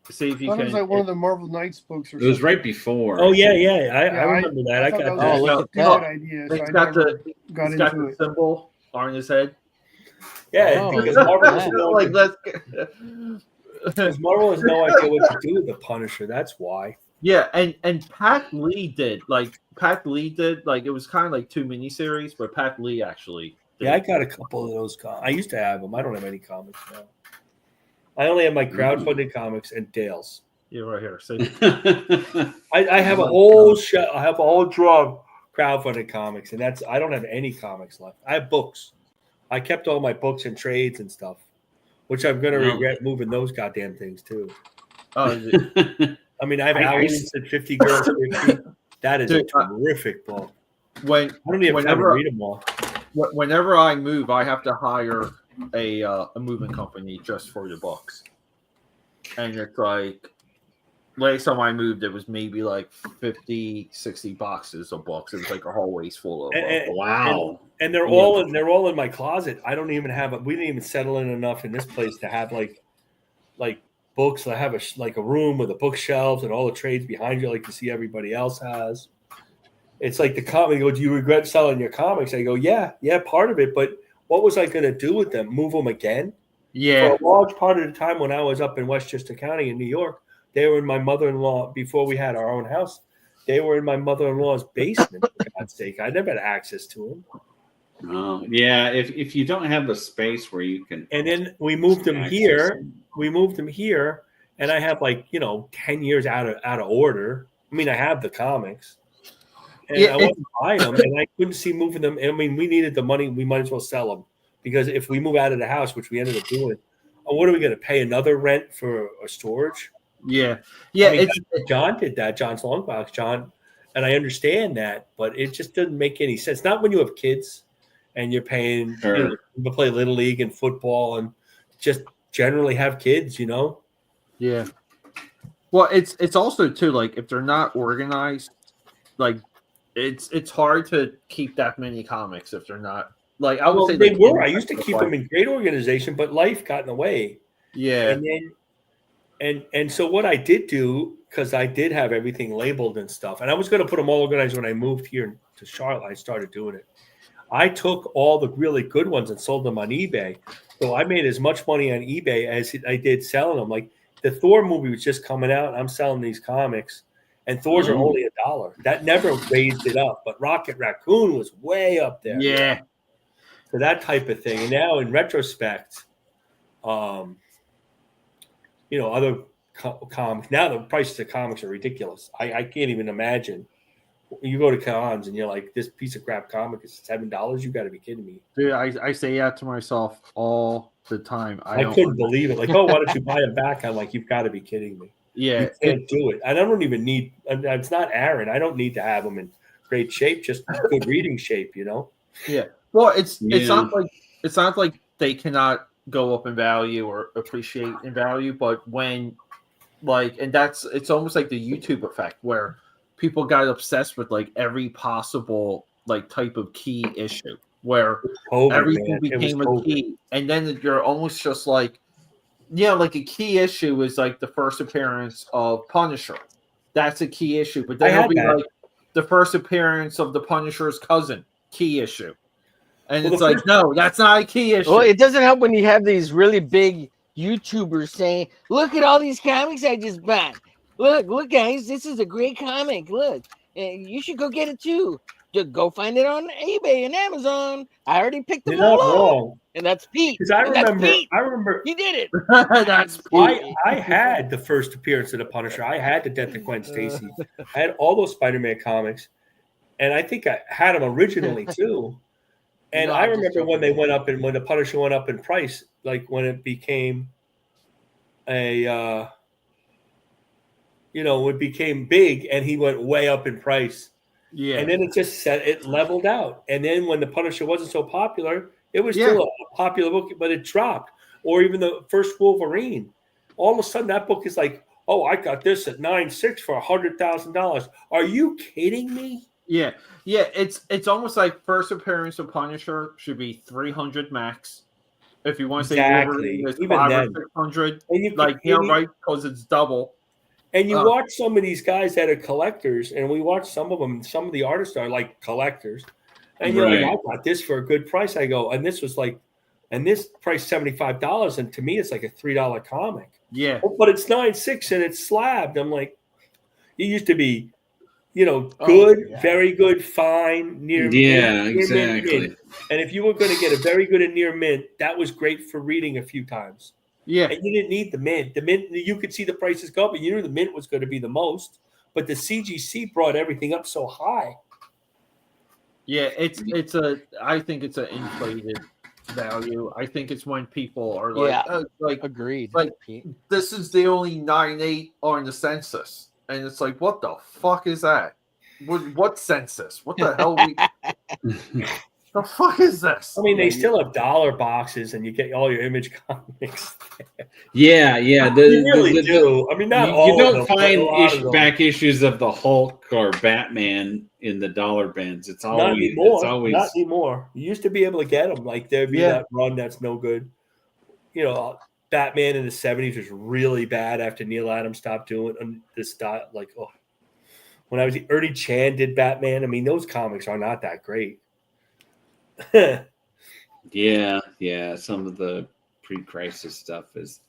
See if you That can. was like one of the Marvel Knights books or It was something. right before. Oh yeah. I remember that. I thought got that that. was look a at stupid that. idea, so It's I got never the got it's got into the it. symbol on his head. Yeah, Oh, because look at Marvel that. has no Like let's. because Marvel has no idea what to do with the Punisher. That's why. Yeah, and Pat Lee did like it was kind of like 2 miniseries, but Pat Lee actually did. Yeah, I got a couple of those. I used to have them. I don't have any comics now. I only have my crowdfunded comics and Dale's. Yeah, right here. So I have a whole I have a whole drawer of crowdfunded comics, and I don't have any comics left. I have books. I kept all my books and trades and stuff, which I'm gonna regret moving those goddamn things too. oh, is it, I mean, I have Aliens and 50 Girls 50. That is Dude, a terrific book. when I don't even have time to read them all. whenever I move, I have to hire a moving company just for the books, and it's like last time I moved, it was maybe like 50, 60 boxes of books. It was like a hallways full of. Wow. And they're all in my closet. I don't even have we didn't even settle in enough in this place to have like books. I have a room with the bookshelves and all the trades behind you, like you see everybody else has. It's like the comic. Go, do you regret selling your comics? I go, yeah, part of it. But what was I going to do with them? Move them again? Yeah. For a large part of the time when I was up in Westchester County in New York, they were in my mother-in-law before we had our own house. They were in my mother-in-law's basement. For God's sake, I never had access to them. Oh, yeah. If you don't have the space where you can, and then we moved them here. We moved them here, and I have 10 years out of order. I mean, I have the comics, and I wasn't buying them, and I couldn't see moving them. I mean, we needed the money. We might as well sell them because if we move out of the house, which we ended up doing, what are we going to pay another rent for a storage? Yeah. I mean, John did that. John's Longbox, John, and I understand that, but it just doesn't make any sense. Not when you have kids and you're paying to play Little League and football and just generally have kids, Yeah. Well, it's also too like if they're not organized, like it's hard to keep that many comics if they're not like I would say they were. I used to keep them in great organization, but life got in the way. Yeah. And then and so what I did do, because I did have everything labeled and stuff, and I was going to put them all organized when I moved here to Charlotte. I started doing it. I took all the really good ones and sold them on eBay. So I made as much money on eBay as I did selling them. Like the Thor movie was just coming out, and I'm selling these comics, and Thor's are only $1. That never raised it up, but Rocket Raccoon was way up there. Yeah. So that type of thing. And now in retrospect, other comics, now the prices of comics are ridiculous. I can't even imagine. You go to cons and you're like, this piece of crap comic is $7. You got to be kidding me. Dude, I say that to myself all the time. I couldn't believe it. Like, why don't you buy them back? I'm like, you've got to be kidding me. Yeah. You can't do it. And I don't even need, it's not Aaron. I don't need to have them in great shape, just good reading shape, Yeah. Well, it's not like they cannot go up in value or appreciate in value, but when it's almost like the YouTube effect where people got obsessed with like every possible like type of key issue where everything became a key, and then you're almost just like, like a key issue is like the first appearance of Punisher. That's a key issue, but then it'll be like the first appearance of the Punisher's cousin, key issue. And it's like, no, that's not a key issue. Well, it doesn't help when you have these really big YouTubers saying, look at all these comics I just bought. Look, guys, this is a great comic. Look, you should go get it too. Just go find it on eBay and Amazon. I already picked them all up. And that's Pete. Because I remember he did it. That's Pete. I had the first appearance of the Punisher. I had the Death of Gwen Stacy. I had all those Spider-Man comics, and I think I had them originally too. And I remember when the Punisher went up in price, like when it became it became big and he went way up in price. Yeah. And then it leveled out. And then when the Punisher wasn't so popular, it was still a popular book, but it dropped. Or even the first Wolverine. All of a sudden that book is like, oh, I got this at $9.6 for $100,000. Are you kidding me? Yeah, it's almost like first appearance of Punisher should be 300 max. If you want to say Wolverine is Even 500 then. or 600, And you like right, because it's double. And you watch some of these guys that are collectors, and we watch some of them. Some of the artists are like collectors, and you're like, I got this for a good price. I go, and this was like, and this price $75, and to me, it's like a $3 comic. Yeah, but it's 9.6 and it's slabbed. I'm like, it used to be, good, very good, fine, near. Yeah, near exactly. mint. And if you were going to get a very good and near mint, that was great for reading a few times. Yeah, and you didn't need the mint. The mint, you could see the prices go up, and you knew the mint was going to be the most. But the CGC brought everything up so high. Yeah, I think it's an inflated value. I think it's when people are like, agreed. Like this is the only 9.8 on the census, and it's like, what the fuck is that? What census? What the hell? The fuck is this? I mean, they still have dollar boxes, and you get all your Image comics. Yeah. You really do. I mean, not all. You don't of them, find back issues of the Hulk or Batman in the dollar bins. It's always not anymore. It's always not anymore. You used to be able to get them. Like there'd be that run that's no good. Batman in the 70s was really bad after Neil Adams stopped doing this style. Like, when I was Ernie Chan did Batman. I mean, those comics are not that great. yeah. Some of the pre-crisis stuff is.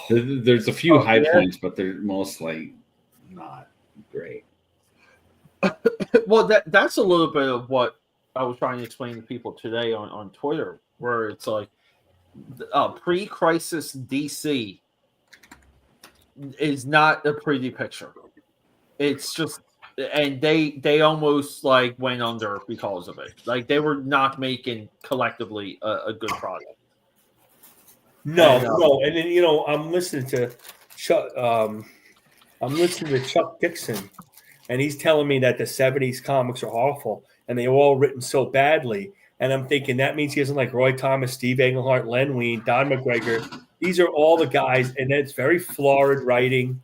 There's a few high points, but they're mostly not great. Well, that's a little bit of what I was trying to explain to people today on Twitter, where it's like pre-crisis DC is not a pretty picture. It's just, and they almost like went under because of it. Like they were not making collectively a good product. No. And then I'm listening to Chuck. I'm listening to Chuck Dixon, and he's telling me that the 70s comics are awful, and they were all written so badly. And I'm thinking that means he doesn't like Roy Thomas, Steve Englehart, Len Wein, Don McGregor. These are all the guys, and it's very florid writing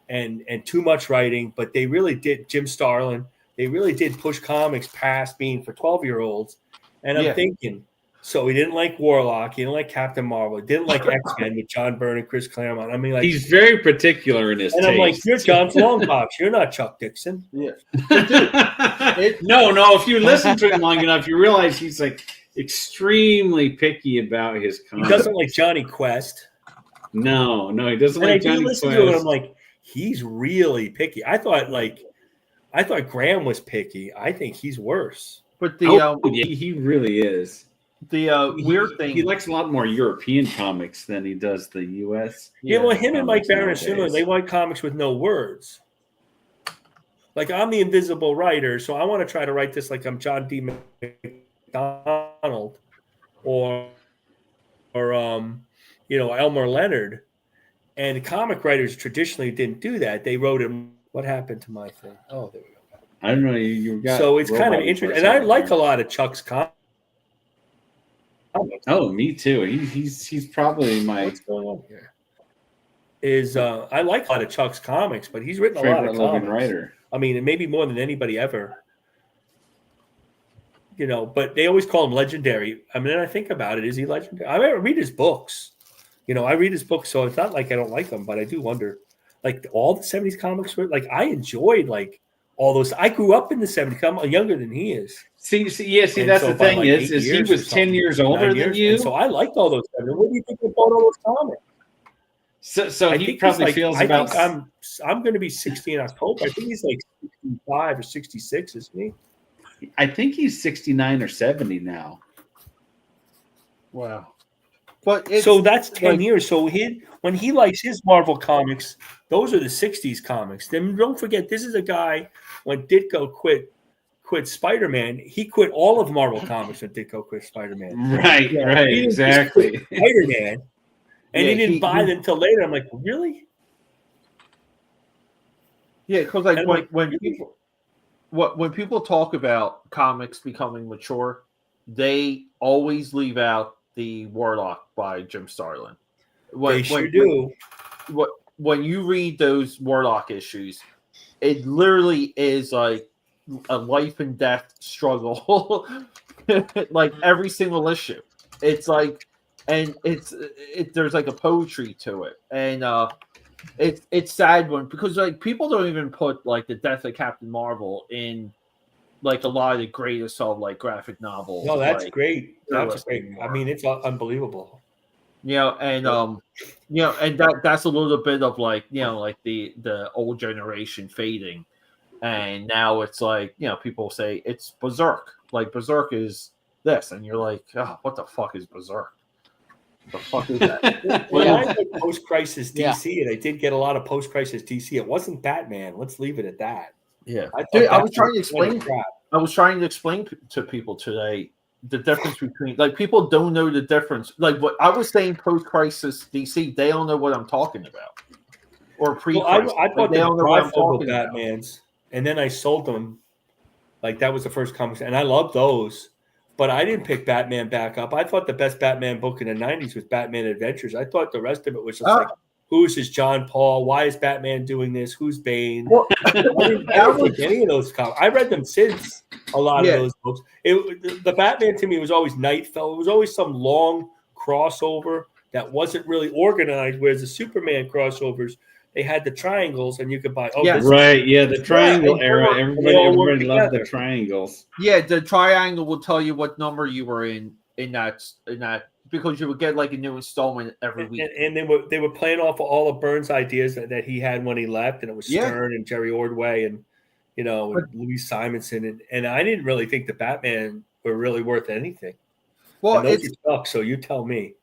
and too much writing. But they really did, Jim Starlin, they really did push comics past being for 12-year-olds. And I'm thinking, so he didn't like Warlock, he didn't like Captain Marvel, he didn't like X-Men with John Byrne and Chris Claremont. I mean, like, he's very particular in his taste. I'm like, you're John Longbox, you're not Chuck Dixon. Yeah. No. If you listen to him long enough, you realize he's like extremely picky about his comics. He doesn't like Johnny Quest. No, he doesn't like Johnny Quest. To him, I'm like, he's really picky. I thought Graham was picky. I think he's worse. But he really is. The weird thing, he likes a lot more European comics than he does the U.S. Him and Mike Baron are similar. They like comics with no words. Like, I'm the invisible writer, so I want to try to write this like I'm John D. McDonald or Elmer Leonard. And comic writers traditionally didn't do that. They wrote him. What happened to my thing? Oh, there we go. I don't know. You got so it's kind of interesting, and I like a lot of Chuck's comics. Oh, me too. He's probably my. What's going on here? I like a lot of Chuck's comics, but he's written a lot of comics. Writer. I mean, and maybe more than anybody ever. But they always call him legendary. I mean, I think about it, is he legendary? I read his books. I read his books, so it's not like I don't like them, but I do wonder. Like all the 70s comics were like, I enjoyed like all those. I grew up in the 70s. I'm younger than he is. See, that's the thing is he was 10 years older than you. And so I liked all those. What do you think about all those comics? So he probably feels about. I'm going to be 60 in October. I think he's like 65 or 66, isn't he? I think he's 69 or 70 now. Wow. But so that's 10 years. So when he likes his Marvel comics, those are the 60s comics. Then don't forget, this is a guy, when Ditko quit Spider-Man, he quit all of Marvel comics when Ditko quit Spider-Man. Right, exactly. Spider-Man, and he didn't buy them until later. I'm like, really? Yeah, because like when people talk about comics becoming mature, they always leave out the Warlock by Jim Starlin. They sure do. When you read those Warlock issues, it literally is like a life and death struggle, like every single issue. It's like, and there's like a poetry to it, and it's sad because like people don't even put like the death of Captain Marvel in like a lot of the greatest of like graphic novels. No, that's like, great. That's great. I mean, it's unbelievable. And and that's a little bit of like like the old generation fading, and now it's like people say it's Berserk. Like Berserk is this, and you're like, oh, what the fuck is Berserk? The fuck is that? Well, I did post-crisis DC, and I did get a lot of post-crisis DC. It wasn't Batman. Let's leave it at that. Yeah, Dude, I was trying to explain. I was trying to explain to people today the difference between like people don't know the difference. Like what I was saying, post-crisis DC, they don't know what I'm talking about. Or pre-crisis. I bought the trifold Batmans, and then I sold them. Like that was the first comic, and I loved those. But I didn't pick Batman back up. I thought the best Batman book in the 90s was Batman Adventures. I thought the rest of it was just like, who's this John Paul? Why is Batman doing this? Who's Bane? Well, I didn't pick any of those comics. I read them since a lot of those books. The Batman to me was always Nightfall. It was always some long crossover that wasn't really organized, whereas the Superman crossovers, they had the triangles, and you could buy. The triangle era. Everybody loved the triangles. Yeah, the triangle will tell you what number you were in that because you would get like a new installment every week. And they were playing off of all of Byrne's ideas that he had when he left, and it was Stern and Jerry Ordway and and Louis Simonson, and I didn't really think the Batman were really worth anything. Well, it's stuck. So you tell me.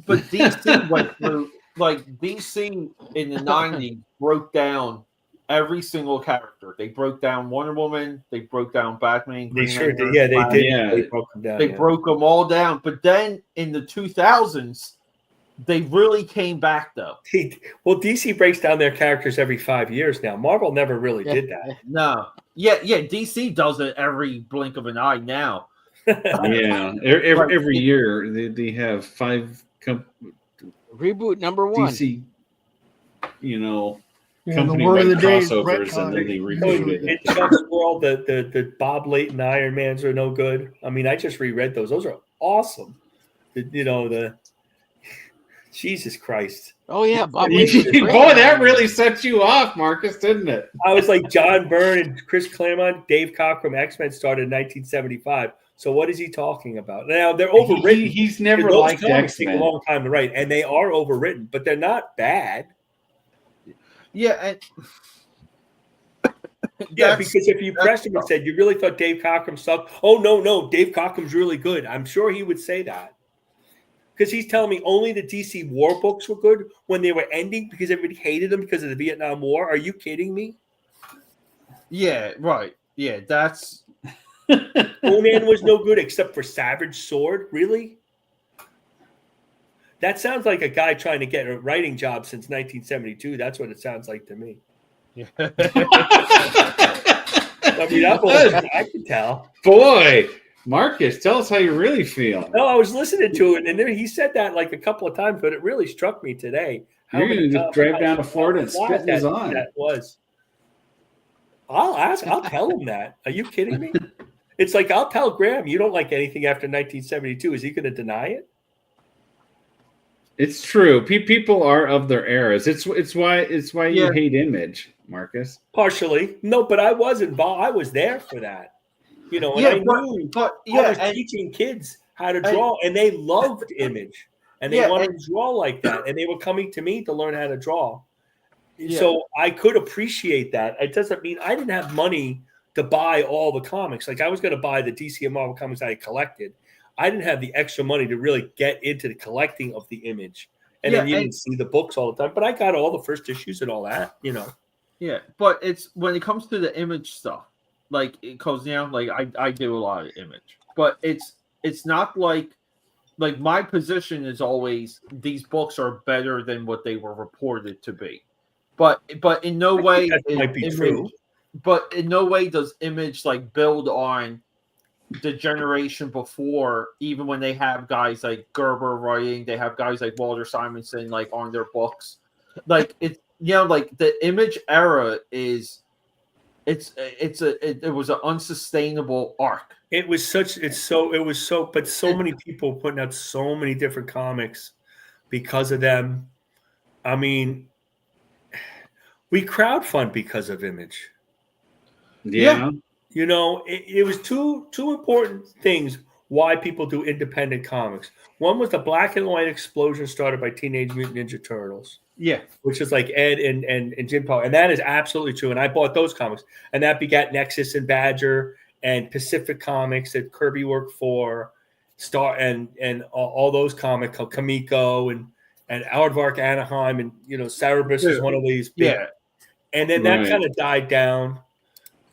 But DC went through. Like DC in the 90s broke down every single character. They broke down Wonder Woman. They broke down Batman. They sure did. Yeah, they did. Yeah. They broke them down. They broke them all down. But then in the 2000s, they really came back though. Well, DC breaks down their characters every 5 years now. Marvel never really did that. No. Yeah. DC does it every blink of an eye now. Every year they have 5 reboot number 1. DC, the company word of the day crossovers, and then they reboot it. In Chuck's world, the Bob Layton Iron Mans are no good. I mean, I just reread those. Those are awesome. The Jesus Christ. Oh yeah, Bob Layton. Boy, that really set you off, Marcus, didn't it? I was like John Byrne and Chris Claremont, Dave Cockrum, X-Men started in 1975. So what is he talking about? Now they're overwritten. He's never liked X-Men. Take a long time to write, and they are overwritten, but they're not bad. Yeah, because if you pressed him and said you really thought Dave Cockrum sucked, oh no, Dave Cockrum's really good. I'm sure he would say that because he's telling me only the DC War books were good when they were ending because everybody hated them because of the Vietnam War. Are you kidding me? Yeah, right. Yeah, that's. Onan was no good except for Savage Sword. Really? That sounds like a guy trying to get a writing job since 1972. That's what it sounds like to me. I mean, I can tell. Boy, Marcus, tell us how you really feel. No, I was listening to it, and then he said that like a couple of times, but it really struck me today. You're going to just drive down to Florida and spit in his eye. That was. I'll tell him that. Are you kidding me? It's like I'll tell Graham you don't like anything after 1972. Is he going to deny it? It's true. People are of their eras. It's why you hate Image, Marcus. Partially, no, but I was involved. I was there for that. And I knew. I was teaching kids how to draw, and they loved Image, and they wanted to draw like that, and they were coming to me to learn how to draw. Yeah. So I could appreciate that. It doesn't mean I didn't have money to buy all the comics. Like I was going to buy the DC and Marvel comics I collected. I didn't have the extra money to really get into the collecting of the Image. And then you didn't see the books all the time. But I got all the first issues and all that, Yeah, but it's when it comes to the Image stuff, like it goes down, like I do a lot of Image. But it's not like my position is always these books are better than what they were reported to be. But in no way might be true. But in no way does Image like build on the generation before, even when they have guys like Gerber writing, they have guys like Walter Simonson like on their books. Like it's like the Image era is it was an unsustainable arc. It was but so many people putting out so many different comics because of them. I mean, we crowdfund because of Image. Yeah. You know, it was two important things why people do independent comics. One was the black and white explosion started by Teenage Mutant Ninja Turtles. Yeah. Which is like Ed and Jim Paul. And that is absolutely true. And I bought those comics. And that begat Nexus and Badger and Pacific Comics that Kirby worked for, Star and all those comics, Kamiko and Aardvark Anaheim, and Cerebus is one of these big. Yeah. And then that kind of died down.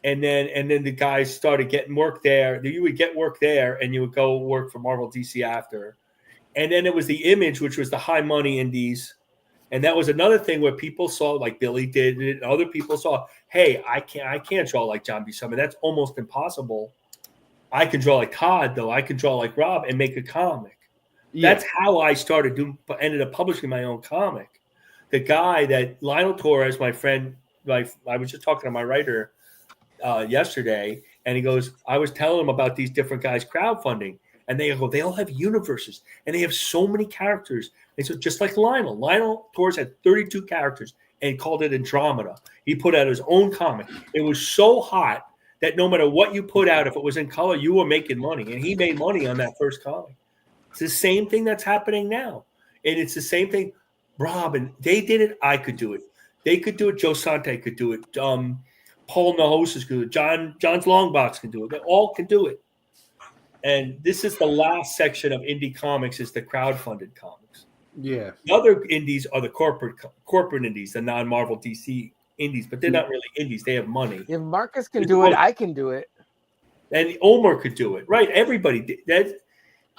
And then the guys started getting work there. You would get work there and you would go work for Marvel DC after. And then it was the Image, which was the high money indies. And that was another thing where people saw, like Billy did it, and other people saw, hey, I can't draw like John B. Summer. That's almost impossible. I can draw like Todd, though. I can draw like Rob and make a comic. Yeah. That's how I ended up publishing my own comic. The guy that Lionel Torres, my friend, I was just talking to my writer yesterday, and he goes, I was telling him about these different guys crowdfunding. And they all have universes, and they have so many characters. And so just like Lionel Torres had 32 characters and called it Andromeda. He put out his own comic. It was so hot that no matter what you put out, if it was in color, you were making money. And he made money on that first comic. It's the same thing that's happening now. And it's the same thing. Rob, and they did it. I could do it. They could do it. Joe Sante could do it. Paul Nahosas could do it. John's Longbox can do it. They all can do it. And this is the last section of indie comics, is the crowdfunded comics. Yeah. The other indies are the corporate indies, the non-Marvel DC indies, but they're not really indies. They have money. If Marcus can do it, I can do it. And Omer could do it. Right. Everybody did that.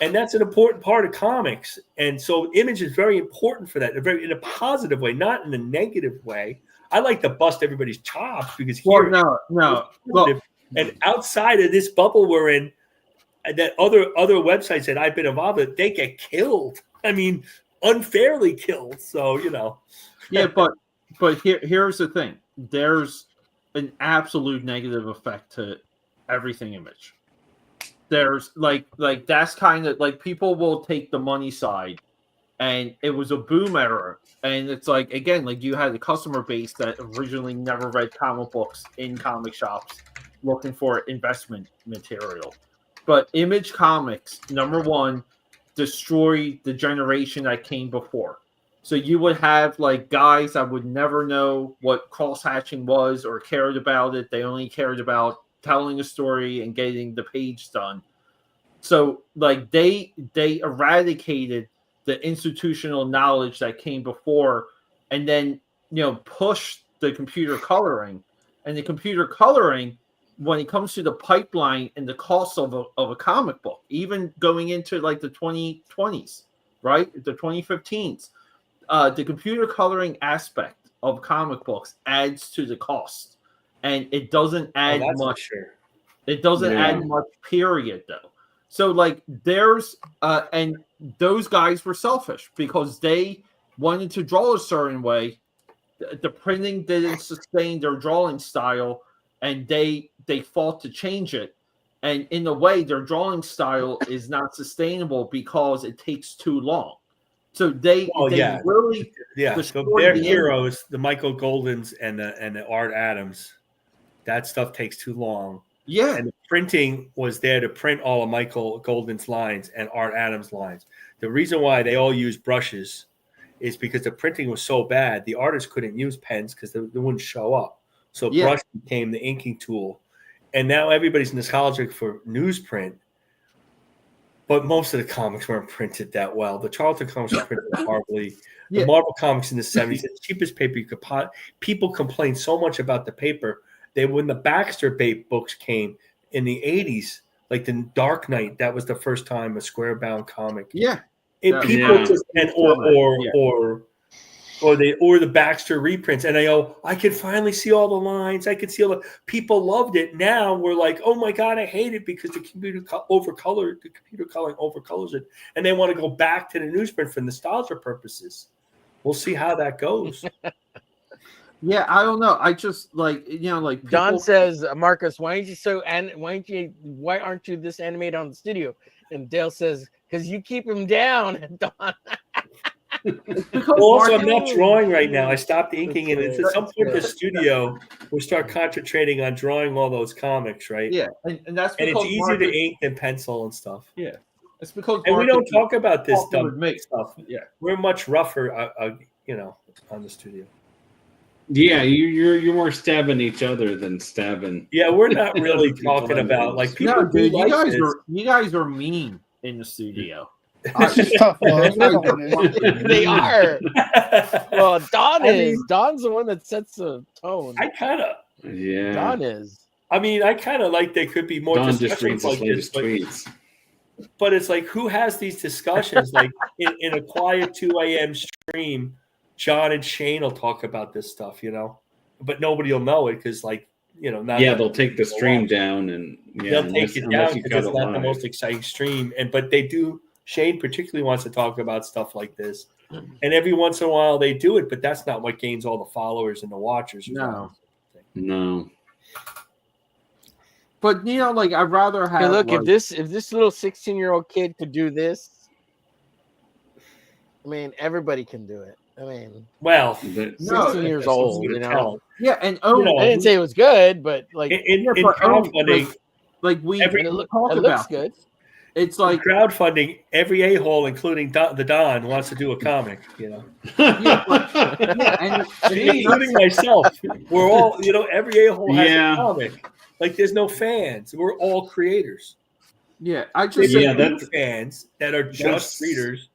And that's an important part of comics. And so Image is very important for that, in a positive way, not in a negative way. I like to bust everybody's chops because and outside of this bubble we're in, that other websites that I've been involved with, they get killed. I mean, unfairly killed. So, Yeah, but here's the thing. There's an absolute negative effect to everything Image. There's like that's kind of like people will take the money side, and it was a boom era. And it's like, again, like you had a customer base that originally never read comic books in comic shops looking for investment material. But Image Comics, number one, destroyed the generation that came before. So you would have like guys that would never know what cross-hatching was or cared about it. They only cared about telling a story and getting the page done. So like they eradicated the institutional knowledge that came before, and then pushed the computer coloring. And the computer coloring, when it comes to the pipeline and the cost of a comic book, even going into like the 2020s, right? The 2015s, the computer coloring aspect of comic books adds to the cost, and it doesn't add much. Sure. It doesn't add much, period, though. So like there's and those guys were selfish because they wanted to draw a certain way. The printing didn't sustain their drawing style, and they fought to change it. And in a way, their drawing style is not sustainable because it takes too long. So really So their heroes, the Michael Goldens and the Art Adams, that stuff takes too long. Yeah. And the printing was there to print all of Michael Golden's lines and Art Adams' lines. The reason why they all use brushes is because the printing was so bad, the artists couldn't use pens because they wouldn't show up. So brush became the inking tool. And now everybody's nostalgic for newsprint. But most of the comics weren't printed that well. The Charlton comics were printed horribly. The Marvel comics in the 70s, the cheapest paper you could buy. People complained so much about the paper. When the Baxter books came in the 80s, like the Dark Knight, that was the first time a square bound comic. Yeah. Or the Baxter reprints, and I could finally see all the lines. I could see all the people loved it. Now we're like, oh my god, I hate it because the computer coloring overcolors it, and they want to go back to the newsprint for nostalgia purposes. We'll see how that goes. Yeah, I don't know. I just like like Don people. says, Marcus, why aren't you this animated on the studio? And Dale says, because you keep him down, Don. Also, I'm not drawing right now. I stopped inking, and at some point, the That's studio will start concentrating on drawing all those comics, right? Yeah, and that's And because it's easier to ink than pencil and stuff. Yeah, it's because And we don't talk about this talking with dumb me. stuff. Yeah, We're much rougher, on the studio. Yeah, you're more stabbing each other than stabbing. Yeah, we're not really talking about like people. No, dude, like you guys are mean in the studio. It's just tough love. They are. Well, Don's the one that sets the tone. I kind of. Yeah. Don is. I mean, I kind of like there could be more Don just discussions reads like his this, latest tweets. but it's like who has these discussions? Like in a quiet 2 a.m. stream, John and Shane will talk about this stuff, but nobody will know it because, they'll take the stream down and they'll take it down because it's not the most exciting stream. But they do. Shane particularly wants to talk about stuff like this, and every once in a while they do it. But that's not what gains all the followers and the watchers. No. But like I'd rather have. Hey, look, if this little 16-year-old kid could do this, I mean, everybody can do it. I mean, well, 16 years old, Yeah, and I didn't say it was good, but like in crowdfunding, it looks good. It's like crowdfunding. Every a-hole, including the Don, wants to do a comic. Including myself. We're all, every a-hole has a comic. Like there's no fans. We're all creators. Yeah, I just that's fans that are just readers.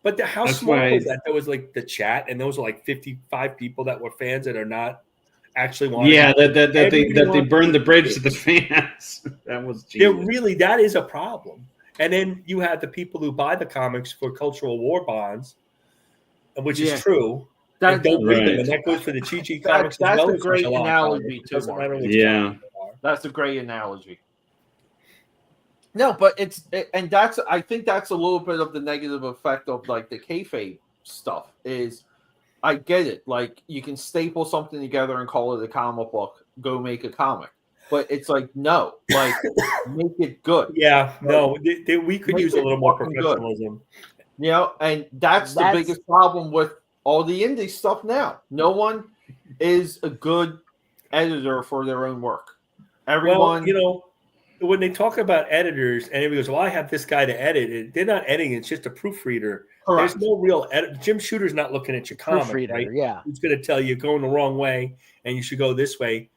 But how small was that? There was like the chat, and those were like 55 people that were fans that are not actually wanting. Yeah, that they burned the bridge to the fans. That was genius. That is a problem. And then you have the people who buy the comics for cultural war bonds, which is true. That don't read them, and that goes for the Chi-Chi comics. That's as well a great analogy too. Yeah, that's a great analogy. No, but I think that's a little bit of the negative effect of like the kayfabe stuff. Is I get it, like you can staple something together and call it a comic book. Go make a comic. But it's like, no, like make it good. Yeah, no, we could use a little more professionalism. And that's the biggest problem with all the indie stuff now. No one is a good editor for their own work. Everyone, when they talk about editors, and everybody goes, "Well, I have this guy to edit it." They're not editing; it's just a proofreader. Correct. There's no real edit. Jim Shooter's not looking at your comic, right? Yeah, he's going to tell you going the wrong way, and you should go this way.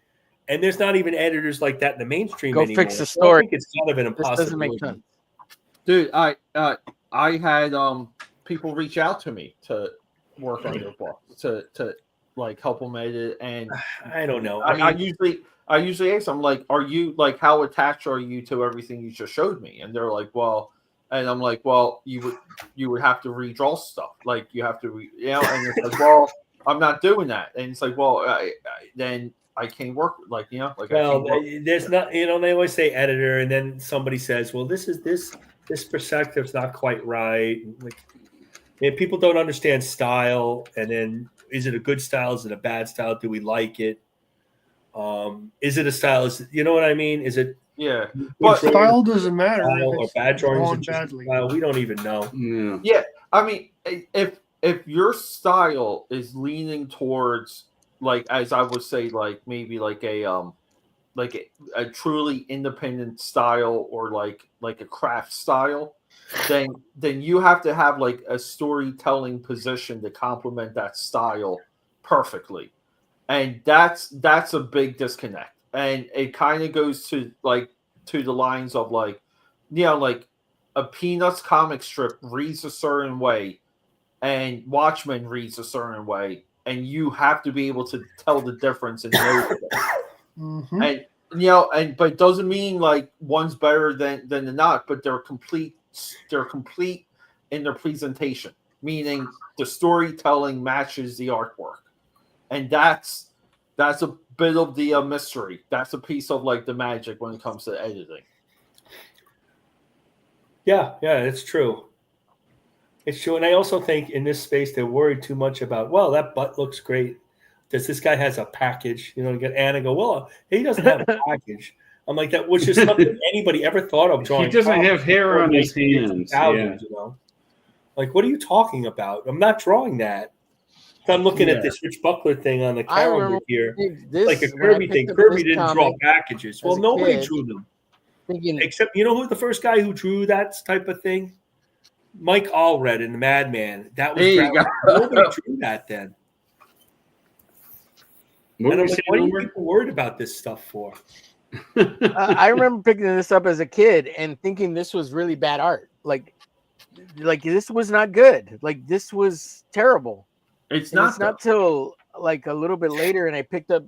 And there's not even editors like that in the mainstream anymore. Go fix the story. I think it's kind of an impossibility. This doesn't make sense. Dude, I had people reach out to me to work on their book to like help them edit, and I don't know. I usually ask them like, "Are you like how attached are you to everything you just showed me?" And they're like, "Well," and I'm like, "Well, you would have to redraw stuff. Like you have to, and it's like, "Well, I'm not doing that." And it's like, "Well, then." I can't work like there's not they always say editor, and then somebody says, well, this perspective's not quite right. And people don't understand style, and then is it a good style? Is it a bad style? Do we like it? Is it a style? You know what I mean? Is it but style doesn't matter or bad drawings badly. We don't even know. Yeah, I mean if your style is leaning towards like as I would say, like maybe like a truly independent style or like a craft style, then you have to have like a storytelling position to complement that style perfectly, and that's a big disconnect, and it kind of goes to the lines of like like a Peanuts comic strip reads a certain way, and Watchmen reads a certain way. And you have to be able to tell the difference and know mm-hmm. And but it doesn't mean like one's better than the not, but they're complete in their presentation, meaning the storytelling matches the artwork, and that's a bit of the mystery. That's a piece of like the magic when it comes to editing. Yeah, it's true. It's true, and I also think in this space they're worried too much about. Well, that butt looks great. because this guy has a package. You know, you get Anna go, well, he doesn't have a package. I'm like, that was just something anybody ever thought of drawing. He doesn't have hair on his hands. Yeah. You know, like, what are you talking about? I'm not drawing that. So I'm looking at this Rich Buckler thing on the calendar here, like a Kirby thing. Kirby didn't draw packages. Well, nobody drew them. Except, you know who the first guy who drew that type of thing? Mike Allred in the Madman. That was nobody drew that then. And I'm like, what are you people worried about this stuff for? I remember picking this up as a kid and thinking this was really bad art. Like this was not good. Like, this was terrible. It's not till like a little bit later, and I picked up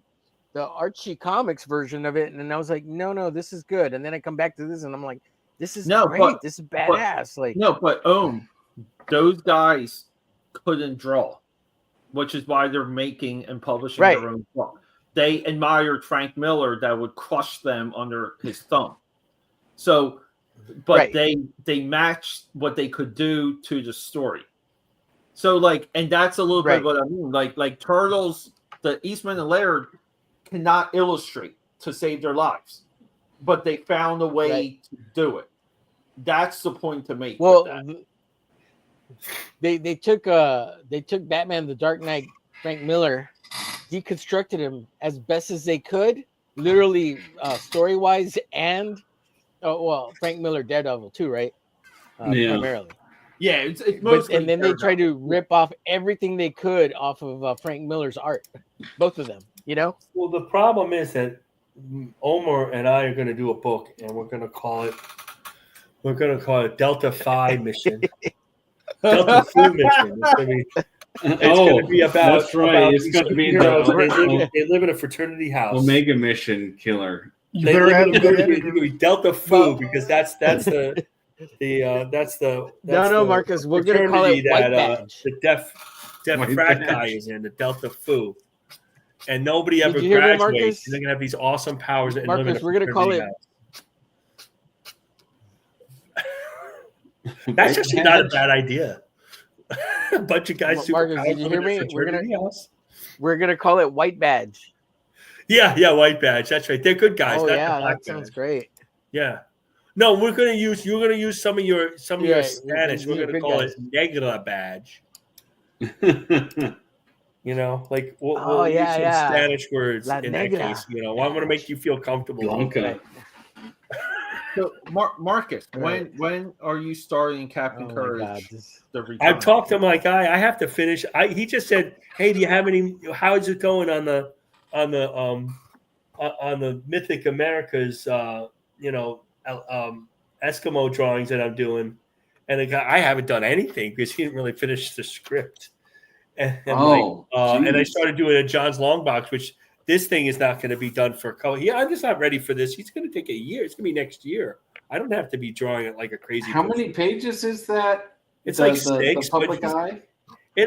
the Archie Comics version of it, and I was like, no, this is good. And then I come back to this, and I'm like, this is great. This is badass. Those guys couldn't draw, which is why they're making and publishing their own book. They admired Frank Miller that would crush them under his thumb. So, but they matched what they could do to the story. So, like, and that's a little bit what I mean. Like Turtles, the Eastman and Laird cannot illustrate to save their lives, but they found a way to do it. That's the point to make. Well, they took Batman: The Dark Knight, Frank Miller, deconstructed him as best as they could, literally story wise, and Frank Miller Daredevil too, right? Primarily. Yeah, it's mostly. And then they tried to rip off everything they could off of Frank Miller's art, both of them. You know. Well, the problem is that Omer and I are going to do a book, and we're going to call it Delta Phi Mission. Delta Phi Mission. It's going to be about. That's right. It's going to be they live in a fraternity house. Omega Mission killer. You better have a good editor. Delta Phi, because that's the Marcus, we're gonna call it White Badge. The deaf frat guy is in the Delta Phi, and nobody ever graduates. They're gonna have these awesome powers. Marcus, we're gonna call it. That's actually not a bad idea. A bunch of guys. Marcus, did you hear me? We're gonna call it White Badge. Yeah, White Badge. That's right. They're good guys. Oh yeah, that sounds great. Yeah. No, you're gonna use some of your Spanish. We're gonna call it Negra Badge. You know, like we'll use some Spanish words in that case. You know, I want to make you feel comfortable. Blanca. So, Marcus, when are you starting Captain Courage? I've talked to my guy. I have to finish. He just said, "Hey, do you have any? How's it going on the Mythic Americas? Eskimo drawings that I'm doing," and the guy, I haven't done anything because he didn't really finish the script. And I started doing a John's Long Box, which this thing is not going to be done for color. Yeah, I'm just not ready for this. He's going to take a year. It's going to be next year. I don't have to be drawing it like a crazy. How many pages is that? It's like 6. The public eye?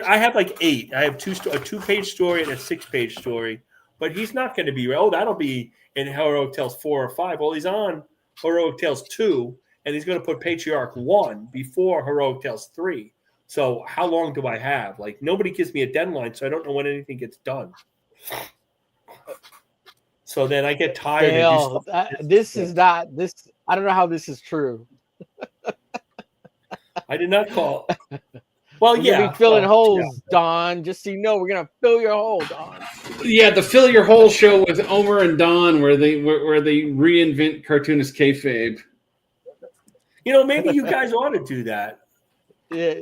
I have like 8. I have a 2-page story and a 6-page story. But he's not going to be. Oh, that'll be in Heroic Tales 4 or 5. Well, he's on Heroic Tales 2, and he's going to put Patriarch 1 before Heroic Tales 3. So how long do I have? Like, nobody gives me a deadline, so I don't know when anything gets done. So then I get tired. Dale, this is not this. I don't know how this is true. I did not call. Well, we're gonna be filling holes, Don. Just so you know, we're gonna fill your hole, Don. Yeah, the Fill Your Hole show with Omer and Don, where they reinvent cartoonist kayfabe. You know, maybe you guys ought to do that. Yeah.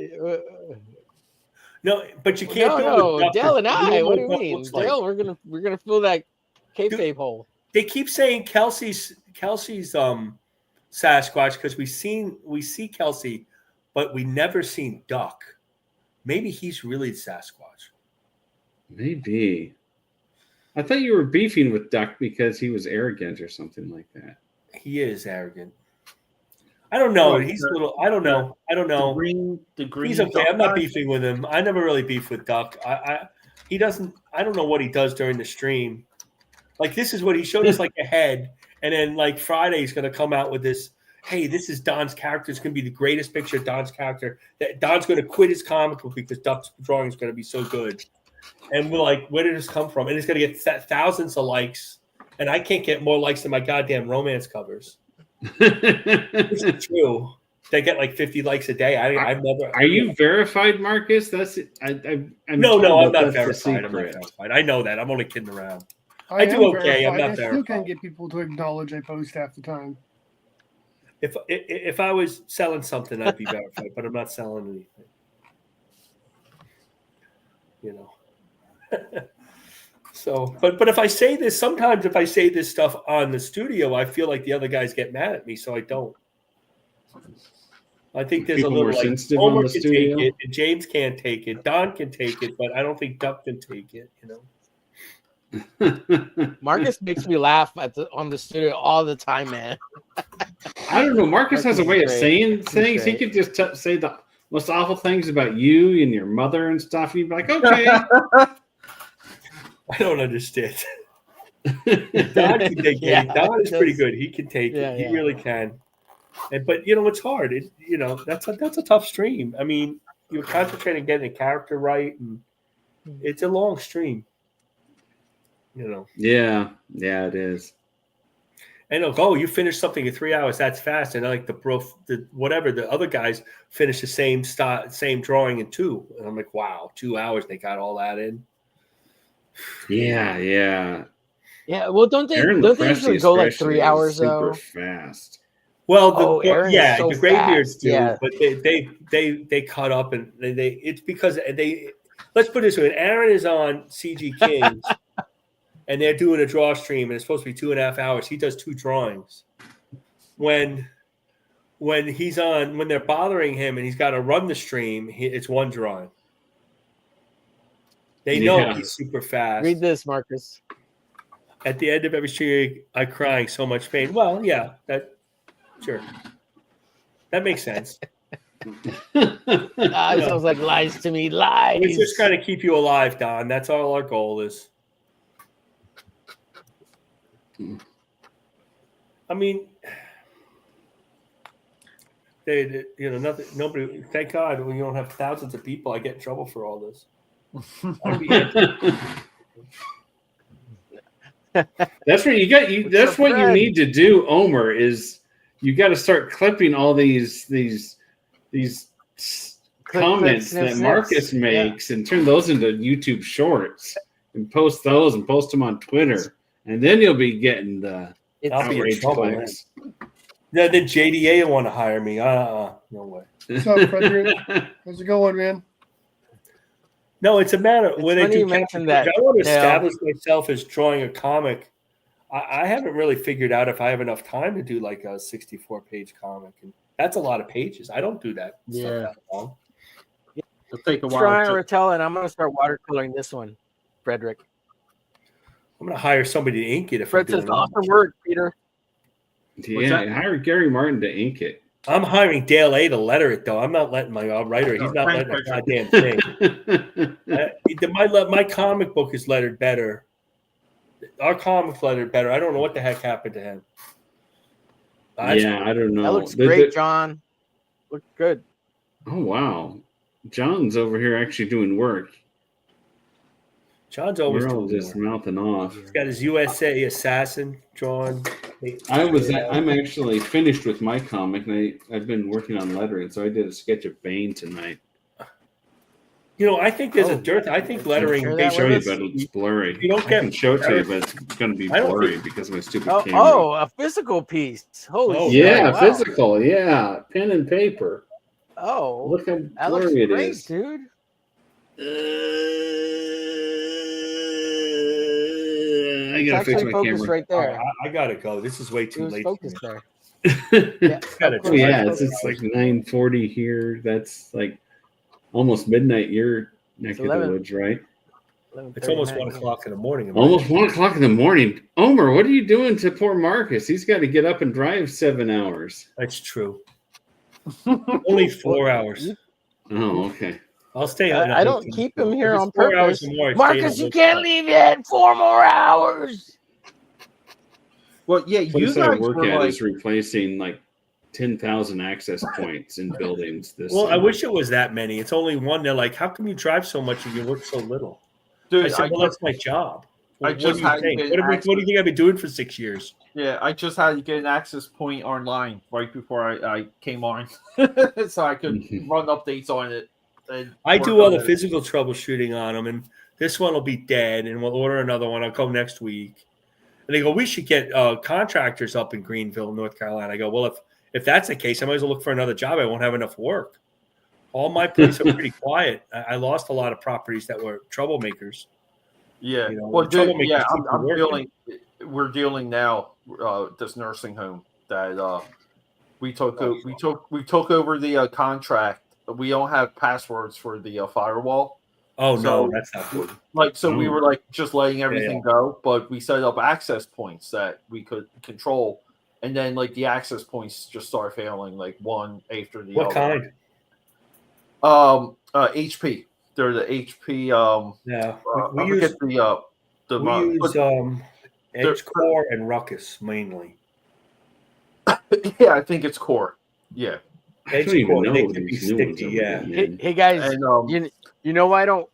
No, but you can't. No, Dale and I. What do you mean, Dale? Like. We're gonna fill that kayfabe hole. They keep saying Kelsey's Sasquatch because we see Kelsey, but we never seen Duck. Maybe he's really Sasquatch. Maybe. I thought you were beefing with Duck because he was arrogant or something like that. He is arrogant. I don't know. He's a little. I don't know. The green. He's okay. I'm not beefing with him. I never really beef with Duck. He doesn't. I don't know what he does during the stream. Like, this is what he showed us, like a head, and then like Friday he's going to come out with this. Hey, this is Don's character. It's going to be the greatest picture of Don's character. That Don's going to quit his comic book because Duck's drawing is going to be so good. And we're like, where did this come from? And it's going to get thousands of likes. And I can't get more likes than my goddamn romance covers. It's true. They get like 50 likes a day. I've never. Are you verified, Marcus? That's I'm No, I'm not verified. I know that. I'm only kidding around. I do am okay. I'm verified. not I still verified. can't get people to acknowledge I post half the time. If I was selling something, I'd be verified, but I'm not selling anything. You know. So, but if I say this, sometimes if I say this stuff on the studio, I feel like the other guys get mad at me, so I don't. I think there's People a little were like sensitive Homer on the can studio? take it, and James can't take it, Don can take it, but I don't think Duck can take it. You know. Marcus makes me laugh on the studio all the time, man. I don't know. Marcus has a way of great. saying things. He could just say the most awful things about you and your mother and stuff. And you'd be like, okay. I don't understand. Don can take it. Don is pretty good. He can take it. He really can. But you know, it's hard. That's a tough stream. I mean, you're concentrating on getting a character right, and it's a long stream. You know. Yeah, it is. And you finished something in 3 hours. That's fast. And like the other guys finish the same drawing in 2. And I'm like, wow, 2 hours. They got all that in. Yeah. Yeah. Well, don't they usually go like 3 hours super though? Fast. Well, so the Graybeards do, yeah. but they cut up and it's because they. Let's put it this way: Aaron is on CG Kings, and they're doing a draw stream, and it's supposed to be 2.5 hours. He does 2 drawings. When they're bothering him and he's got to run the stream, it's 1 drawing. They know he's super fast. Read this, Marcus. At the end of every stream, I'm crying so much pain. Well, yeah, sure. That makes sense. It sounds like lies to me. Lies. It's just trying to keep you alive, Don. That's all our goal is. I mean, nothing. Nobody. Thank God we don't have thousands of people. I get in trouble for all this. That's what you got. That's what you need to do, Omer. Is you got to start clipping all these comments that Marcus makes and turn those into YouTube shorts and post those and post them on Twitter, and then you'll be getting the outrage clicks. Then JDA will want to hire me. No way. What's up, Frederick? How's it going, man? No, it's a matter when they do mentioned that. I want to establish myself as drawing a comic. I haven't really figured out if I have enough time to do like a 64-page comic, and that's a lot of pages. I don't do that. Yeah, that long. It'll take a while. Try Rattell, and I'm going to start watercoloring this one, Frederick. I'm going to hire somebody to ink it. If Fred says awesome work, Peter. Yeah, hire Gary Martin to ink it. I'm hiring Dale A to letter it, though. I'm not letting my writer. He's not letting a goddamn thing. My comic book is lettered better. Our comic's lettered better. I don't know what the heck happened to him. I don't know. That looks great, John. Looks good. Oh, wow. John's over here actually doing work. John's always all just mouthing off. He's got his USA Assassin drawn. I'm actually finished with my comic, and I've been working on lettering, so I did a sketch of Bane tonight. I think there's a dearth. I think lettering. I can show you, but it's blurry. I can show it to you, but it's going to be blurry because of my stupid camera. Oh, a physical piece. Holy shit. Yeah, wow. Physical. Yeah, pen and paper. Oh, look how that looks blurry great, it is, dude. I gotta fix my camera right there. I gotta go. This is way too late. Focus there. It's like 9:40 here. That's like almost midnight your neck of the woods, right? It's almost 1 o'clock in the morning. Almost 1 o'clock in the morning. Omer, what are you doing to poor Marcus? He's got to get up and drive 7 hours. That's true. Only 4 hours. Oh, okay. I'll stay. I don't keep him here on purpose. More, Marcus, you can't leave yet. 4 more hours. Well, yeah, you guys work at is replacing like 10,000 access points in buildings. Well, I wish it was that many. It's only one. They're like, how come you drive so much and you work so little? Dude, I said, well, that's my job. I What do just you had to think? get What do you think I've been doing for 6 years? Yeah, I just had to get an access point online right before I came on, so I could run updates on it. And I work do all on the it. physical troubleshooting on them, and this one will be dead, and we'll order another one. I'll come next week. And they go, we should get contractors up in Greenville, North Carolina. I go, well, if that's the case, I might as well look for another job. I won't have enough work. All my places are pretty quiet. I lost a lot of properties that were troublemakers. Yeah, You know, well, dude, yeah, keep you I'm working. dealing. We're dealing now. This nursing home that we took over the contract. We don't have passwords for the firewall. Oh So, no, that's not good. We were like just letting everything go, but we set up access points that we could control, and then like the access points just start failing like one after the What other. kind? HP. They're the HP. Yeah, I forget the we use Edge Core and Ruckus mainly. Yeah, I think it's Core. Yeah, I don't even know they what can be these new ones sticky. are, Yeah. man. Hey guys, And, you know why I don't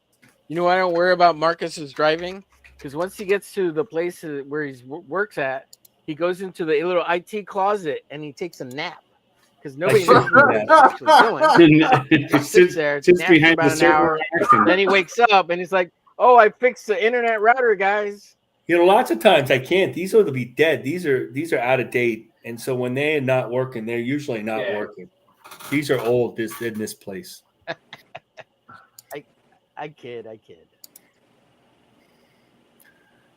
worry about Marcus's driving, because once he gets to the place where he works at, he goes into the little IT closet and he takes a nap because nobody knows what he's actually doing. He sits there, Sits naps behind about the an server hour, rack and- then he wakes up and he's like, "Oh, I fixed the internet router, guys." You know, lots of times I can't. These are to be dead. These are out of date, and so when they're not working, they're usually not working. These are old. In this place. I kid. I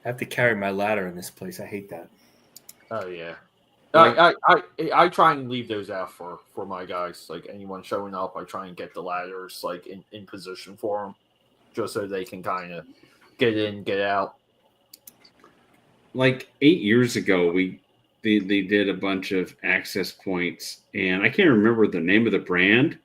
have to carry my ladder in this place. I hate that. oh yeah. I try and leave those out for my guys. Like anyone showing up, I try and get the ladders like in position for them, just so they can kind of get in, get out. Like 8 years ago, they did a bunch of access points, and I can't remember the name of the brand,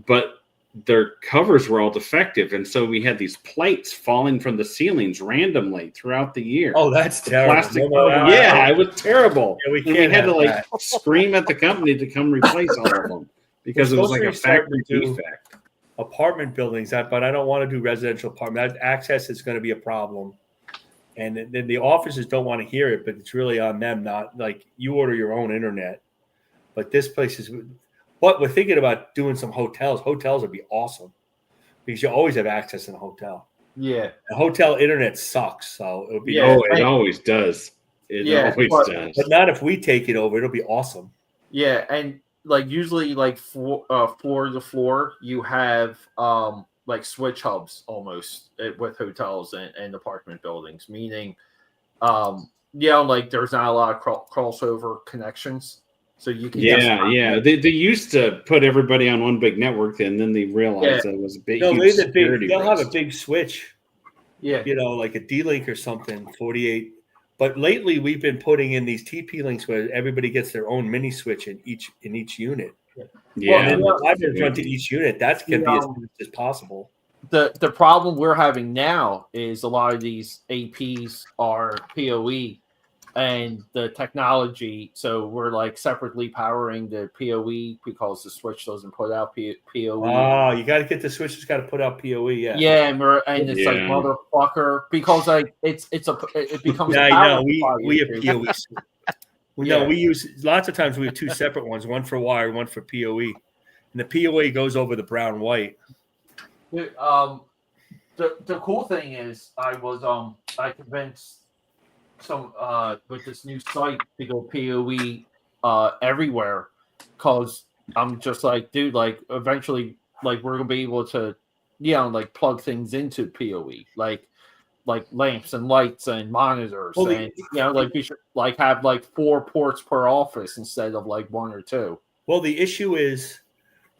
but their covers were all defective, and so we had these plates falling from the ceilings randomly throughout the year. Oh, that's terrible. Plastic yeah, it was terrible. Yeah, and we had to like scream at the company to come replace all of them because it was like a factory defect. Apartment buildings, but I don't want to do residential apartment. Access is going to be a problem, and then the offices don't want to hear it, but it's really on them. Not like you order your own internet, but this place is. But we're thinking about doing some hotels. Hotels would be awesome because you always have access in a hotel. Yeah. The hotel internet sucks, so it would be. Oh, it always does. It always does. But not if we take it over. It'll be awesome. Yeah, and like usually like floor to floor, you have like switch hubs almost with hotels and apartment buildings, meaning like there's not a lot of crossover connections. So you can They used to put everybody on one big network, and then they realized that it was a big. They'll have a big switch. Yeah, like a D-Link or something, 48. But lately, we've been putting in these TP links where everybody gets their own mini switch in each unit. Yeah, I've been run to each unit. That's going to be as much as possible. The problem we're having now is a lot of these APs are PoE. And the technology, so we're like separately powering the PoE because the switch doesn't put out PoE. Oh, you got to get the switch. It's got to put out PoE. Yeah. Yeah, and it's like motherfucker because like it becomes. Yeah, I know. We have PoE. No, we use lots of times. We have two separate ones: one for wire, one for PoE, and the PoE goes over the brown white. The cool thing is, I convinced some with this new site to go PoE everywhere because I'm just like, dude, like eventually like we're gonna be able to like plug things into PoE like lamps and lights and monitors and like we should like have like 4 ports per office instead of like 1 or 2. Well, the issue is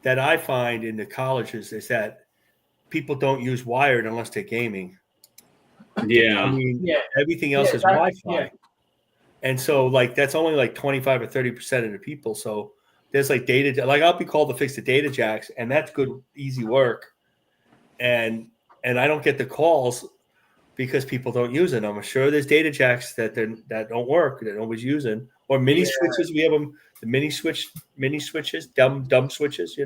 that I find in the colleges is that people don't use wired unless they're gaming. Yeah. I mean, everything else is Wi-Fi. Yeah. And so like that's only like 25 or 30% of the people. So there's like data, like I'll be called to fix the data jacks, and that's good, easy work. And I don't get the calls because people don't use it. I'm sure there's data jacks that don't work, that nobody's using. Or mini switches. We have them, the mini switches, dumb switches,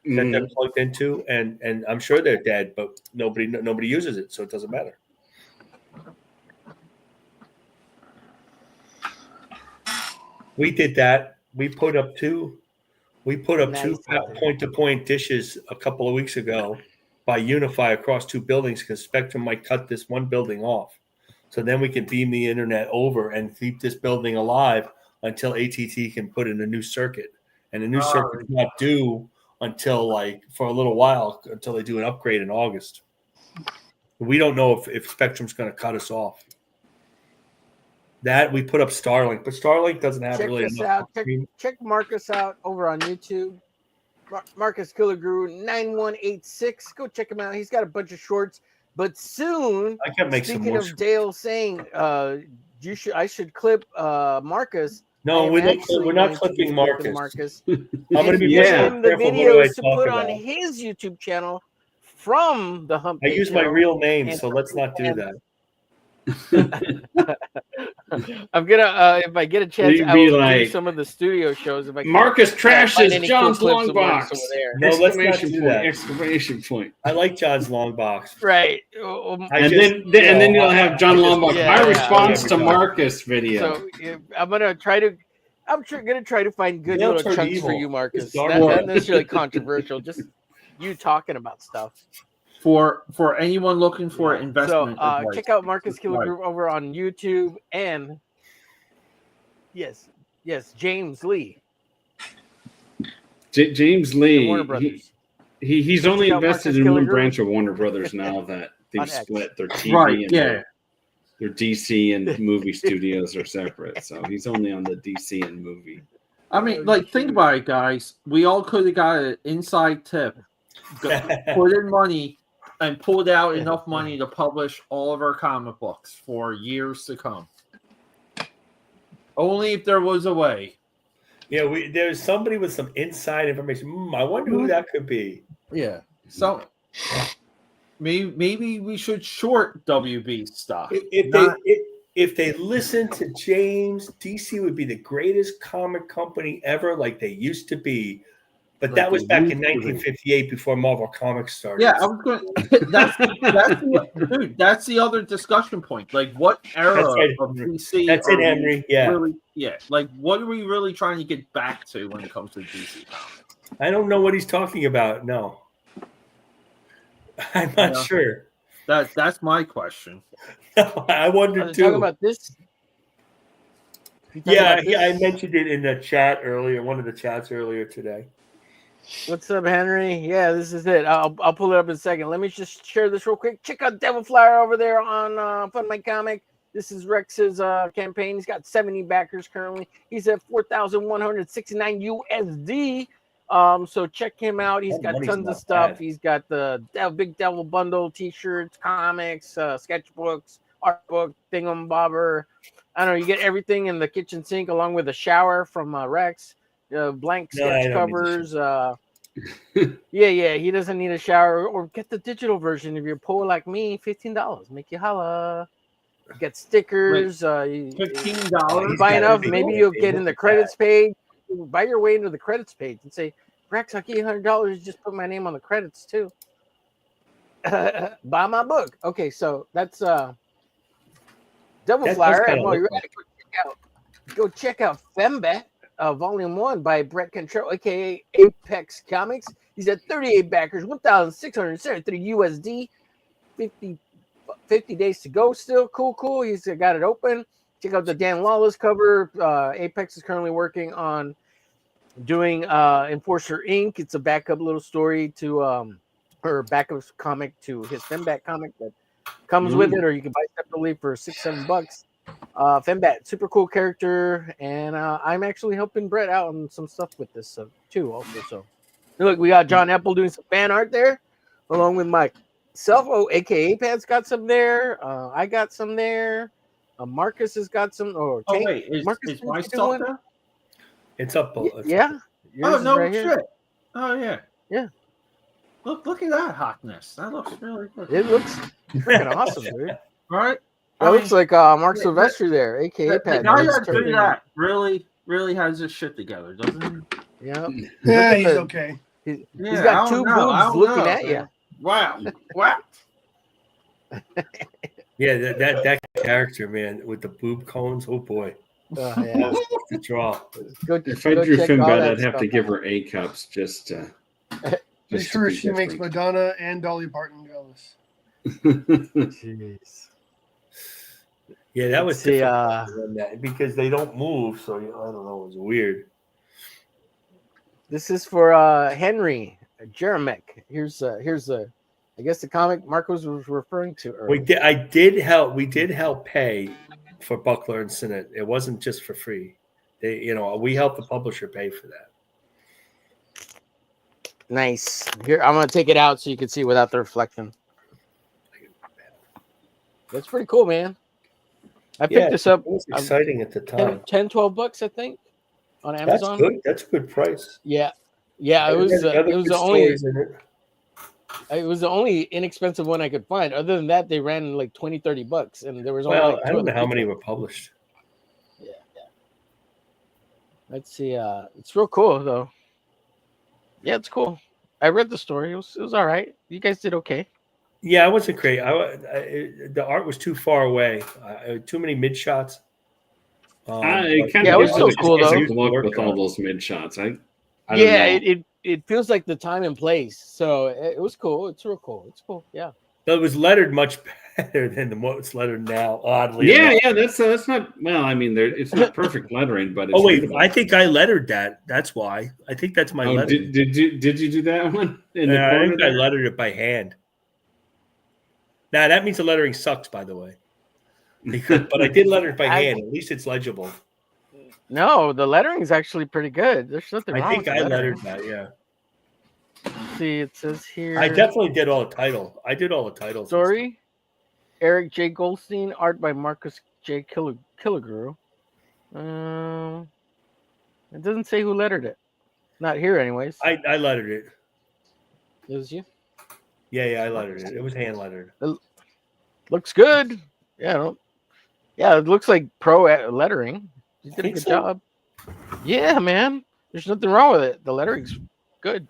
that they're plugged into, and I'm sure they're dead, but nobody uses it, so it doesn't matter. We did that. We put up two point-to-point dishes a couple of weeks ago by Unify across two buildings because Spectrum might cut this one building off. So then we can beam the internet over and keep this building alive until AT&T can put in a new circuit. And the new circuit's not due until for a little while until they do an upgrade in August. We don't know if Spectrum's going to cut us off. That we put up Starlink, but Starlink doesn't have Check really this enough. out. Check Marcus out over on YouTube. Marcus Killer Guru 9186. Go check him out. He's got a bunch of shorts. But soon, I can make some speaking more of Dale saying, I should clip Marcus. No, we're not clipping Marcus. I'm going to be him the videos to put about. on his YouTube channel from the Hump. I use my real name, so let's not do that. I'm gonna if I get a chance, I will do some of the studio shows. If I Marcus trashes John's long box. No, let's not do that. Exclamation point! I like John's long box. Right, and then you'll have John Longbox. My response to Marcus video. So I'm gonna try to. I'm gonna try to find good little chunks for you, Marcus. Not necessarily controversial, just you talking about stuff. For anyone looking for investment, so check out Marcus Killer Group over on YouTube and yes, James Lee. James Lee, Warner Brothers. He's only invested in one branch of Warner Brothers now that they've split their TV and their DC and movie studios are separate. So he's only on the DC and movie. I mean, think about it, guys. We all could have got an inside tip, put in money, and pulled out enough money to publish all of our comic books for years to come. Only if there was a way. Yeah, there's somebody with some inside information. I wonder who that could be. Yeah. So maybe we should short WB stock. If they listen to James, DC would be the greatest comic company ever, like they used to be. But that was back in 1958 before Marvel Comics started. Yeah, I was going. That's the other discussion point. Like, what era of DC? That's it, Henry. Yeah, really, what are we really trying to get back to when it comes to DC Comics? I don't know what he's talking about. No, I'm not sure. That's my question. I wondered too. Talking about this. Yeah, I mentioned it in the chat earlier. One of the chats earlier today. What's up, Henry? Yeah, this is it. I'll pull it up in a second. Let me just share this real quick. Check out Devil Flyer over there on Fun My Comic. This is Rex's campaign. He's got 70 backers currently. He's at 4,169 USD. So check him out. He's got tons of stuff. Bad. He's got the Big Devil Bundle T-shirts, comics, sketchbooks, art book, thingamabob. I don't know. You get everything in the kitchen sink along with a shower from Rex. Blank sketch covers. He doesn't need a shower. Or get the digital version if you're poor like me. $15. Make you holla. Get stickers. $15. Buy enough. Maybe you'll get in the credits page. Buy your way into the credits page and say, Rex, I'll give you $100. Just put my name on the credits too. Buy my book. Okay, so that's Devil Flyer. And while you're at it, go check out Fembat. Volume 1 by Brett Control, aka Apex Comics. He's at 38 backers, 1,673 USD, 50 days to go still. Cool. He's got it open. Check out the Dan Lawless cover. Apex is currently working on doing Enforcer Inc. It's a backup little story to or backup comic to his Fembat comic that comes with it, or you can buy separately for $6-7. Fembat, super cool character, and I'm actually helping Brett out on some stuff with this too. Also, so look, we got John Apple doing some fan art there, along with myself. Oh, aka Pad's got some there. I got some there. Marcus has got some. Marcus, is my stuff there? It's up. Yeah. Oh no right shit. Here. Oh yeah. Yeah. Look at that hotness. That looks really good. It looks freaking awesome, dude. Right. That looks like Mark Silvestri there, aka Pat. The guy that did that really has his shit together, doesn't he? Yeah. Yeah, he's okay. He's Yeah, got I two don't know. I boobs don't looking know, at you. man. Wow. What? Yeah, that character, man, with the boob cones. Oh boy, Yeah. that was tough to draw. If I drew Finbad, I'd have to give her A cups just to. I'm Just to sure be she makes different. Madonna and Dolly Parton jealous. Jeez. Yeah, that was Let's see, difficult to run that because they don't move. So I don't know. It was weird. This is for Henry Jeremek. Here's I guess the comic Marcos was referring to earlier. We did help pay for Buckler and Sinnott. It wasn't just for free. We helped the publisher pay for that. Nice. Here, I'm gonna take it out so you can see without the reflection. That's pretty cool, man. I picked this up. It was exciting at the time. 10, 12 bucks, I think, on Amazon. That's good. That's a good price. Yeah. It was the only inexpensive one I could find. Other than that, they ran like 20, 30 bucks, and there was only like I don't know how many were published. Yeah. Let's see. It's real cool though. Yeah, it's cool. I read the story. It was all right. You guys did okay. Yeah, I wasn't great. The art was too far away. Too many mid shots. It was still cool though. Look with all those mid shots. I don't know. It feels like the time and place. So it was cool. It's real cool. It's cool. Yeah. But it was lettered much better than what's lettered now. Oddly. Yeah, enough. yeah. That's not. Well, I mean, it's not perfect lettering, but. It's I think I lettered that. That's why. I think that's my letter. Did you do that one? I think I lettered it by hand. Now that means the lettering sucks, by the way. But I did letter it by hand. At least it's legible. No, the lettering is actually pretty good. There's nothing wrong. I think with I lettering. lettered that. Yeah. Let's see, it says here. I definitely did all the title. I did all the titles. Story. Eric J. Goldstein, art by Marcus J. Killigrew. It doesn't say who lettered it. Not here, anyways. I lettered it. It was you? Yeah, I lettered it. It was hand lettered. It looks good. Yeah, it looks like pro lettering. You did a good job. Yeah, man. There's nothing wrong with it. The lettering's good.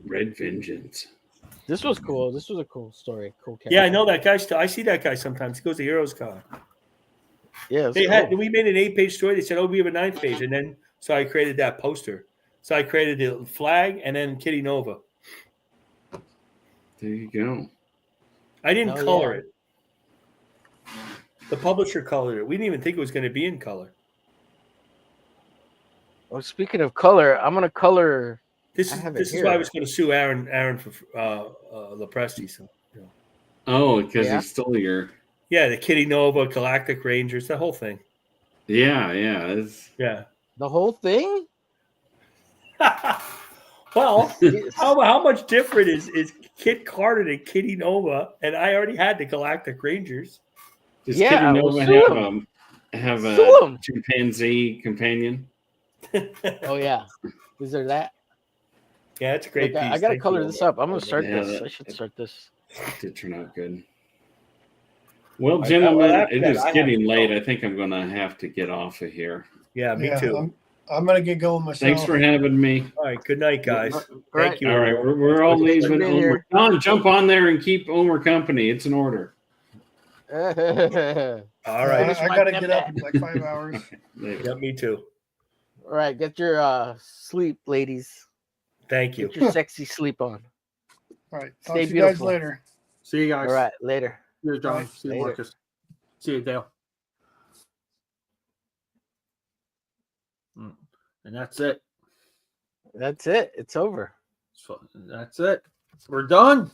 Red Vengeance. This was cool. This was a cool story. Cool character. Yeah, I know that guy. I see that guy sometimes. He goes to Heroes Con. Yeah, we made an 8-page story. They said, "Oh, we have a 9th page," and then so I created that poster. So I created the flag and then Kitty Nova. There you go. I didn't color it. The publisher colored it. We didn't even think it was going to be in color. Well, speaking of color, I'm gonna color. This is why I was going to sue Aaron for Lepresti. So, Oh, because he stole your. Yeah, the Kitty Nova, Galactic Rangers, the whole thing. Yeah. Yeah. The whole thing. Well, how much different is Kit Carter than Kitty Nova? And I already had the Galactic Rangers. Does Kitty Nova have a chimpanzee companion? Oh yeah, is there that? Yeah, it's a great piece. I gotta color this up. I'm gonna start this. I should start this. It did turn out good. Well, gentlemen, it is getting late. I think I'm gonna have to get off of here. Yeah, me too. I'm gonna get going myself. Thanks for having me. All right, good night, guys. Thank you. All right, we're all leaving. Don, jump on there and keep Omer company. It's an order. All right, I gotta get up in like 5 hours. Yeah, me too. All right, get your sleep, ladies. Thank you. Get your sexy sleep on. All right, stay talk to beautiful. you guys later. See you guys. All right, later. See you, John. Bye. See you, Marcus. See you, Dale. And that's it. That's it. It's over. So that's it. We're done.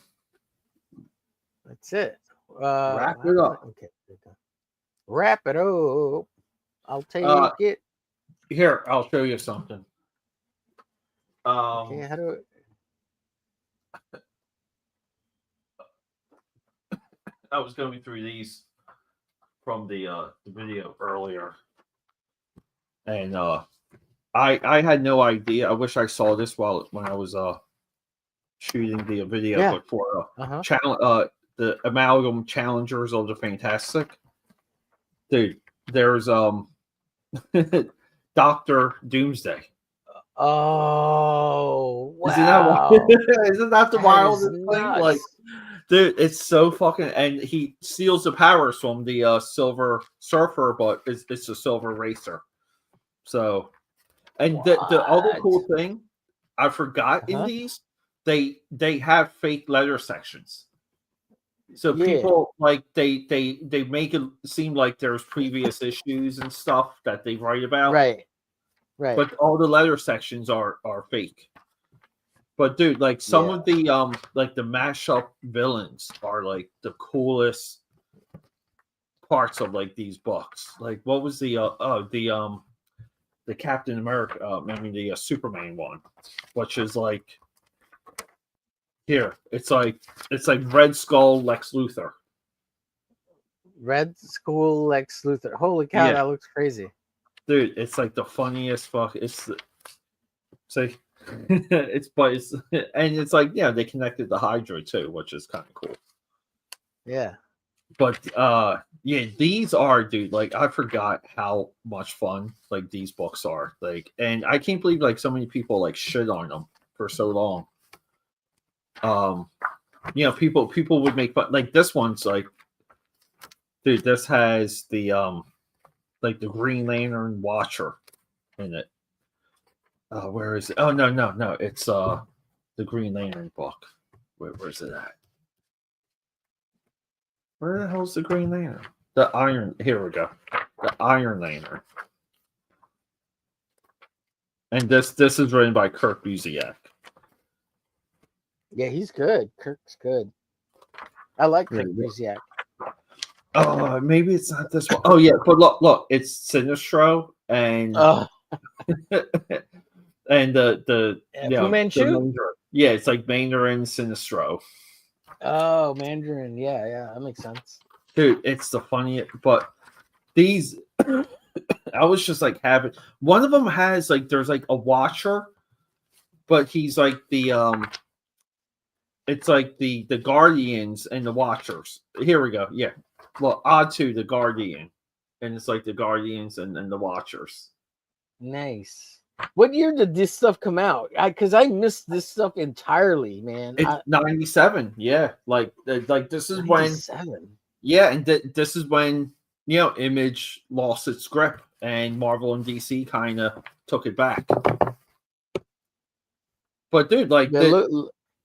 That's it. Wrap it up. Okay. Wrap it up. I'll take it. Here, I'll show you something. Okay, how do I was going through these from the video earlier, and I had no idea. I wish I saw this when I was shooting the video before the amalgam challengers of the Fantastic. Dude, there's Dr. Doomsday. Oh, Isn't that wow. isn't that the That wildest is thing? nuts. Like, dude, it's so fucking. And he steals the powers from the Silver Surfer, but it's a Silver Racer. So, and the other cool thing I forgot in these, they have fake letter sections. So people like they make it seem like there's previous issues and stuff that they write about. Right. But all the letter sections are fake. But dude, like some of the like the mashup villains are like the coolest parts of like these books. Like what was the Captain America, the Superman one, which is like here. It's like Red Skull Lex Luthor. Red Skull Lex Luthor. Holy cow, that looks crazy. Dude, it's like the funniest fuck. It's like it's and it's like they connected the Hydra too, which is kind of cool. Yeah. But these are, dude, like I forgot how much fun like these books are. Like, and I can't believe like so many people like shit on them for so long. People would make fun, like this one's like, dude, this has the like the Green Lantern Watcher in it. Where is it? Oh no, it's the Green Lantern book. Where's it at? Where the hell's the Green Lantern? Here we go. The Iron Lantern. And this is written by Kirk Busiek. Yeah, he's good. Kirk's good. I like Kirk Busiek. Oh, maybe it's not this one. Oh yeah, but look, it's Sinestro and and the Fu Manchu? It's like Mandarin Sinestro. Oh, Mandarin. Yeah, that makes sense. Dude, it's the funniest. But these, I was just like having. One of them has like there's like a Watcher, but he's like the it's like the Guardians and the Watchers. Here we go. Yeah, well, odd to the Guardian, and it's like the Guardians and the Watchers. Nice. What year did this stuff come out? Because I missed this stuff entirely, man. It's 97. Yeah, like this is 97. when. Yeah, and this is when Image lost its grip, and Marvel and DC kind of took it back. But dude, like,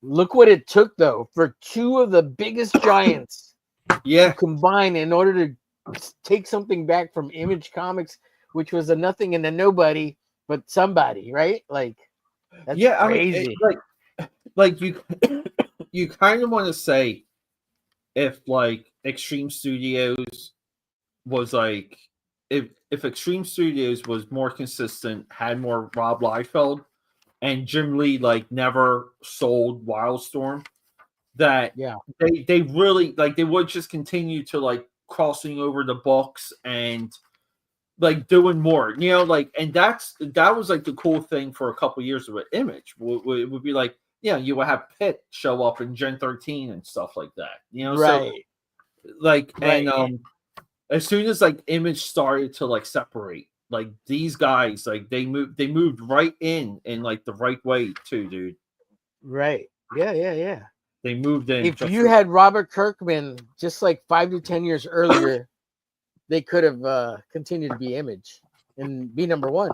look what it took though for two of the biggest giants, to combine in order to take something back from Image Comics, which was a nothing and a nobody. But somebody, right? Like, that's crazy. I mean, like you kind of want to say if like Extreme Studios was like if Extreme Studios was more consistent, had more Rob Liefeld, and Jim Lee like never sold Wildstorm, that they really like they would just continue to like crossing over the books and like doing more, like, and that was like the cool thing for a couple years with Image. It would be like, you would have Pitt show up in Gen 13 and stuff like that, right? So, like, right. And as soon as like Image started to like separate, like these guys, like they moved right in like the right way too, dude. Right? Yeah. They moved in. If you had Robert Kirkman just like 5 to 10 years earlier. They could have continued to be Image and be number one.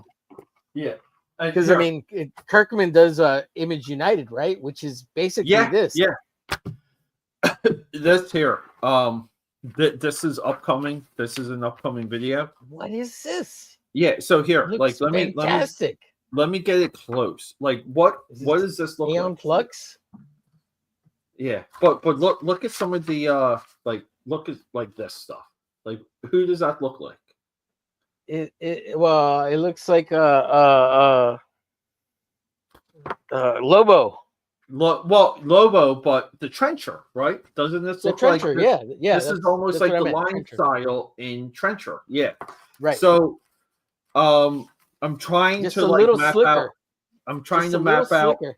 Yeah. Because, I mean, Kirkman does Image United, right? Which is basically this. Yeah. This here. This is upcoming. This is an upcoming video. What is this? Yeah. So here, like, let me get it close. Like, what does this look Neon like? Flux? Yeah. But look at some of the look at like this stuff. Like, who does that look like? It looks like Lobo. Lobo, but the Trencher, right? Doesn't this look like Trencher? This, yeah. This is almost like the line Trencher style in Trencher. Yeah. Right. So, I'm trying just to a like little map slicker. out. I'm trying just to map out. Slicker.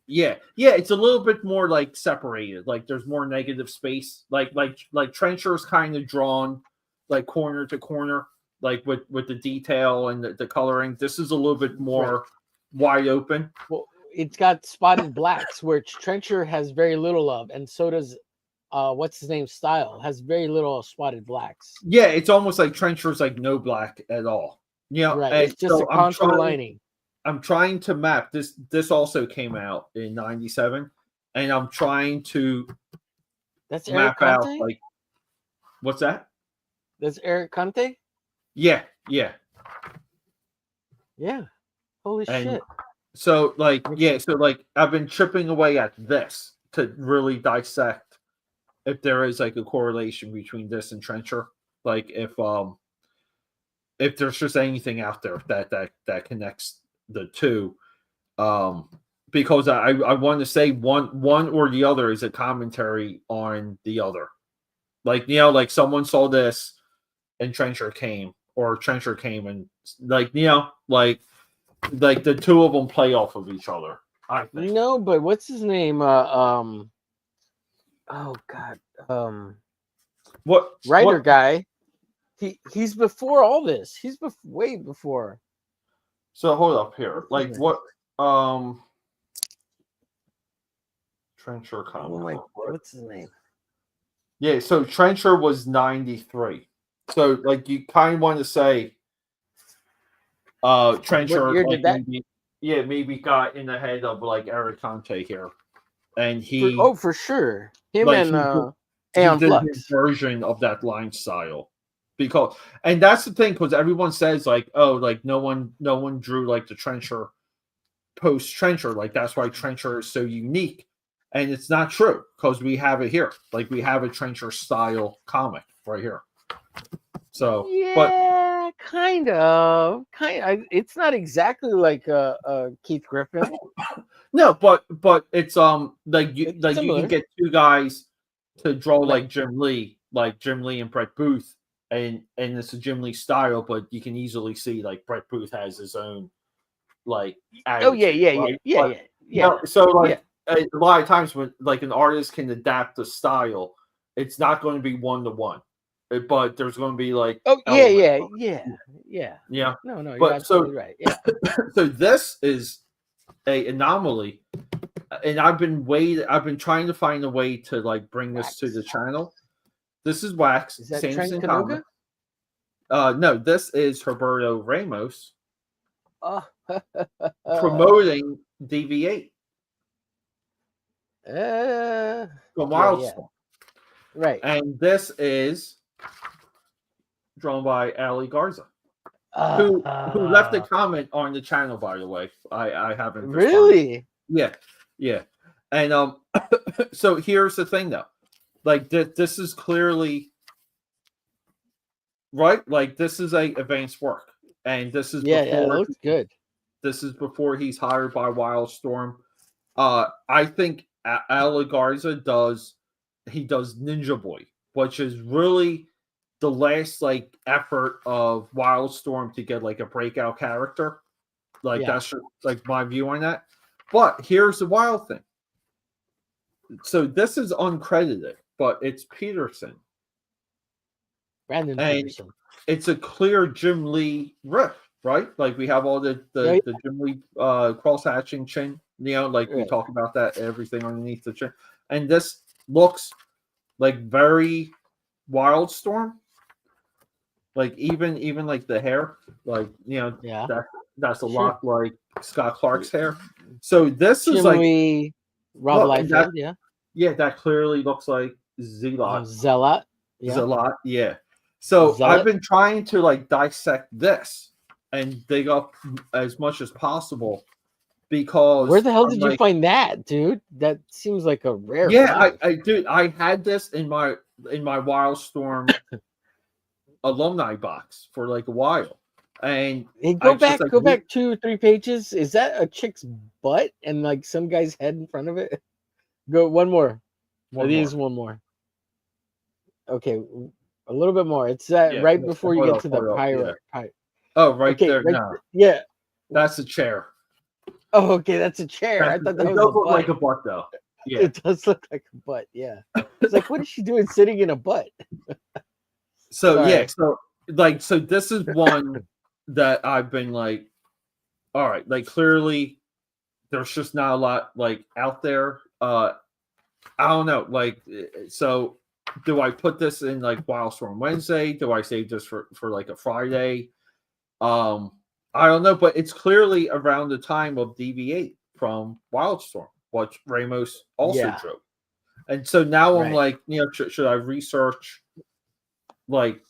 Yeah. It's a little bit more like separated. Like there's more negative space. Like Trencher is kind of drawn like corner to corner, like with the detail and the coloring. This is a little bit more wide open. Well, it's got spotted blacks, which Trencher has very little of, and so does what's his name? Style has very little spotted blacks. Yeah, it's almost like Trencher's like no black at all. You know, Right. and It's just a contour lining. I'm trying to map this. This also came out in '97, and I'm trying to That's map Eric out Conte? like what's that? That's Eric Conte? Yeah. Yeah. Holy And shit. so like so like I've been chipping away at this to really dissect if there is like a correlation between this and Trencher. Like if there's just anything out there that connects the two. Because I want to say one or the other is a commentary on the other. Like, you know, like someone saw this and Trencher came, or Trencher came and like, you know, like the two of them play off of each other. I think. No, but what's his name? Oh God. Writer guy. He's before all this. He's way before. So hold up here. Like what? Trencher comment. What's his name? Yeah, so Trencher was 93. So like you kind of want to say Trencher What year like, did that? maybe got in the head of like Eric Conte here. And he for sure. Him like, and he Aeon did Flux. his version of that line style. Because and that's the thing, because everyone says like, oh, like no one drew like the Trencher post Trencher, like that's why Trencher is so unique. And it's not true, because we have it here. Like we have a Trencher style comic right here. So yeah, kind of. It's not exactly like Keith Griffin. No, but it's like you can get two guys to draw like Jim Lee and Brett Booth, and it's a Jim Lee style, but you can easily see like Brett Booth has his own like attitude, No, so like a lot of times when like an artist can adapt the style, it's not going to be 1-to-1, but there's going to be like No, but you're absolutely right. Yeah. So this is a anomaly, and I've been trying to find a way to like bring this to the channel. This is Wax. Is that Samson Trent Comic. No, this is Roberto Ramos promoting DV8 from Wildstorm. Right. And this is drawn by Ali Garza, who left a comment on the channel, by the way. I haven't really. Yeah. And so here's the thing though. Like this is clearly right. Like this is a advanced work, and this is it looks good. This is before he's hired by Wildstorm. I think Ali Garza does Ninja Boy, which is really the last like effort of Wildstorm to get like a breakout character. Like that's like my view on that. But here's the wild thing. So this is uncredited, but it's Peterson. Brandon Peterson. It's a clear Jim Lee riff, right? Like we have all the Jim Lee cross hatching chin, you know, like we talk about that, everything underneath the chin. And this looks like very Wildstorm. Like even like the hair, like you know, that's a lot like Scott Clark's hair. So this is like Rob Liefeld, that clearly looks like Zealot. Zealot, So I've been trying to like dissect this and dig up as much as possible, because where the hell did you find that, dude? That seems like a rare. Yeah, I had this in my Wildstorm alumni box for like a while, and go back 2-3 pages. Is that a chick's butt and like some guy's head in front of it? Go one more. One more. Okay, a little bit more. It's right before you get to the pirate. Oh, right there. No. Yeah, that's a chair. Oh, okay, that's a chair. I thought that was look like a butt, though. Yeah, it does look like a butt. Yeah, it's like, what is she doing sitting in a butt? So so this is one that I've been like all right, like clearly there's just not a lot like out there. I don't know, like so do I put this in like Wildstorm Wednesday? Do I save this for like a Friday? I don't know, but it's clearly around the time of DV8 from Wildstorm, which Ramos also drew. And so now I'm like, should I research like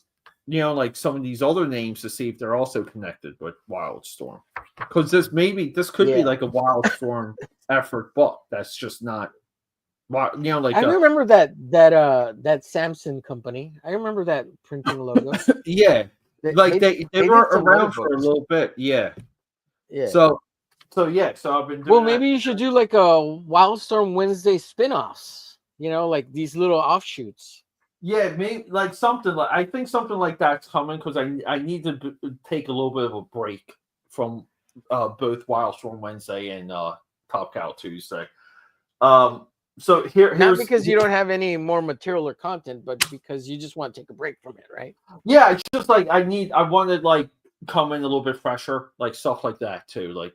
like some of these other names to see if they're also connected with Wildstorm? Because this could be like a Wildstorm effort book that's just not like I remember that Samson company. I remember that printing logo. Yeah. They were around for a little bit. Yeah. So I've been doing maybe you should do like a Wildstorm Wednesday spin-offs, like these little offshoots. Yeah, maybe like something like I think something like that's coming because I need to take a little bit of a break from both Wildstorm Wednesday and Top Cow Tuesday. So here's not because you don't have any more material or content, but because you just want to take a break from it, right? Yeah, it's just like I want to like come in a little bit fresher, like stuff like that too. Like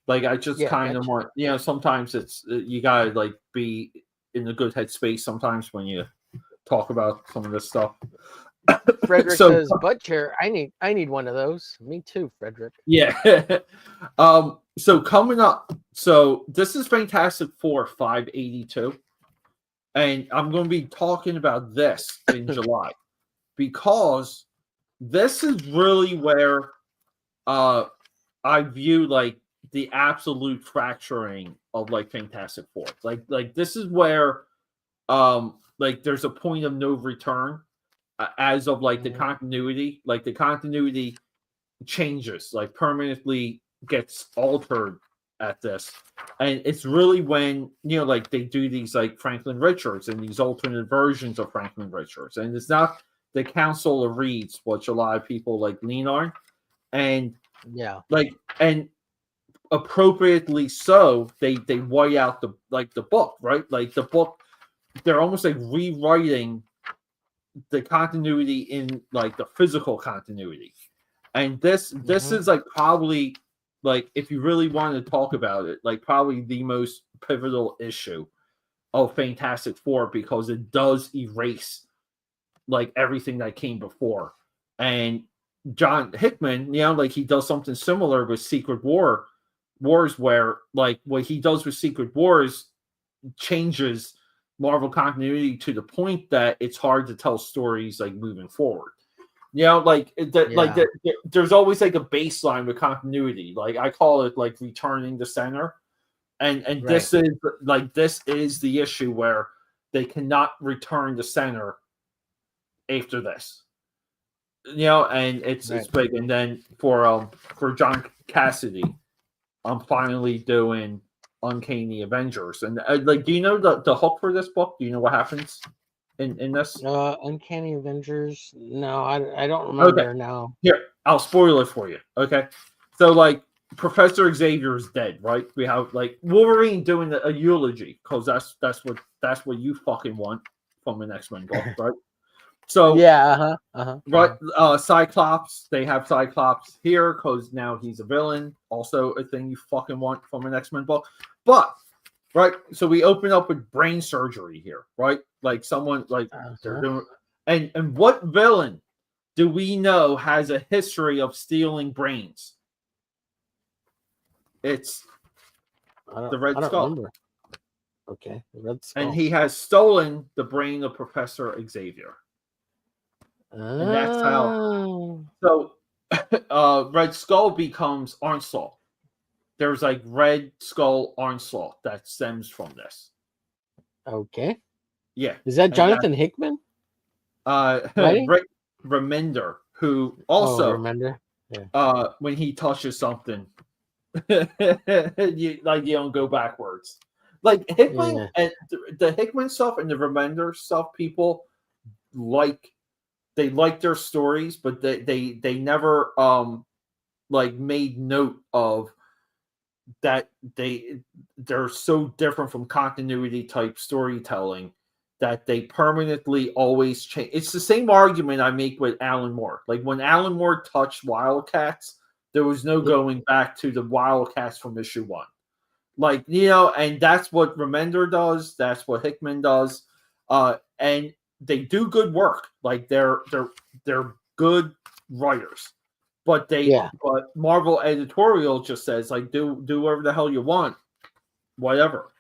like I just kind of want sometimes it's you gotta like be in a good headspace sometimes when you talk about some of this stuff. Frederick says butt chair. I need one of those. Me too, Frederick. Yeah. So coming up, so this is Fantastic Four 582, and I'm going to be talking about this in July because this is really where I view like the absolute fracturing of like Fantastic Four. Like this is where like there's a point of no return as of like the continuity. Like the continuity changes, like permanently gets altered at this, and it's really when like they do these like Franklin Richards and these alternate versions of Franklin Richards, and it's not the Council of Reeds, which a lot of people like lean on, and like and appropriately so they white out the book, right? Like the book, they're almost like rewriting the continuity in like the physical continuity. And this is like probably like if you really want to talk about it, like probably the most pivotal issue of Fantastic Four because it does erase like everything that came before. And John Hickman, like he does something similar with Secret Wars where like what he does with Secret Wars changes Marvel continuity to the point that it's hard to tell stories like moving forward. There's always like a baseline with continuity. Like I call it like returning the center, and this is the issue where they cannot return the center after this. And it's big. And then for John Cassidy, I'm finally doing Uncanny Avengers, and like, do you know the hook for this book? Do you know what happens in this? Uncanny Avengers? No, I don't remember now. Here, I'll spoil it for you. Okay, so like Professor Xavier is dead, right? We have like Wolverine doing a eulogy because that's what you fucking want from an X-Men book, right? So right, Cyclops. They have Cyclops here because now he's a villain. Also, a thing you fucking want from an X-Men book. But right, so we open up with brain surgery here, right? Like someone like they're doing, and what villain do we know has a history of stealing brains? It's the Red Skull. Remember. Okay, the Red Skull. And he has stolen the brain of Professor Xavier. And that's how. So, Red Skull becomes Onslaught. There's like Red Skull Onslaught that stems from this. Okay. Yeah. Is that Jonathan Hickman? Rick Remender, who also Remender. Yeah. When he touches something, you don't go backwards. Like Hickman and the Hickman stuff and the Remender stuff, people like. They like their stories, but they never like made note of that they're so different from continuity type storytelling that they permanently always change. It's the same argument I make with Alan Moore. Like when Alan Moore touched Wildcats, There was no going back to the Wildcats from issue 1. Like, and that's what Remender does. That's what Hickman does. And they do good work. Like, they're good writers. But but Marvel editorial just says, like, do whatever the hell you want, whatever.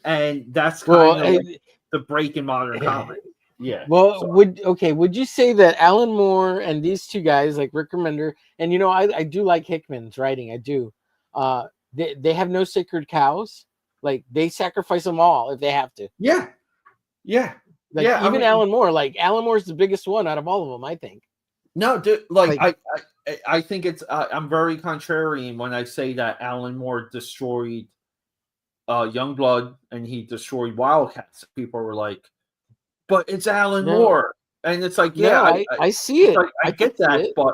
And that's kind of like the break in modern comedy. Yeah. Well, would you say that Alan Moore and these two guys, like Rick Remender, and I do like Hickman's writing. I do. They have no sacred cows. Like, they sacrifice them all if they have to. Yeah. Yeah. Like, even Alan Moore. Like, Alan Moore's the biggest one out of all of them, I think. No, dude, I think it's I'm very contrarian when I say that Alan Moore destroyed Youngblood and he destroyed Wildcats. People were like, but it's Alan Moore. And it's like, I see it. Like, I get that, but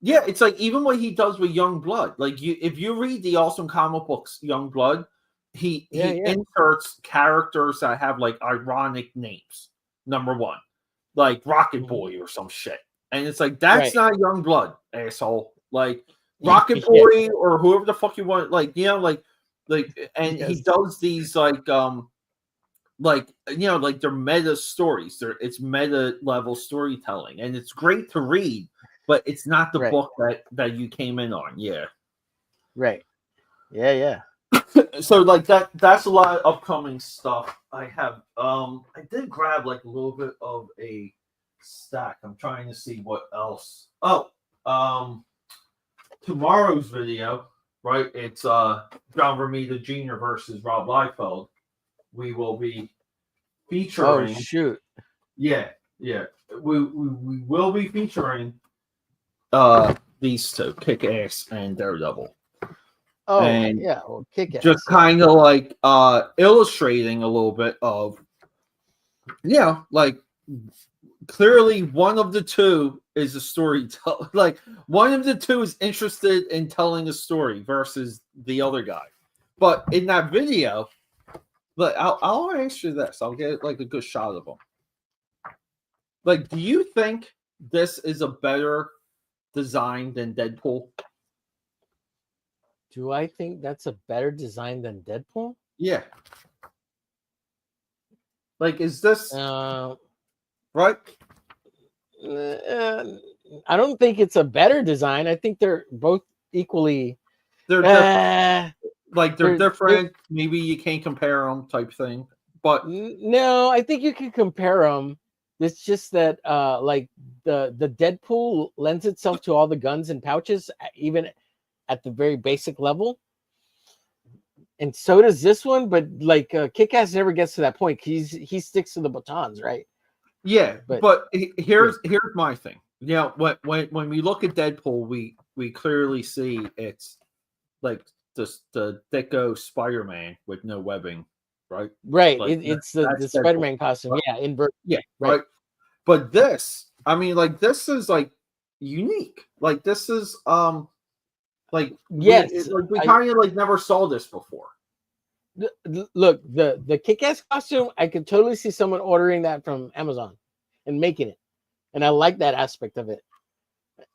yeah, it's like even what he does with Youngblood. Like, if you read the awesome comic books Youngblood, he inserts characters that have like ironic names. Number 1, like Rocket Boy or some shit. And it's like, that's not Youngblood, asshole. Like, Rocket Boy or whoever the fuck you want. Like, and he does these like they're meta stories. It's meta level storytelling, and it's great to read, but it's not the book that you came in on. Yeah. Right. Yeah. So like that's a lot of upcoming stuff. I have I did grab like a little bit of a stack. I'm trying to see what else. Tomorrow's video, right? It's John Romita Jr. versus Rob Liefeld. We will be featuring. Oh shoot! Yeah. We will be featuring these two, Kick-Ass and Daredevil. Oh, and well, Kick-Ass. Just kind of like illustrating a little bit of, like clearly one of the two is a storyteller. Like, one of the two is interested in telling a story versus the other guy. But in that video, but I'll ask you this. I'll get like a good shot of them. Like, do you think this is a better design than Deadpool? Do I think that's a better design than Deadpool? Yeah. Like, is this right? I don't think it's a better design. I think they're both equally. They're different. Like, they're different. Maybe you can't compare them, type thing. But no, I think you can compare them. It's just that, like the Deadpool lends itself to all the guns and pouches, even at the very basic level, and so does this one. But like Kick-Ass never gets to that point. He sticks to the batons, right? Yeah, but here's my thing. When we look at Deadpool, we clearly see it's like the Dicko Spider-Man with no webbing, right? Right. Like, it's the Spider-Man costume. right? Yeah, invert. Yeah, right. But this, I mean, like, this is like unique. Like, this is like, yes, we kind of like never saw this before. Look, the Kick-Ass costume, I could totally see someone ordering that from Amazon and making it, and I like that aspect of it.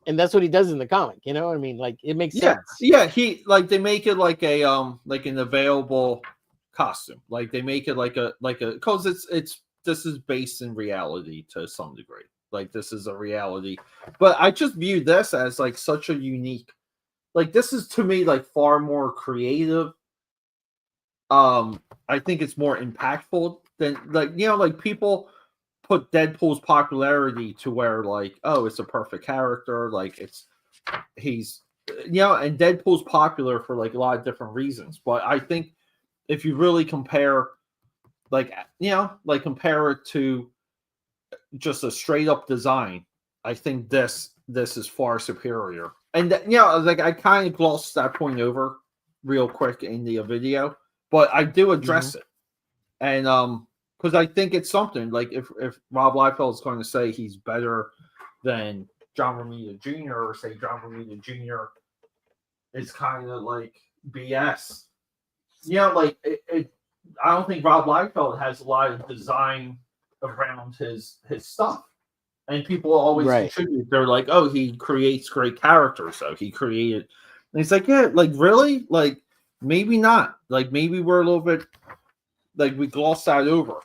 And that's what he does in the comic. You know what I mean? Like, it makes sense. Yeah, he like they make it like a like an available costume. Like, they make it like a because this is based in reality to some degree. Like, this is a reality, but I just view this as like such a unique. Like, this is to me like far more creative. I think it's more impactful than like people put Deadpool's popularity to where like, oh, it's a perfect character. Like, he's and Deadpool's popular for like a lot of different reasons. But I think if you really compare, like, compare it to just a straight up design, I think this is far superior. And like, I kind of glossed that point over real quick in the video, but I do address it. And because I think it's something like if Rob Liefeld is going to say he's better than John Romita Jr. or say John Romita Jr. is kind of like BS. Like it I don't think Rob Liefeld has a lot of design around his stuff. and people always contribute. They're like, "Oh, he creates great characters." So he created, and it's like, yeah, like really, like maybe not. Like maybe we're a little bit like we glossed that over.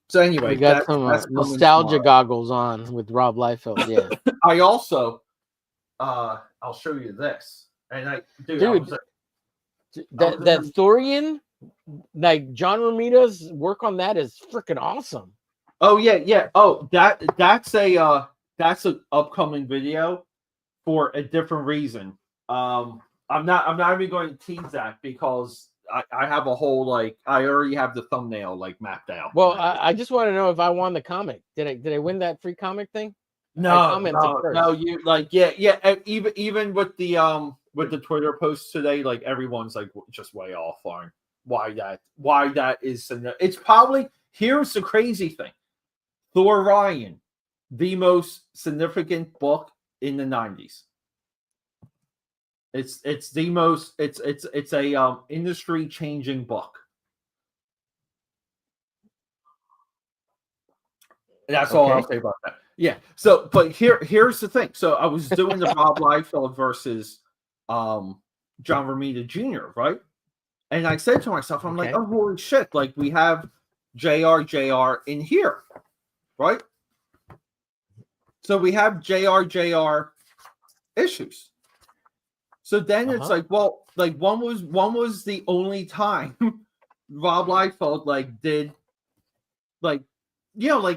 So anyway, we got some nostalgia goggles on with Rob Liefeld. Yeah, I also, I'll show you this, and dude, that Thorian, like John Romita's work on that is freaking awesome. Oh yeah. Oh, that's an upcoming video for a different reason. I'm not even going to tease that because I have a whole I already have the thumbnail mapped out. Well, I just want to know if I won the comic. Did I win that free comic thing? No. You even with the Twitter posts today, everyone's just way off on why that is. It's probably, here's the crazy thing. Thor Ryan, the most significant book in the 90s. It's the most it's a industry changing book. That's all I'll say about that. Yeah. So, but here's the thing. So I was doing the Rob Liefeld versus John Romita Jr., right? And I said to myself, I'm like, oh holy shit! We have JR in here, right? So we have JR issues. So then it's one was the only time Rob Liefeld did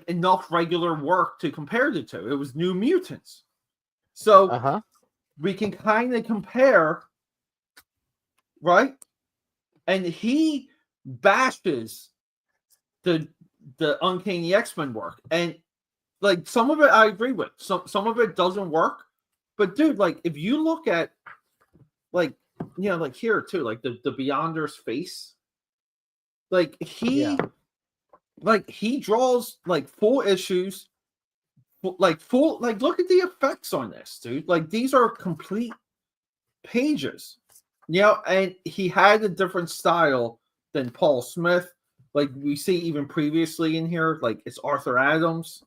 enough regular work to compare the two. It was New Mutants. So we can kind of compare, right? And he bashes the Uncanny X-Men work. And some of it I agree with. Some of it doesn't work. But dude, if you look at here too, the Beyonder's face, he draws full issues, look at the effects on this, dude. These are complete pages, and he had a different style than Paul Smith, we see even previously in here, it's Arthur Adams,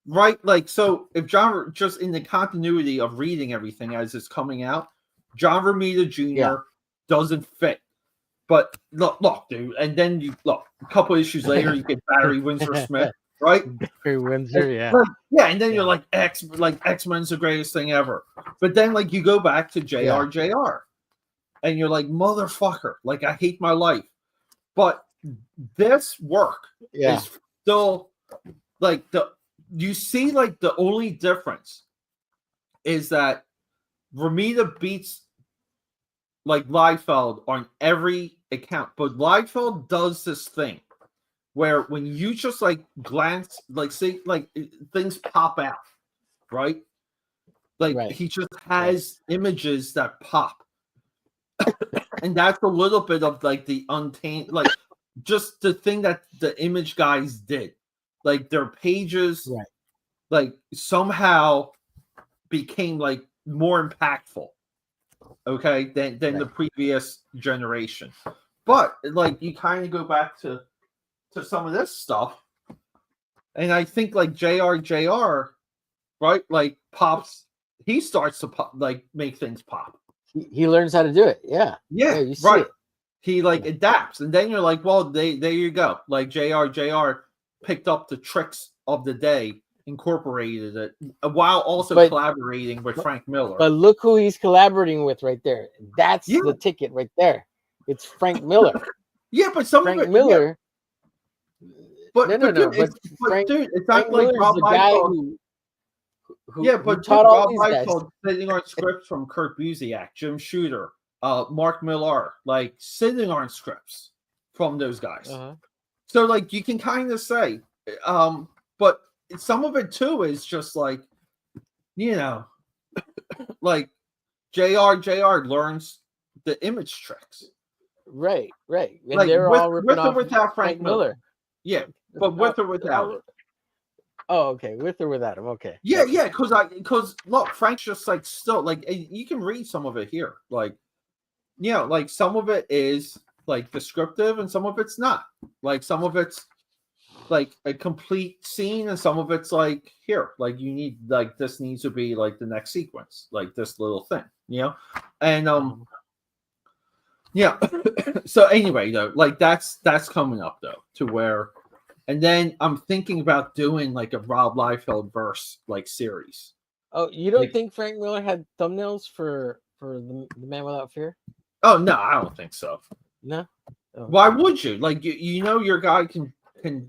right? So if John, just in the continuity of reading everything as it's coming out, John Romita Jr. doesn't fit. But look, dude, and then you look a couple issues later, you get Barry Windsor Smith, right? Barry Windsor, yeah. And then you're like X-Men's the greatest thing ever. But then you go back to JR, and you're like, motherfucker, I hate my life. But this work is still you see the only difference is that Romita beats Liefeld on every account, but Liefeld does this thing where when you just glance, see, things pop out, right? He just has images that pop, and that's a little bit of the untamed, just the thing that the image guys did, their pages, somehow became more impactful. Okay, than the previous generation. But you kind of go back to some of this stuff, and I think JR, right? Pops, he starts to pop, make things pop. He learns how to do it. Yeah, you see right. It. He adapts, and then you're well, there you go. JR picked up the tricks of the day, incorporated it while also collaborating with Frank Miller. But look who he's collaborating with right there. That's the ticket right there. It's Frank Miller. But Frank Miller. Yeah. But dude, it's not Rob Liefeld. But Rob Liefeld sitting on scripts from Kurt Busiek, Jim Shooter, Mark Millar, sitting on scripts from those guys. So you can kind of say, but some of it too is just JR learns the image tricks. Right. And they're all ripping off without Frank Miller. Yeah, but with or without him. Oh, okay. With or without him. Okay. Yeah, because look, Frank's just still you can read some of it here. Some of it is descriptive and some of it's not. Some of it's like a complete scene, and some of it's like here, like you need like this needs to be like the next sequence, like this little thing, and yeah. So anyway, though, like that's coming up though to where, and then I'm thinking about doing like a Rob Liefeld verse like series. Oh, you don't Like- think Frank Miller had thumbnails for the Man Without Fear? Oh no, I don't think so. No. Oh. Why would you? Like you know your guy can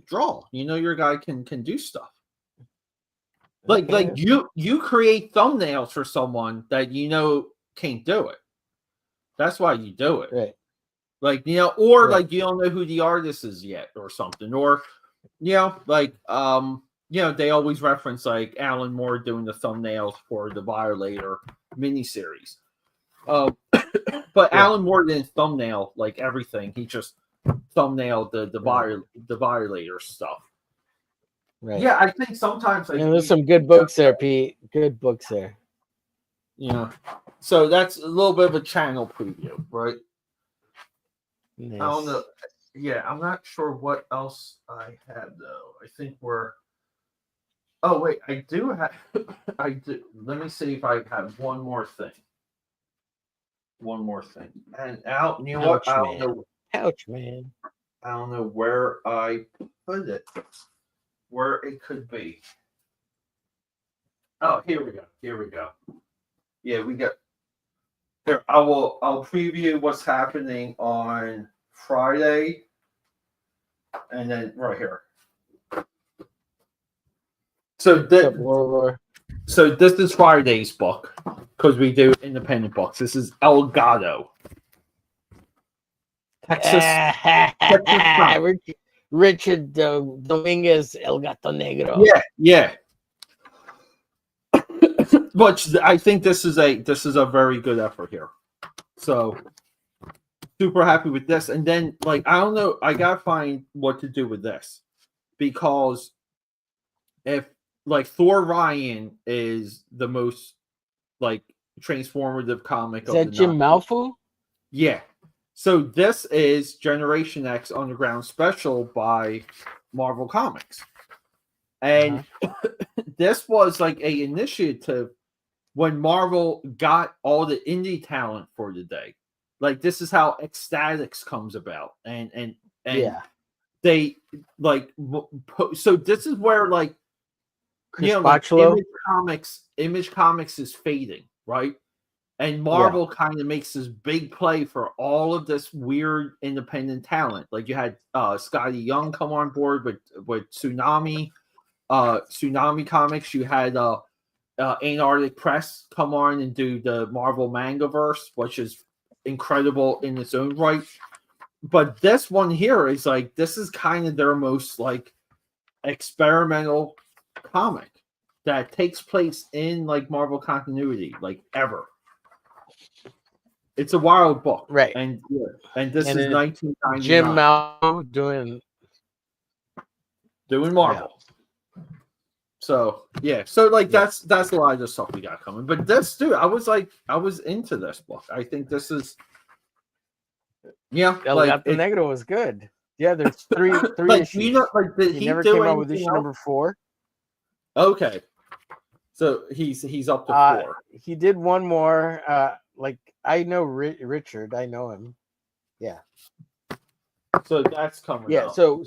draw. You know your guy can do stuff. Like you create thumbnails for someone that you know can't do it. That's why you do it. Right. Like or Right. like you don't know who the artist is yet or something. Or like they always reference like Alan Moore doing the thumbnails for the Violator miniseries. But Alan Moore didn't thumbnail like everything. He just thumbnailed the Violator stuff. Right. Yeah, I think sometimes like there's some good books there, Pete. Good books there. So that's a little bit of a channel preview, right? Nice. I don't know. Yeah, I'm not sure what else I had though. I think we're. Oh wait, I do have. I do. Let me see if I have one more thing. One more thing, and out. You know what? I don't know. Ouch, man. I don't know where I put it. Where it could be. Oh, here we go. Here we go. Yeah, we got. Here, I'll preview what's happening on Friday, and then right here. So this is Friday's book because we do independent books. This is El Gato. Texas Richard Dominguez, El Gato Negro. Yeah. But I think this is a very good effort here. So super happy with this. And then like I don't know, I gotta find what to do with this. Because if like Thor Ryan is the most like transformative comic is that Jim Malfu? Yeah. So this is Generation X Underground Special by Marvel Comics. And this was like a initiative when Marvel got all the indie talent for the day. Like this is how Ecstatics comes about. And they like so this is where like like Image Comics is fading, right? And Marvel kind of makes this big play for all of this weird independent talent. Like you had Scotty Young come on board with Tsunami Comics. You had Antarctic Press come on and do the Marvel Mangaverse, which is incredible in its own right. But this one here is like this is kind of their most like experimental comic that takes place in like Marvel continuity, like ever. It's a wild book, right? And this is 1999. Jim Malfu doing Marvel. Yeah. So like that's a lot of the stuff we got coming. But this, dude, I was into this book. I think this is El Gato Negro was good. Yeah, there's three like, issues. Did he never came out with issue number 4. Okay, so he's up to 4. He did one more. Like I know Richard, I know him. Yeah. So that's coming. Yeah. up. So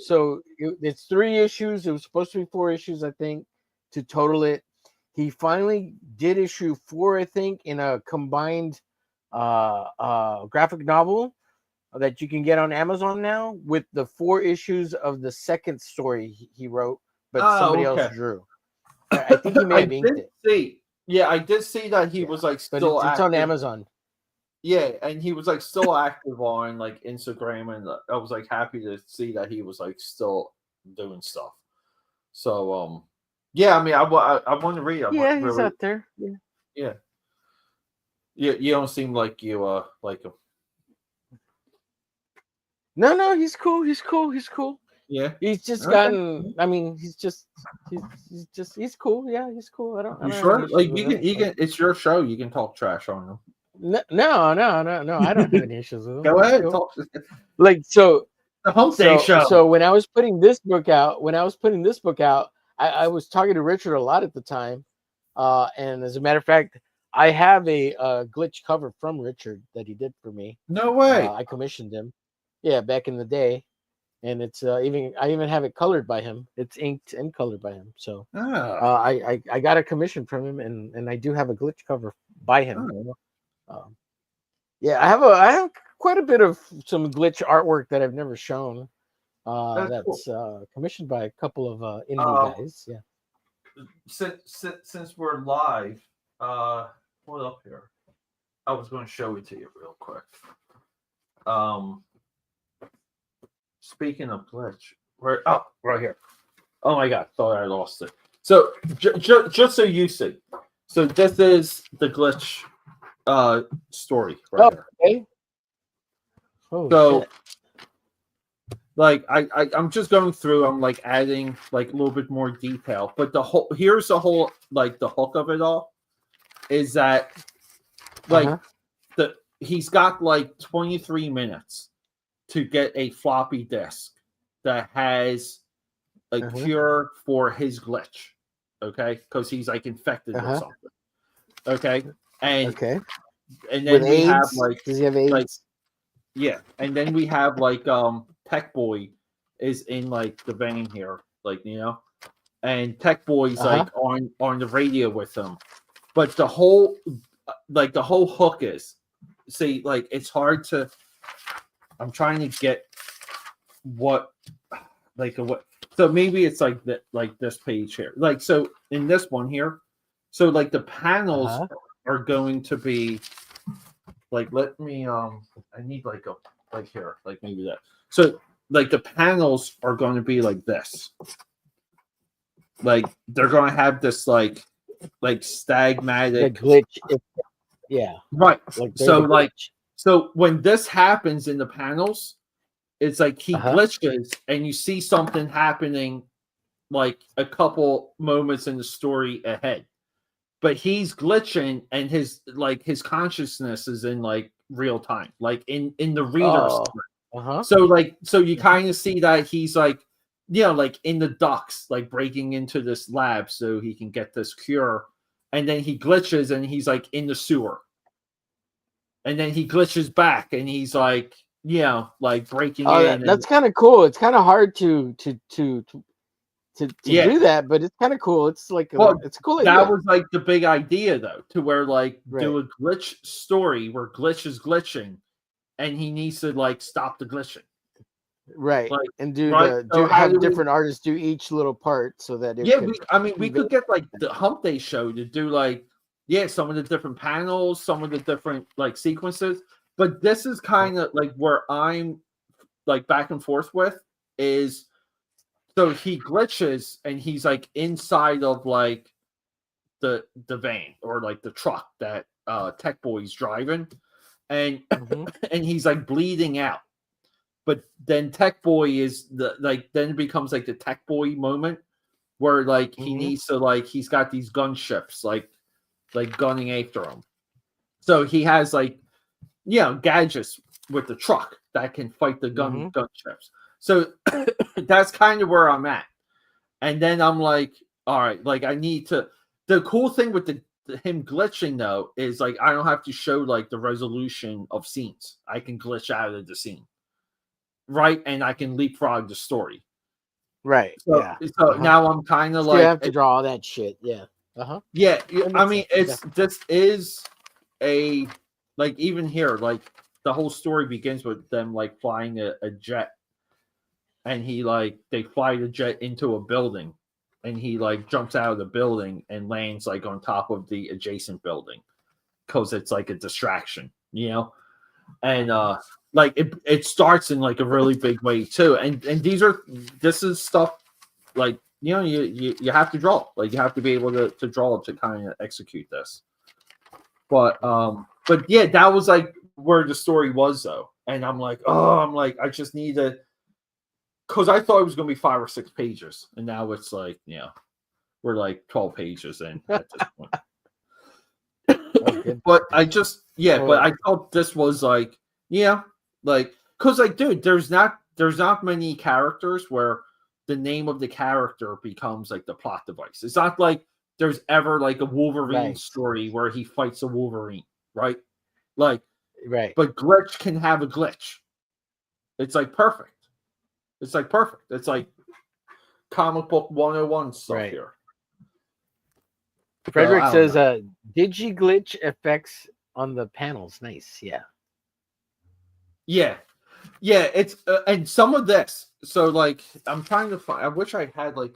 it's 3 issues. It was supposed to be 4 issues, I think, to total it. He finally did issue 4, I think, in a combined graphic novel that you can get on Amazon now with the 4 issues of the second story he wrote, but somebody else drew. I think he may have inked it. Yeah, I did see that he was like still it's on Amazon. Yeah, and he was like still active on like Instagram, and I was like happy to see that he was like still doing stuff. So yeah, I mean, I want to read. He's out there. Yeah. You don't seem like you like him. No, he's cool. Yeah, he's just gotten. I mean, he's cool. Yeah, he's cool. I don't sure? Like you can. It's your show. You can talk trash on him. No. I don't have any issues with him. Go ahead. Like so, The Hump Day show. So when I was putting this book out, I was talking to Richard a lot at the time. And as a matter of fact, I have a glitch cover from Richard that he did for me. No way. I commissioned him. Yeah, back in the day. And it's I even have it colored by him. It's inked and colored by him. So I got a commission from him, and I do have a glitch cover by him. Yeah, I have quite a bit of some glitch artwork that I've never shown. That's cool. Commissioned by a couple of indie guys. Yeah. Since we're live, hold up here. I was going to show it to you real quick. Speaking of glitch, right here. Oh my god, thought I lost it. So just so you see, so this is the glitch story right here. Okay. Oh, so shit. like I'm just going through, I'm like adding like a little bit more detail, but here's the whole like the hook of it all is that like he's got like 23 minutes to get a floppy disk that has a cure for his glitch, okay? Because he's like infected with something, okay? And then we have like, does he have AIDS? Like, yeah, and then we have like Tech Boy is in like the vein here, like and Tech Boy's like on the radio with him, but the whole hook is, see, like it's hard to. I'm trying to get what. So maybe it's like that, like this page here, like so in this one here, so like the panels are going to be like, let me I need like here, like maybe that. So like the panels are going to be like this, like they're going to have this like stagmatic glitch, yeah, right. So when this happens in the panels, it's like he glitches and you see something happening like a couple moments in the story ahead. But he's glitching and his consciousness is in like real time, like in the reader's So you kind of see that he's like, like in the ducts, like breaking into this lab so he can get this cure. And then he glitches and he's like in the sewer. And then he glitches back and he's like, like breaking in. That's kind of cool. It's kind of hard to do that, but it's kind of cool. It's like it's a cool idea. That was like the big idea though, to where like do a glitch story where glitch is glitching and he needs to like stop the glitching. Right. Like, and have different artists do each little part so that we could get like the Hump Day show to do like some of the different panels, some of the different like sequences. But this is kind of like where I'm like back and forth with is, so he glitches and he's like inside of like the van or like the truck that Tech Boy's driving, and and he's like bleeding out. But then Tech Boy is then it becomes like the Tech Boy moment where like he needs to like he's got these gunships like gunning after him. So he has like gadgets with the truck that can fight the gunships. So that's kind of where I'm at. And then I'm like, all right, like I need to. The cool thing with him glitching though is like I don't have to show like the resolution of scenes. I can glitch out of the scene, right? And I can leapfrog the story, right? So now I'm kind of like you have to draw all that shit, yeah. Yeah, I mean, this is a like even here, like the whole story begins with them like flying a jet, and they fly the jet into a building, and he like jumps out of the building and lands like on top of the adjacent building because it's like a distraction, and like it starts in like a really big way too, and this is stuff like. You have to draw. Like you have to be able to draw to kind of execute this. But yeah, that was like where the story was though. And I'm like, I just need to, because I thought it was gonna be 5 or 6 pages, and now it's like, we're like 12 pages in at this point. But I just but I thought this was like, like because like dude, there's not there's not many characters where the name of the character becomes like the plot device. It's not like there's ever like a Wolverine story where he fights a Wolverine, right? Like, but glitch can have a glitch. It's like perfect. It's like perfect. It's like comic book 101 stuff here. Frederick says, "Digi glitch effects on the panels, nice." Yeah. It's and some of this. So like, I'm trying to find. I wish I had like.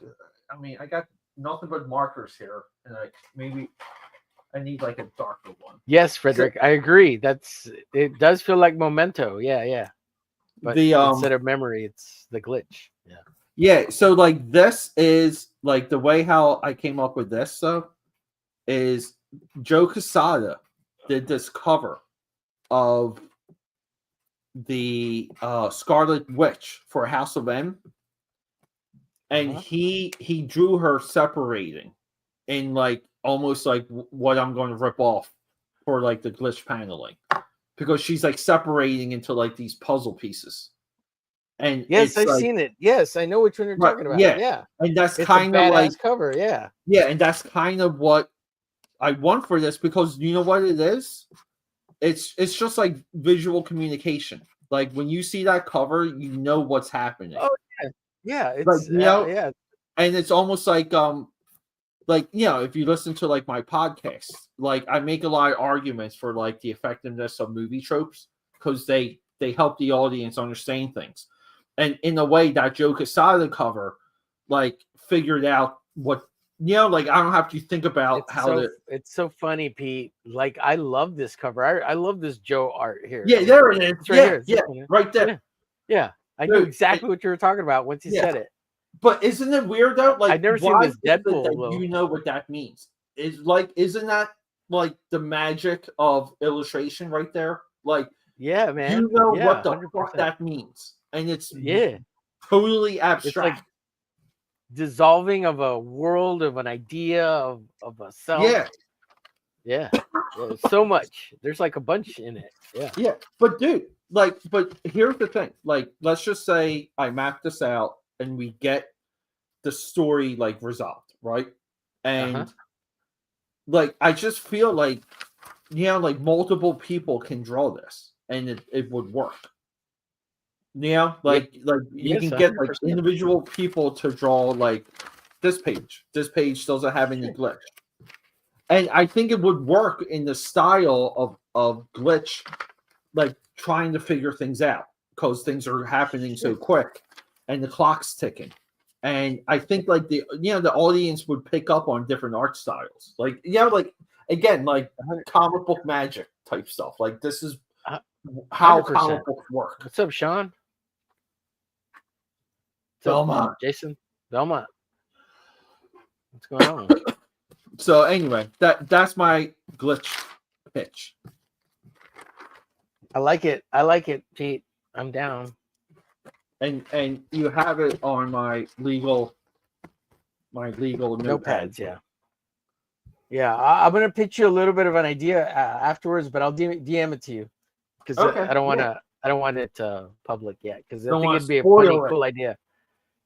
I mean, I got nothing but markers here, and like maybe I need like a darker one. Yes, Frederick, I agree. It does feel like Memento. Yeah. But instead of memory, it's the glitch. Yeah. Yeah. So like, this is like the way how I came up with this. So is Joe Quesada did this cover of the Scarlet Witch for House of M, and he drew her separating in like almost like what I'm going to rip off for like the glitch paneling, because she's like separating into like these puzzle pieces. And yes, I've seen it. Yes, I know which one you're talking about. Yeah, and that's kind of like cover. Yeah, and that's kind of what I want for this, because you know what it is. It's just like visual communication. Like when you see that cover, you know what's happening. Oh yeah. It's like, you know, and it's almost like if you listen to like my podcast, like I make a lot of arguments for like the effectiveness of movie tropes, because they help the audience understand things. And in a way, that Joe Quesada cover like figured out what, like I don't have to think about it's so funny, Pete. Like I love this cover. I love this Joe art here. Yeah, there it is. It's right here. Right there. Yeah. I knew exactly what you were talking about once you said it. But isn't it weird though? Like, I've never seen this Deadpool. You know what that means? Isn't that like the magic of illustration right there? Like, yeah, man. You know what the 100%. Fuck that means, and it's totally abstract. It's like dissolving of a world, of an idea, of a self. Yeah. So much. There's like a bunch in it. Yeah. But dude, but here's the thing. Like, let's just say I map this out and we get the story like resolved, right? And like I just feel like like multiple people can draw this and it would work. Like you can get like individual people to draw like this page. This page doesn't have any glitch. And I think it would work in the style of glitch, like trying to figure things out because things are happening so quick and the clock's ticking. And I think like the audience would pick up on different art styles. Like, like again, like comic book magic type stuff. Like this is how 100%. Comic books work. What's up, Sean? Belmont. Jason Belmont. What's going on? So anyway, that's my glitch pitch. I like it, Pete. I'm down. And you have it on my legal notepads. Yeah. I'm gonna pitch you a little bit of an idea afterwards, but I'll DM it to you because I don't want it public yet because I think it'd be a funny, cool idea.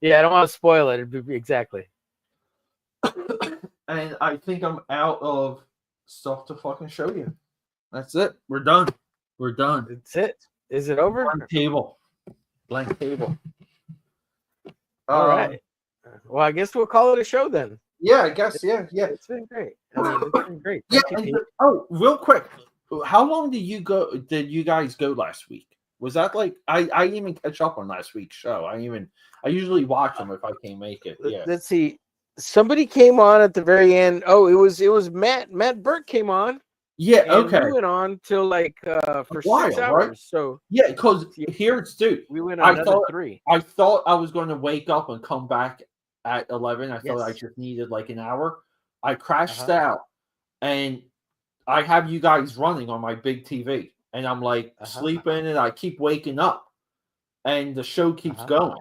Yeah, I don't want to spoil it. It'd be exactly. And I think I'm out of stuff to fucking show you. That's it. We're done. That's it. Is it over? Blank table. All right. Well, I guess we'll call it a show then. Yeah, I guess. Yeah. It's been great. It's been great. Real quick. How long did you guys go last week? Was that like I didn't even catch up on last week's show. I usually watch them if I can't make it. Yeah. Let's see. Somebody came on at the very end. Oh, it was Matt. Matt Burke came on. Yeah, okay. We went on till like for 6 hours. Right? So because here's dude. We went on another 3. I thought I was going to wake up and come back at 11. I thought I just needed like an hour. I crashed out, and I have you guys running on my big TV, and I'm like sleeping, and I keep waking up, and the show keeps going,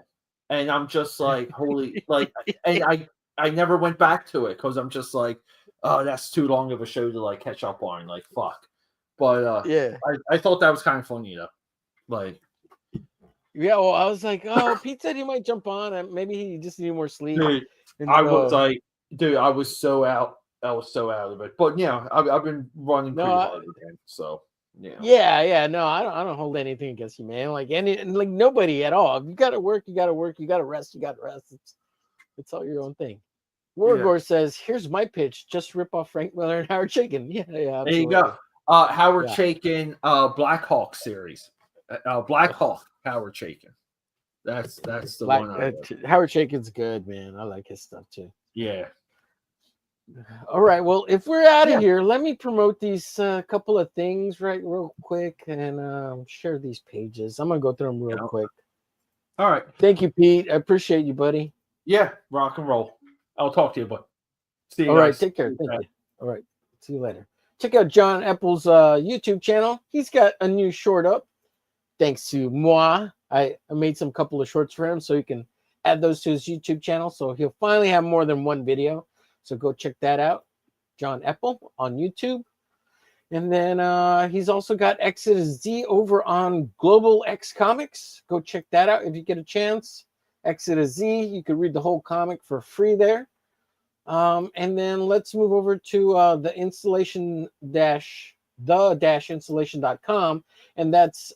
and I'm just like holy like, and I never went back to it because I'm just like, oh, that's too long of a show to like catch up on. Like, fuck. But I thought that was kind of funny though. Like, Yeah, well, I was like, oh, Pete said he might jump on, and maybe he just needed more sleep. Dude, And I was so, like, dude, I was so out. I was so out of it. But yeah, I've been running no, pretty hard again. So yeah. yeah, no, I don't hold anything against you, man. Like like nobody at all. If you got to work, you got to work. You got to rest, you got to rest. It's all your own thing. Wargore says, "Here's my pitch: just rip off Frank Miller and Howard Chaykin." Yeah, There you absolutely. go. Howard Yeah. Chaykin, Black Hawk series. Black Hawk, Howard Chaykin. That's the one. Howard Chaykin's good, man. I like his stuff too. Yeah. All right. Well, if we're out of here, let me promote these couple of things real quick and share these pages. I'm gonna go through them real quick. All right. Thank you, Pete. I appreciate you, buddy. Yeah, rock and roll. I'll talk to you, bud. See you All guys. right. Take care. Thank you. All right. See you later. Check out John Epple's YouTube channel. He's got a new short up. Thanks to moi. I made some couple of shorts for him, so you can add those to his YouTube channel. So he'll finally have more than one video. So go check that out. John Epple on YouTube. And then he's also got Exodus Z over on Global X Comics. Go check that out if you get a chance. Exodus Z, you can read the whole comic for free there. And then let's move over to the installation-installation.com. And that's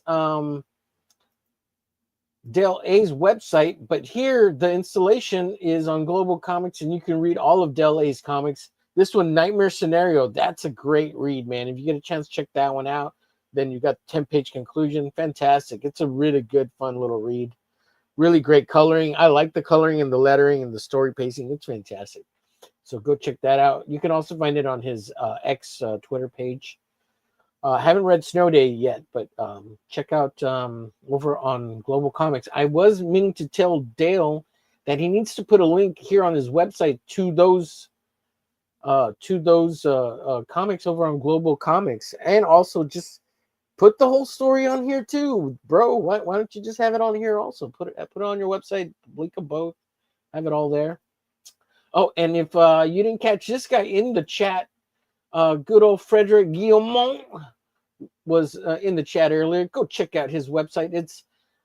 Dale A's website. But here, the installation is on Global Comics, and you can read all of Dale A's comics. This one, Nightmare Scenario, that's a great read, man. If you get a chance, check that one out. Then you got the 10-page conclusion. Fantastic. It's a really good, fun little read. Really great coloring. I like the coloring and the lettering and the story pacing. It's fantastic. So go check that out. You can also find it on his X Twitter page. Haven't read Snow Day yet, but check out over on Global Comics. I was meaning to tell Dale that he needs to put a link here on his website to those comics over on Global Comics, and also just put the whole story on here too, bro. Why don't you just have it on here also? Put it on your website, link them both, have it all there. Oh, and if you didn't catch this guy in the chat, good old Frederick Guillemont was in the chat earlier. Go check out his website. It's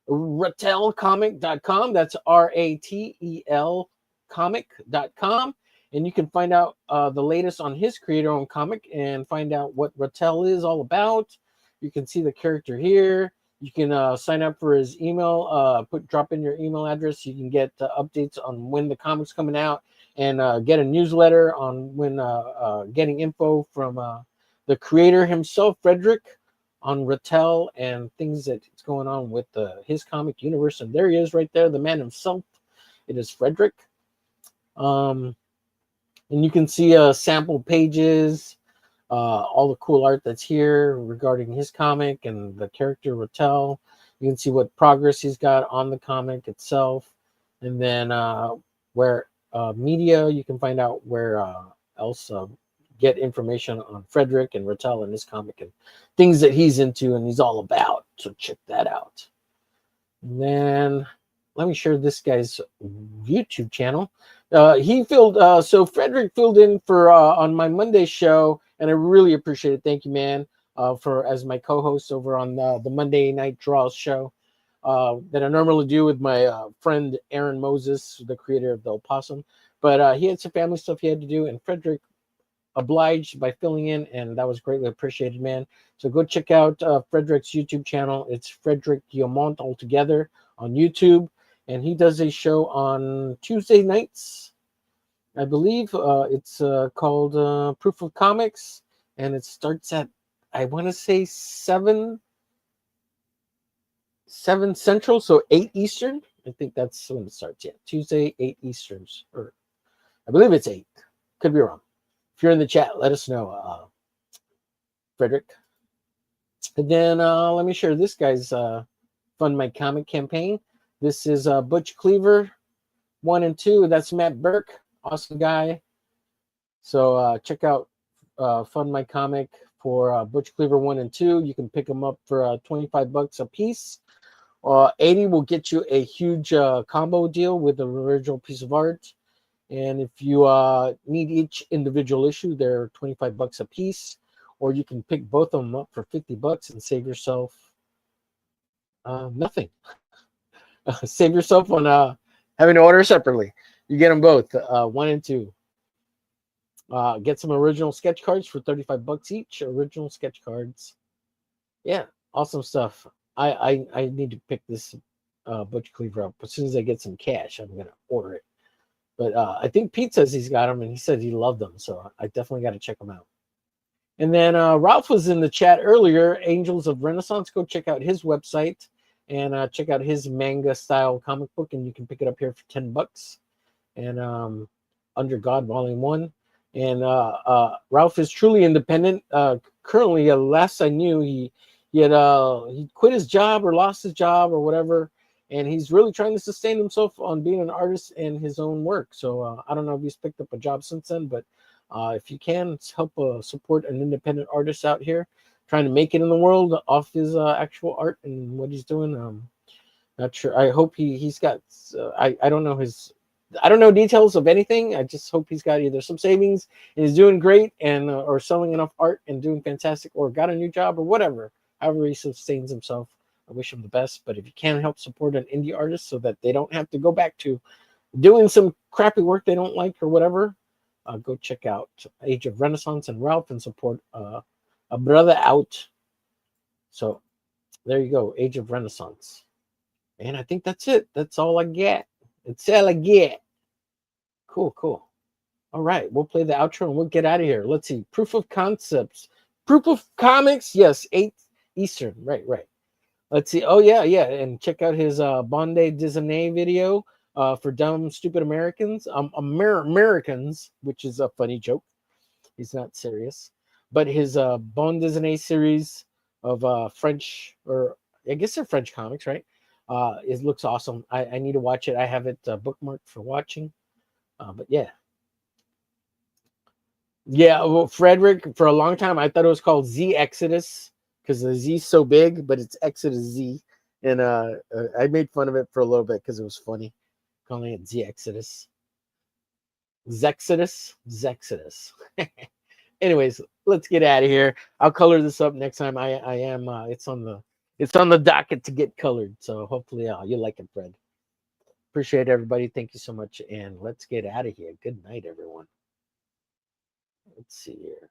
ratelcomic.com. That's RATEL comic.com. And you can find out the latest on his creator-owned comic and find out what Rattel is all about. You can see the character here. You can sign up for his email. Drop in your email address. You can get updates on when the comic's coming out and get a newsletter on when getting info from the creator himself, Frederick, on Rattel and things that's going on with his comic universe. And there he is right there, the man himself. It is Frederick. And you can see sample pages, all the cool art that's here regarding his comic and the character Rattel. You can see what progress he's got on the comic itself. And then where media, you can find out where else get information on Frederick and Rattel and his comic and things that he's into and he's all about. So check that out. And then let me share this guy's YouTube channel. He filled, so Frederick filled in for on my Monday show, and I really appreciate it. Thank you, man, for as my co-host over on the Monday Night Draws show that I normally do with my friend Aaron Moses, the creator of the Opossum. But he had some family stuff he had to do, and Frederick obliged by filling in, and that was greatly appreciated, man. So go check out Frederick's YouTube channel. It's Frederick Guillemont altogether on YouTube. And he does a show on Tuesday nights, I believe. It's called Proof of Comics, and it starts at, I want to say 7 Central, so 8 Eastern. I think that's when it starts. Yeah, Tuesday, 8 Easterns, or I believe it's 8. Could be wrong. If you're in the chat, let us know, Frederick. And then let me share this guy's Fund My Comic campaign. This is Butch Cleaver 1 and 2. That's Matt Burke, awesome guy. So check out Fund My Comic for Butch Cleaver 1 and 2. You can pick them up for $25 a piece. 80 will get you a huge combo deal with the original piece of art. And if you need each individual issue, they're $25 a piece. Or you can pick both of them up for $50 and save yourself nothing. Save yourself on having to order separately. You get them both, 1 and 2. Get some original sketch cards for $35 each. Original sketch cards. Yeah, awesome stuff. I need to pick this Butch Cleaver up. As soon as I get some cash, I'm gonna order it. But I think Pete says he's got them, and he said he loved them, so I definitely got to check them out. And then Ralph was in the chat earlier. Angels of Renaissance. Go check out his website and check out his manga style comic book, and you can pick it up here for $10. And Under God Volume 1. And Ralph is truly independent. Currently, last I knew, he quit his job or lost his job or whatever, and he's really trying to sustain himself on being an artist and his own work. So I don't know if he's picked up a job since then, but if you can help support an independent artist out here trying to make it in the world off his actual art and what he's doing. Not sure. I hope he's got. I don't know his. I don't know details of anything. I just hope he's got either some savings and he's doing great and or selling enough art and doing fantastic, or got a new job or whatever. However he sustains himself, I wish him the best. But if you can help support an indie artist so that they don't have to go back to doing some crappy work they don't like or whatever, go check out Age of Renaissance and Ralph and support a brother out. So there you go, Age of Renaissance. And I think that's it. That's all I get. It's all I get. Cool. All right, we'll play the outro and we'll get out of here. Let's see. Proof of concepts. Proof of comics. Yes, 8 Eastern. Right. Let's see. Oh, yeah. And check out his Bande Disney video for dumb, stupid Americans. Americans, which is a funny joke. He's not serious. But his Bande Disney series of French, or I guess they're French comics, right? It looks awesome. I need to watch it. I have it bookmarked for watching. But yeah. Yeah, well, Frederick, for a long time, I thought it was called Z Exodus because the Z's so big, but it's Exodus Z. And I made fun of it for a little bit because it was funny, calling it Z Exodus. Zexodus. Anyways, let's get out of here. I'll color this up next time. I am. It's on the docket to get colored. So hopefully you like it, Fred. Appreciate everybody. Thank you so much. And let's get out of here. Good night, everyone. Let's see here.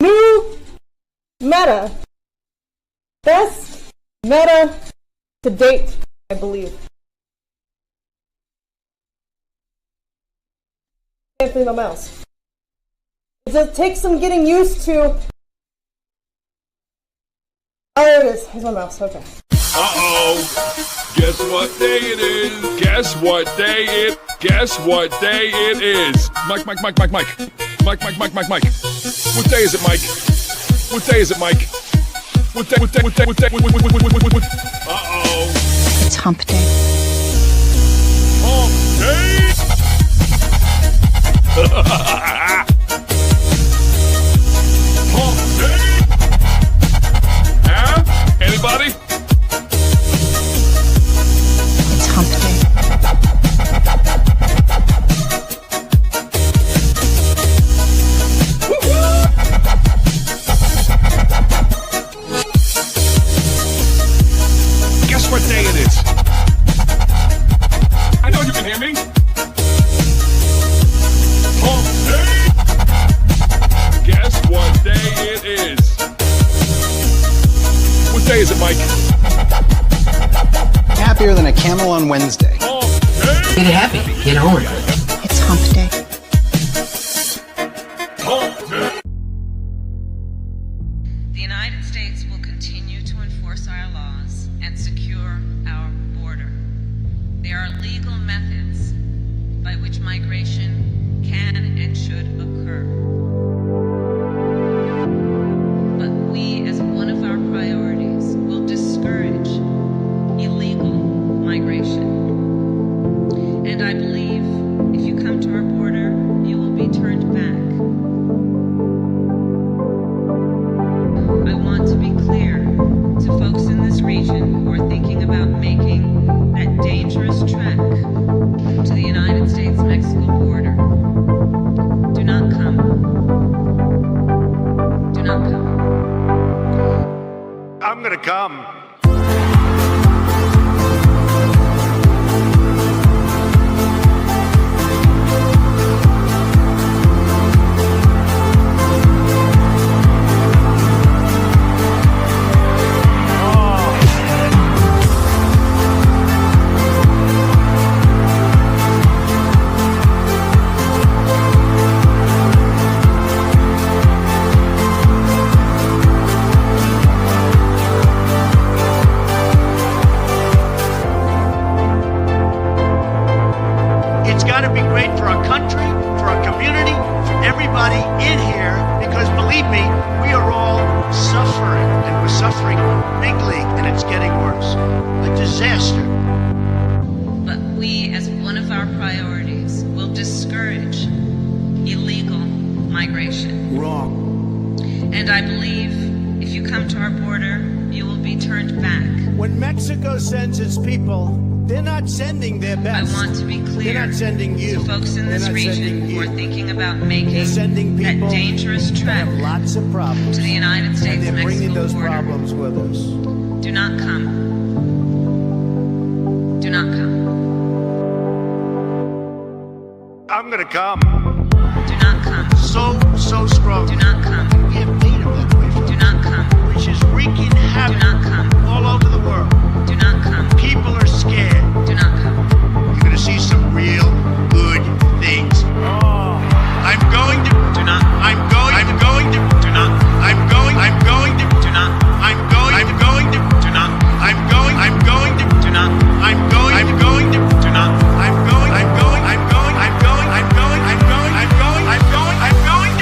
New meta. Best meta to date, I believe. Can't my mouse. It takes some getting used to. Oh, there it is. Here's my mouse. Okay. Uh-oh. Guess what day it is? Guess what day it? Guess what day it is? Mike. Mike. What day is it, Mike? What day is it, Mike? What day? Uh-oh. It's Hump Day. Hump Day. Hump Day. Huh? Anybody? It's Hump Day. Guess what day it is? I know you can hear me. Hump Day. Guess what day it is? What day is it, Mike? Happier than a camel on Wednesday. Hump Day. Get happy. Get on with it. It's Hump Day. Hump Day. The United States will continue to enforce our laws and secure our border. There are legal methods by which migration can and should occur. But we, as one of our priorities, will discourage illegal migration. And I believe if you come to our border, you will be turned back. I want to be clear to folks in this region who are thinking about making that dangerous trek to the United States-Mexico border. Do not come. Do not come. I'm gonna come. It's got to be great for our country, for our community, for everybody in here, because believe me, we are all suffering, and we're suffering big league, and it's getting worse. A disaster. But we, as one of our priorities, will discourage illegal migration. Wrong. And I believe if you come to our border, you will be turned back. When Mexico sends its people, they're not sending their I best. want to be clear They're not sending you. to folks in this They're not region sending who are you. thinking about making They're sending that people dangerous that trek have lots of problems. to the United And they're bringing States-Mexico those border. problems with us. Do not come. Do not come. I'm gonna come. Do not come. So strong. Do not come. We have data that way from Do not come. which is wreaking Do havoc not come. all over the world. Do not come. People are scared. Do not come. You're gonna see some real good things. I'm going to. Do not. I'm going to. Do not. I'm going to. Do not. I'm going to. Do not. I'm going to. Do not. I'm going to. Do not.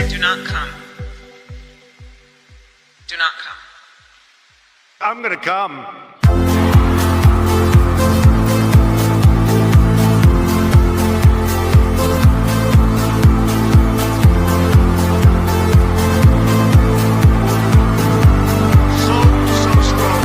Do not come. Do not come. I'm gonna come. So strong.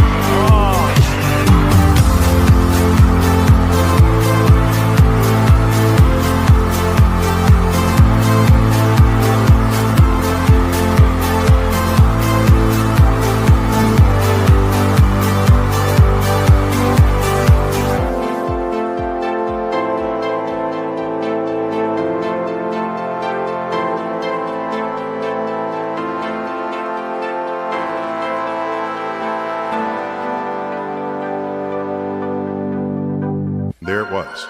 There it was,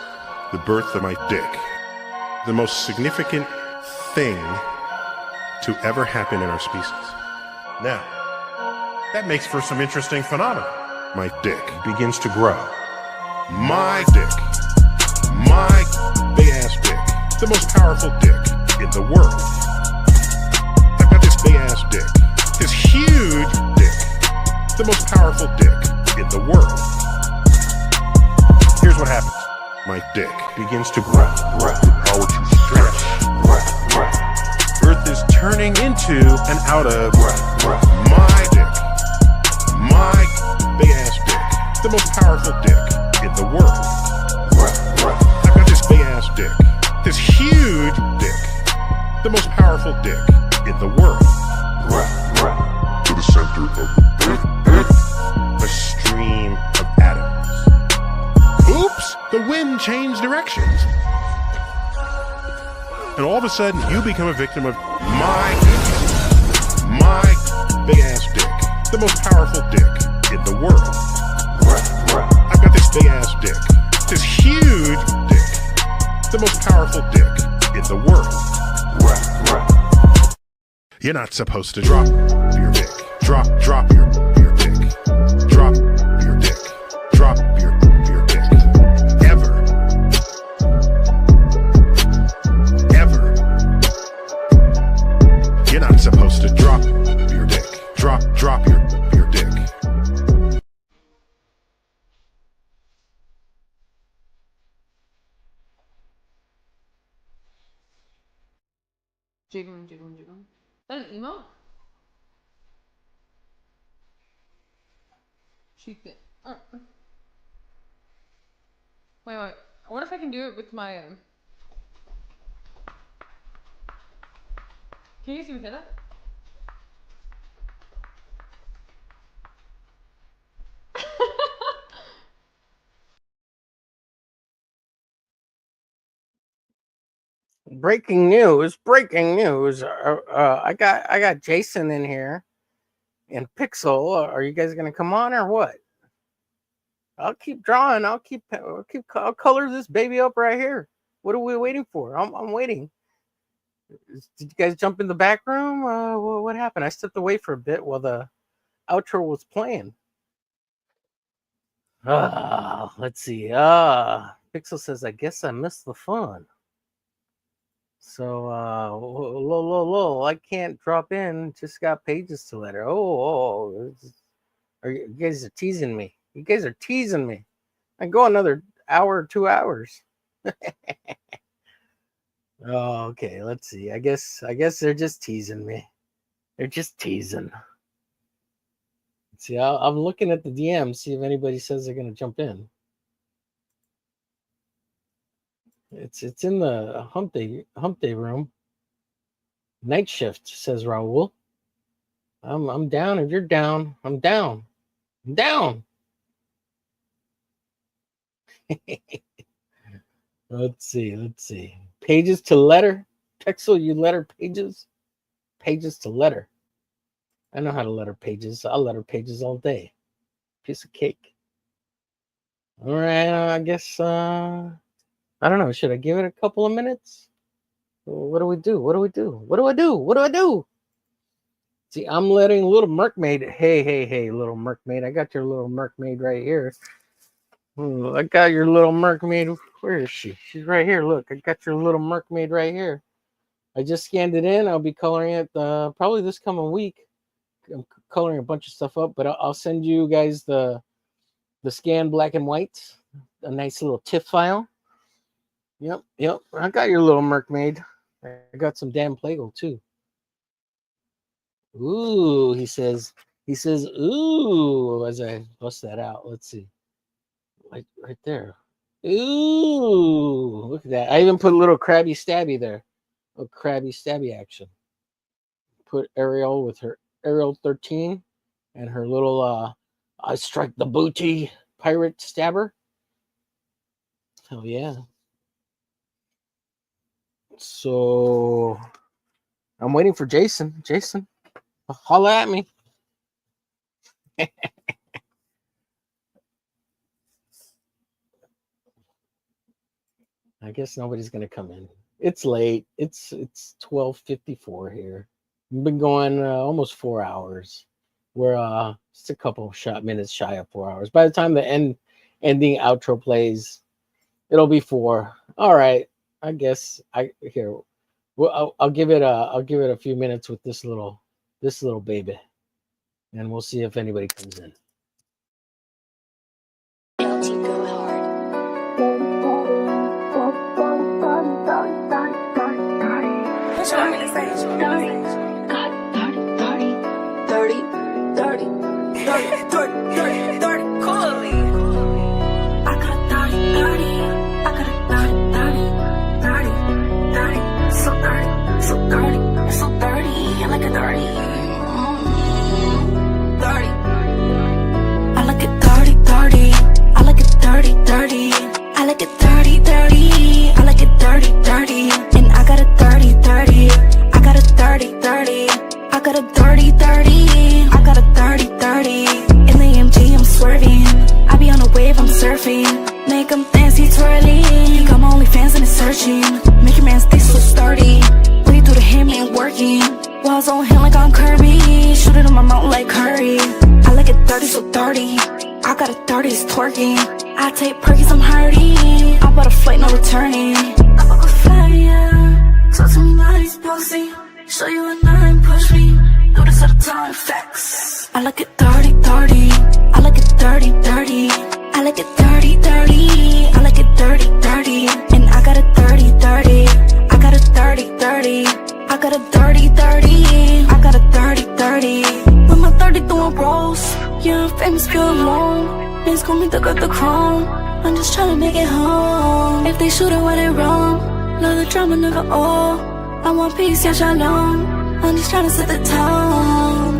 the birth of my dick. The most significant thing to ever happen in our species. Now, that makes for some interesting phenomena. My dick begins to grow. My dick. My big ass dick. The most powerful dick in the world. I've got this big ass dick. This huge dick. The most powerful dick in the world. Here's what happens. My dick begins to grow. How would you stretch? Earth is turning into and out of my dick. My big ass dick. The most powerful dick in the world. I've got this big ass dick. This huge dick. The most powerful dick in the world. To the center of a stream of atoms. Oops! The wind changed directions. And all of a sudden, you become a victim of my big ass dick. The most powerful dick in the world. I've got this big ass dick. This huge dick. The most powerful dick in the world. You're not supposed to drop your dick. Drop your dick. Drop your dick. Drop your dick. Ever. You're not supposed to drop your dick. Drop your dick. Jiggling. Is that an emote? Wait. What if I can do it with my Can you guys even hear that? Breaking news! I got Jason in here and Pixel. Are you guys gonna come on or what? I'll keep drawing. I'll color this baby up right here. What are we waiting for? I'm waiting. Did you guys jump in the back room? What happened? I stepped away for a bit while the outro was playing. Let's see. Pixel says, I guess I missed the fun. So, I can't drop in. Just got pages to letter. You guys are teasing me. I go another hour or 2 hours. Okay, let's see. I guess they're just teasing me. They're just teasing. Let's see, I'm looking at the DM, see if anybody says they're gonna jump in. It's in the hump day room. Night shift, says Raul. I'm down. If you're down, I'm down. I'm down. Let's see. Pages to letter. Pixel, you letter pages? Pages to letter. I know how to letter pages. I'll letter pages all day. Piece of cake. All right, I guess, I don't know. Should I give it a couple of minutes? What do we do? See, I'm letting Little Mermaid. Hey, Little Mermaid. I got your Little Mermaid right here. I got your Little Mermaid. Where is she? She's right here. Look, I got your Little Mermaid right here. I just scanned it in. I'll be coloring it probably this coming week. I'm coloring a bunch of stuff up, but I'll send you guys the scan black and white, a nice little TIFF file. Yep. I got your Little Mermaid. I got some damn Playgirl too. Ooh, he says, ooh, as I bust that out. Let's see. Right there. Ooh, look at that. I even put a little crabby stabby there. A crabby stabby action. Put Ariel with her Ariel 13 and her little I strike the booty pirate stabber. Hell yeah. So I'm waiting for Jason. Jason, holla at me. I guess nobody's gonna come in. It's late. It's 12:54 here. We've been going almost 4 hours. We're just a couple minutes shy of 4 hours. By the time the ending outro plays, it'll be 4. All right. I guess Well, I'll give it a few minutes with this little baby, and we'll see if anybody comes in. I take perkies, I'm hardy. I bought a flight, no returning. I book a flight, yeah. Talk to me nice, bossy. Show you a 9, push me. Do this at a time, facts. I like it dirty, dirty. I like it dirty, dirty. I like it dirty, dirty. I like it dirty, dirty. And I got it dirty, dirty. I got it dirty, dirty. I got it dirty, dirty. I got it dirty, dirty. With my 30 doing rolls. Yeah, I'm famous, pure alone. Please call me the chrome. I'm just trying to make it home. If they shoot it, why they wrong? Love the drama, never all. I want peace, yeah, shalom. I'm just trying to set the tone.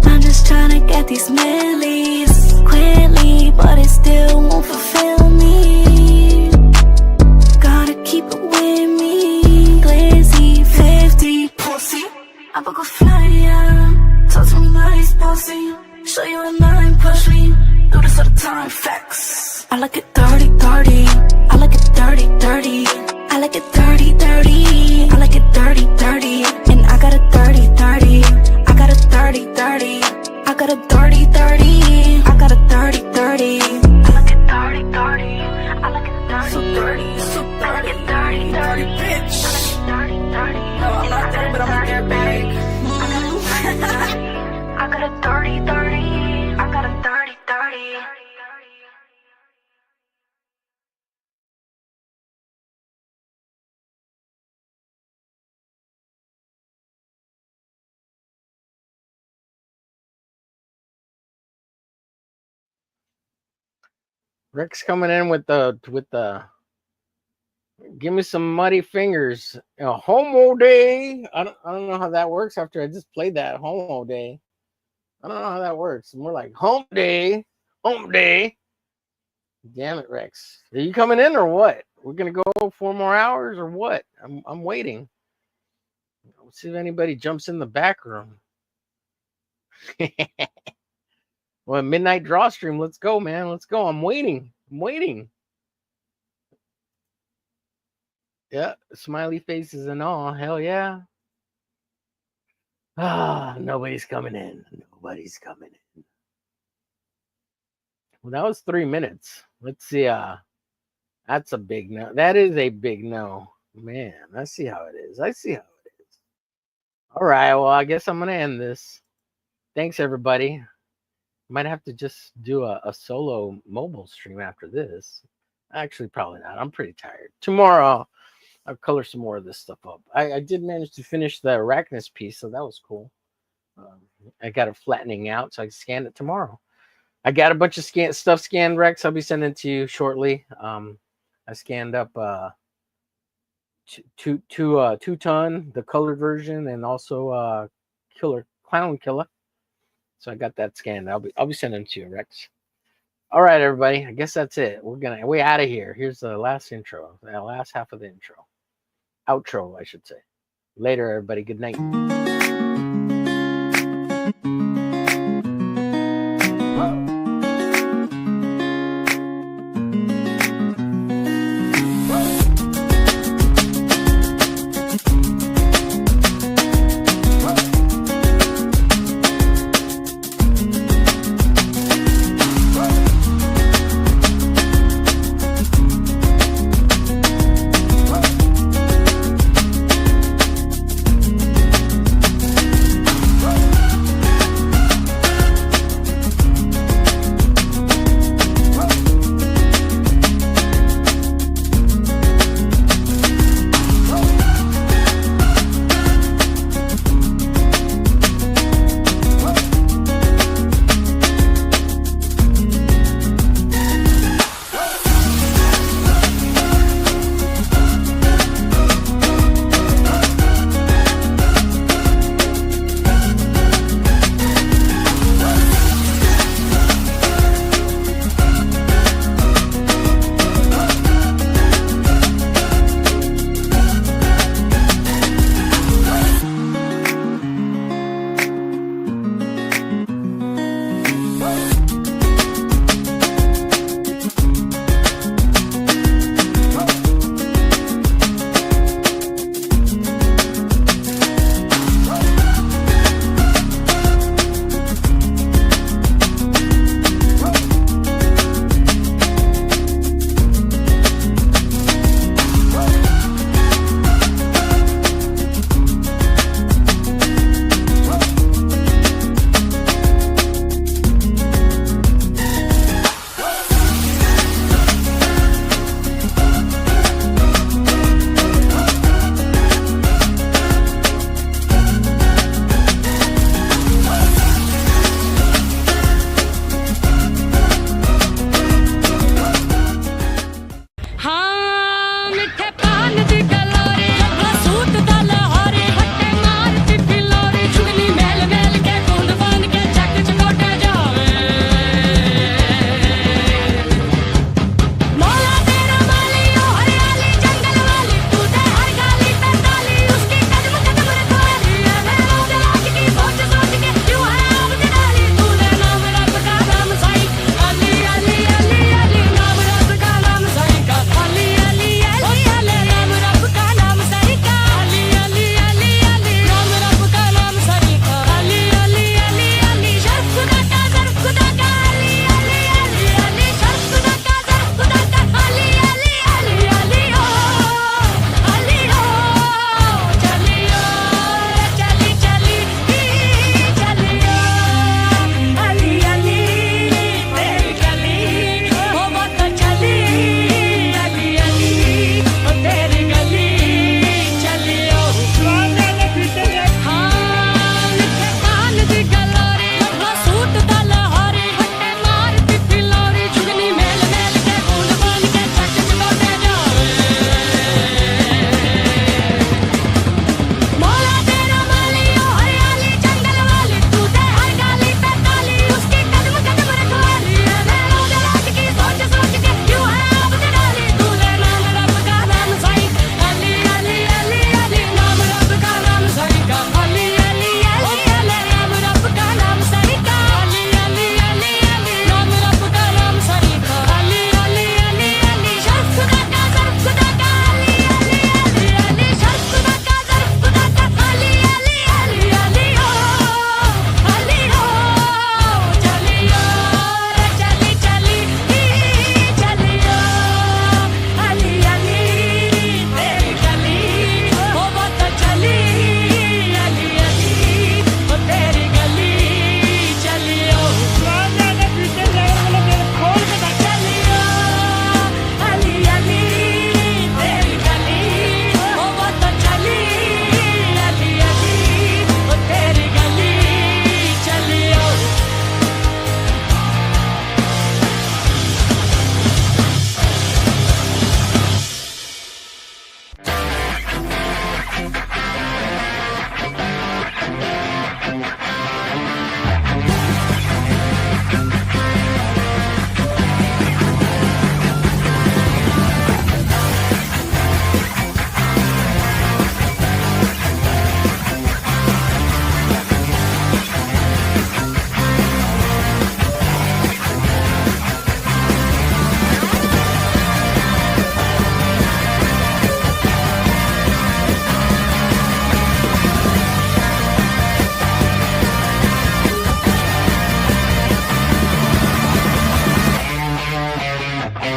I'm just trying to get these millies quickly, but it still won't fulfill me. Gotta keep it with me. Glizzy, 50, pussy. I book a flight, yeah. Talk to me nice, bossy. Show you a 9, push me. Do this all the time, facts. I like it dirty, dirty. I like it dirty, dirty. I like it dirty, dirty. I like it dirty, dirty. And I got it dirty, dirty. I got it dirty, dirty. I got it dirty, dirty. I got it dirty, dirty. I like it dirty, dirty. I like it dirty, so dirty, so dirty. I like it dirty, dirty, bitch. I like it dirty, dirty. No, I'm not dirty, but I'm a dirtbag. I got a dirty, dirty. I got a dirty, dirty. Rick's coming in with the give me some muddy fingers. Homo day. I don't know how that works after I just played that homo day. I don't know how that works. More like home day. Home day. Damn it, Rex. Are you coming in or what? We're gonna go 4 more hours or what? I'm waiting. Let's see if anybody jumps in the back room. Well, midnight draw stream. Let's go, man. Let's go. I'm waiting. Yeah, smiley faces and all. Hell yeah. Nobody's coming in. Nobody's coming in. Well, that was 3 minutes. Let's see. That's a big no. That is a big no. Man, I see how it is. All right. Well, I guess I'm going to end this. Thanks, everybody. Might have to just do a solo mobile stream after this. Actually, probably not. I'm pretty tired. Tomorrow, I'll color some more of this stuff up. I did manage to finish the Arachnus piece, so that was cool. I got it flattening out, so I can scan it tomorrow. I got a bunch of stuff scanned, Rex. I'll be sending it to you shortly. I scanned up 2 ton, the colored version, and also Clown Killer. So I got that scanned. I'll be sending them to you, Rex. All right, everybody. I guess that's it. We're out of here. Here's the last intro, the last half of the intro. Outro, I should say. Later, everybody. Good night.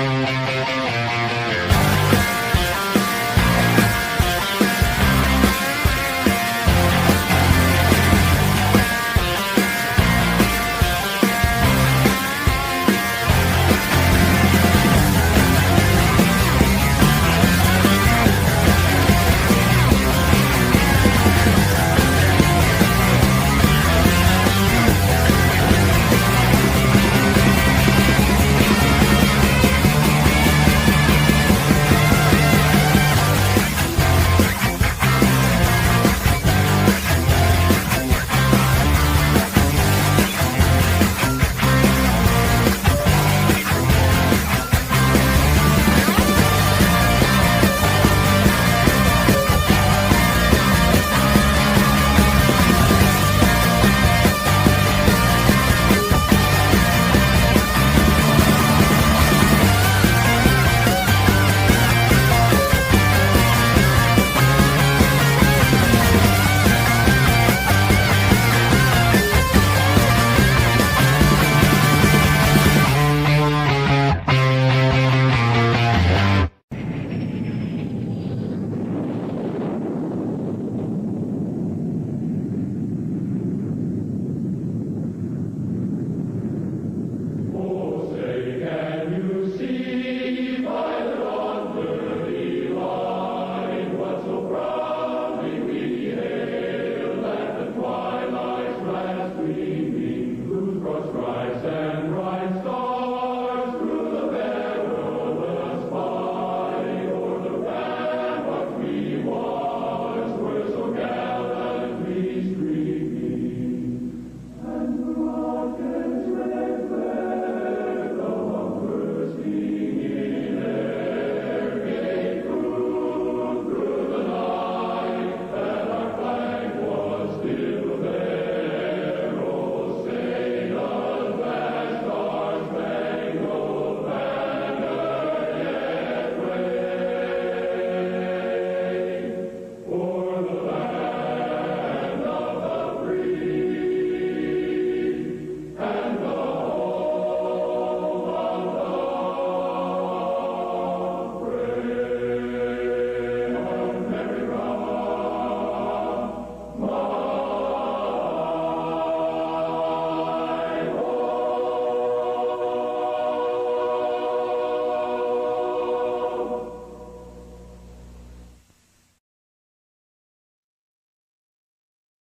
Bye.